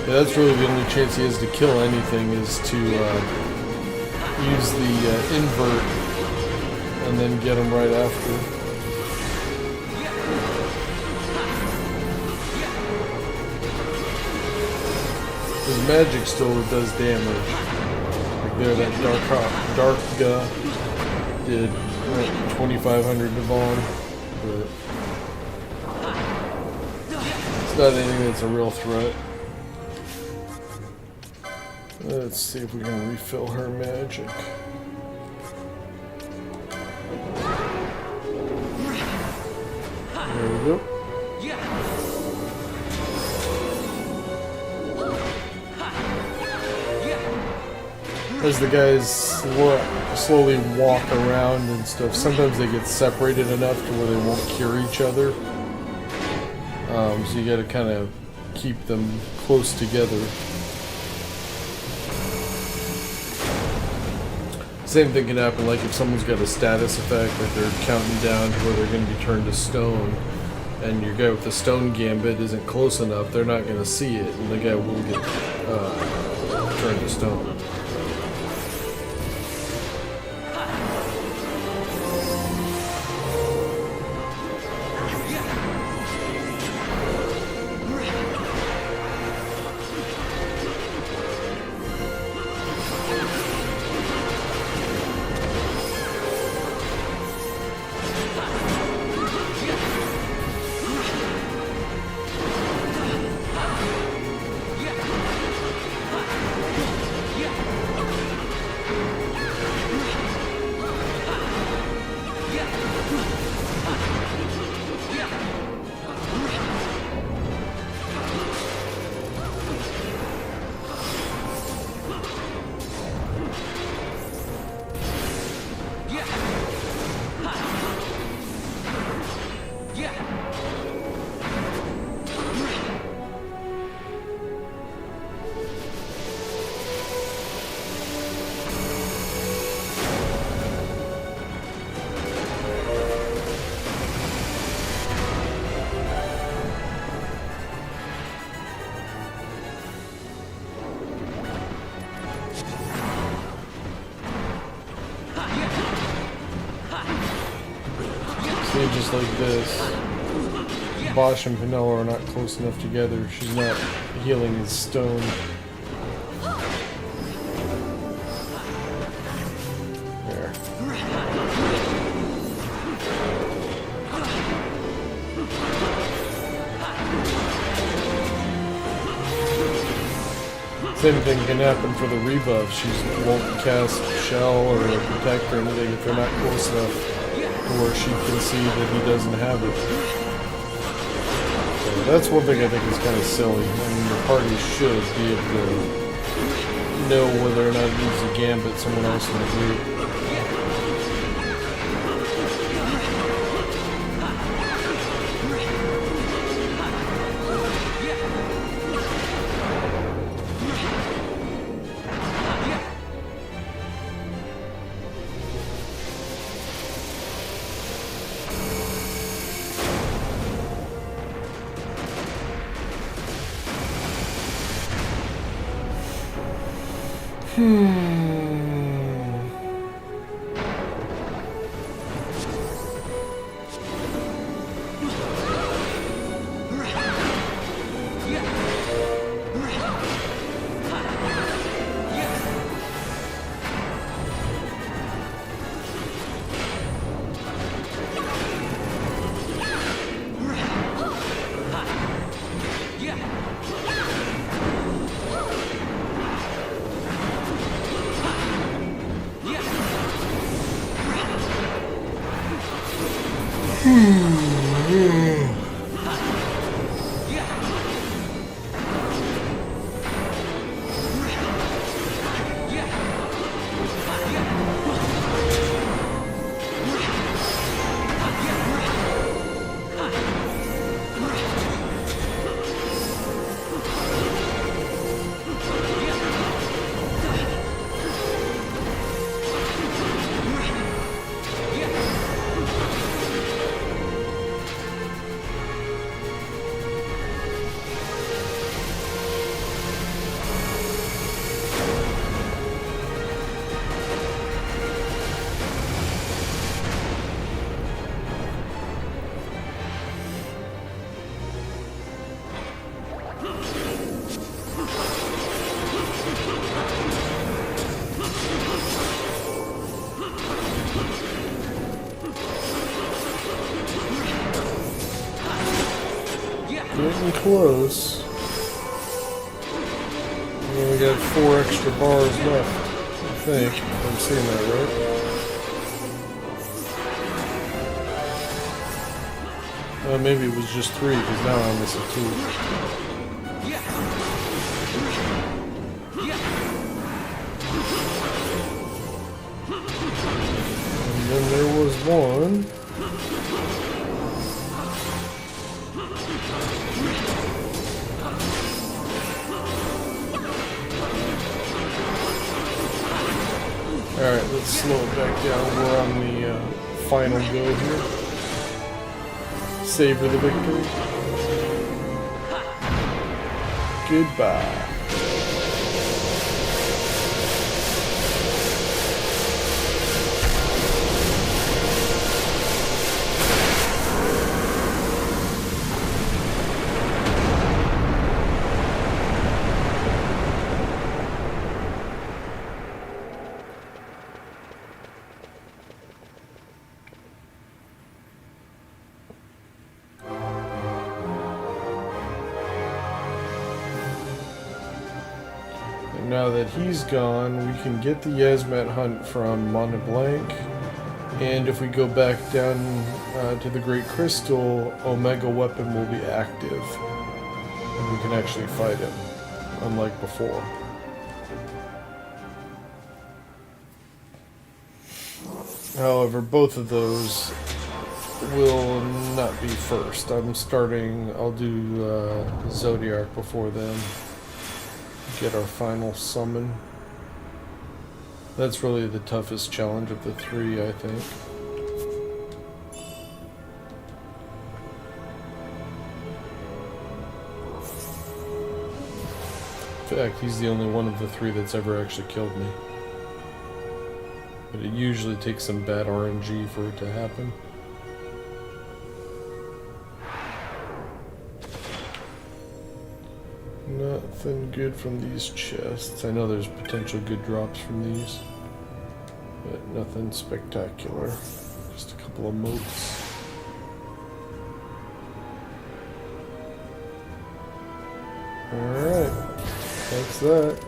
Speaker 1: Yeah, that's really the only chance he has to kill anything is to use the invert and then get him right after. His magic still does damage. Like there, that dark did 2,500 Devon, but it's not anything that's a real threat. Let's see if we can refill her magic. There we go. As the guys slowly walk around and stuff, sometimes they get separated enough to where they won't cure each other. So you gotta kind of keep them close together. Same thing can happen, like if someone's got a status effect, like they're counting down to where they're going to be turned to stone, and your guy with the stone gambit isn't close enough, they're not going to see it, and the guy will get turned to stone. Just like this, Bosch and Pinella are not close enough together. She's not healing his stone. There. Same thing can happen for the rebuff. She won't cast Shell or Protect or anything if they're not close enough. Or she can see that he doesn't have it. So that's one thing I think is kind of silly. I mean, the party should be able to know whether or not it needs to gambit someone else in the group. Getting close. We only got 4 extra bars left, I think. I'm seeing that right. Maybe it was just 3, because now I'm missing 2. And then there was 1. Alright, let's slow it back down. We're on the final go here. Savor the victory. Goodbye. Now that he's gone, we can get the Yasmat hunt from Mont Blanc, and if we go back down to the Great Crystal, Omega Weapon will be active, and we can actually fight him, unlike before. However, both of those will not be first. I'll do Zodiac before then. Get our final summon. That's really the toughest challenge of the 3, I think. In fact, he's the only one of the 3 that's ever actually killed me. But it usually takes some bad RNG for it to happen. Nothing good from these chests. I know there's potential good drops from these, but nothing spectacular. Just a couple of motes. Alright, that's that.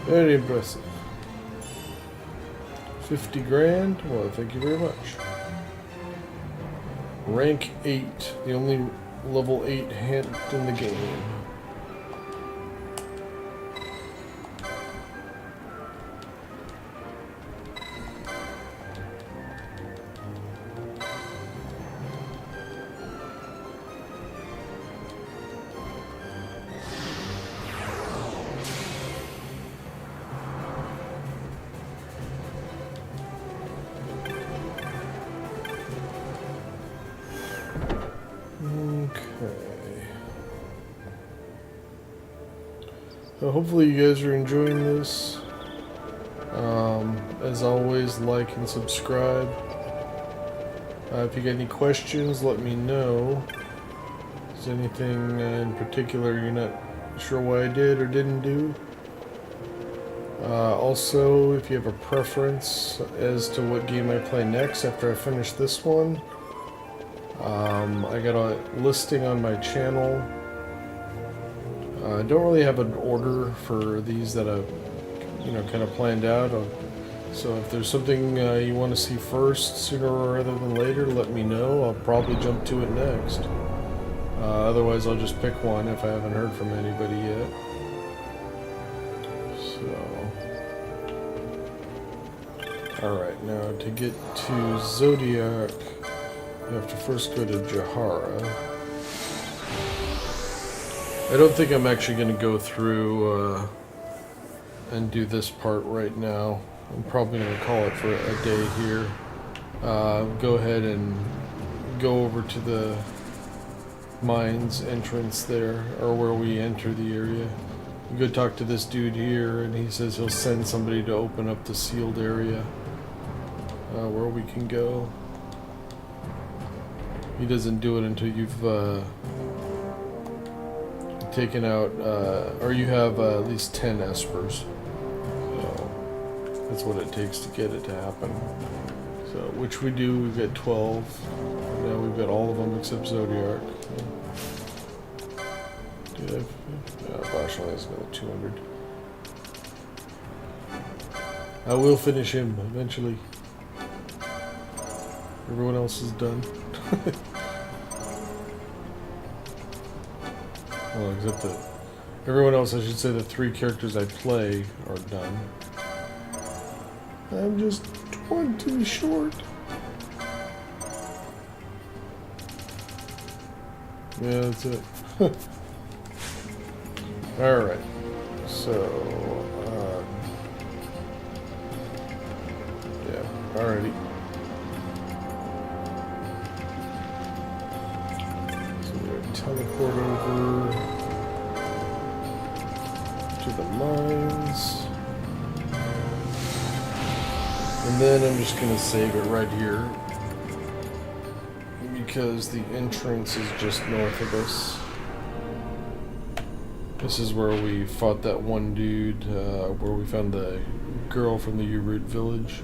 Speaker 1: Very impressive. 50 grand? Well, thank you very much. Rank 8. The only level 8 hand in the game. So hopefully you guys are enjoying this. As always, like and subscribe. If you got any questions, let me know. Is there anything in particular you're not sure why I did or didn't do? Also, if you have a preference as to what game I play next after I finish this one, I got a listing on my channel. I don't really have an order for these that I've, kind of planned out. So if there's something you want to see first, sooner rather than later, let me know. I'll probably jump to it next. Otherwise, I'll just pick one if I haven't heard from anybody yet. So, alright, now to get to Zodiac, you have to first go to Jahara. I don't think I'm actually going to go through and do this part right now. I'm probably going to call it for a day here. Go ahead and go over to the mines entrance there, or where we enter the area. You go talk to this dude here, and he says he'll send somebody to open up the sealed area where we can go. He doesn't do it until you've taken out, or you have at least 10 espers. So that's what it takes to get it to happen. So, which we do. We've got 12. Now we've got all of them except Zodiac. Dude, Bosch only has another 200. I will finish him eventually. Everyone else is done. Well, except that everyone else, I should say the 3 characters I play are done. I'm just 20 short. Yeah, that's it. Alright. So, yeah, alrighty. So we're going to teleport over to the mines. And then I'm just going to save it right here, because the entrance is just north of us. This is where we fought that one dude, where we found the girl from the U-Root village.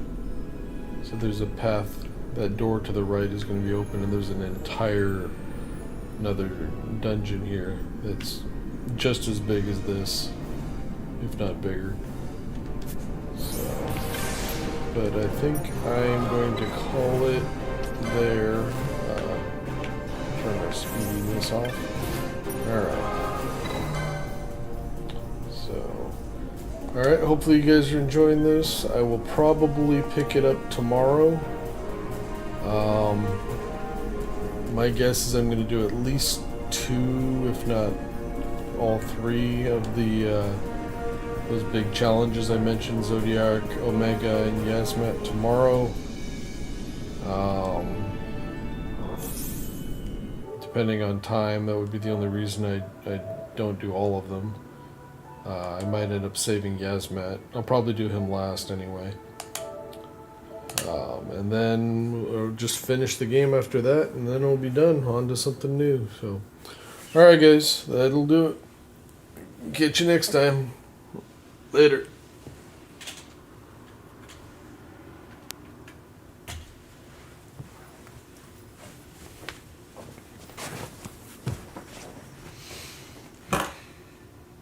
Speaker 1: So there's a path, that door to the right is going to be open, and there's another dungeon here that's just as big as this, if not bigger. So, but I think I'm going to call it there. Turn our speediness off. Alright. So, alright, hopefully you guys are enjoying this. I will probably pick it up tomorrow. My guess is I'm going to do at least 2, if not all 3 of the those big challenges I mentioned, Zodiac, Omega, and Yasmat tomorrow. Depending on time, that would be the only reason I don't do all of them. I might end up saving Yasmat. I'll probably do him last anyway. And then we'll just finish the game after that, and then it'll be done. On to something new. So, alright guys, that'll do it. Catch you next time. Later.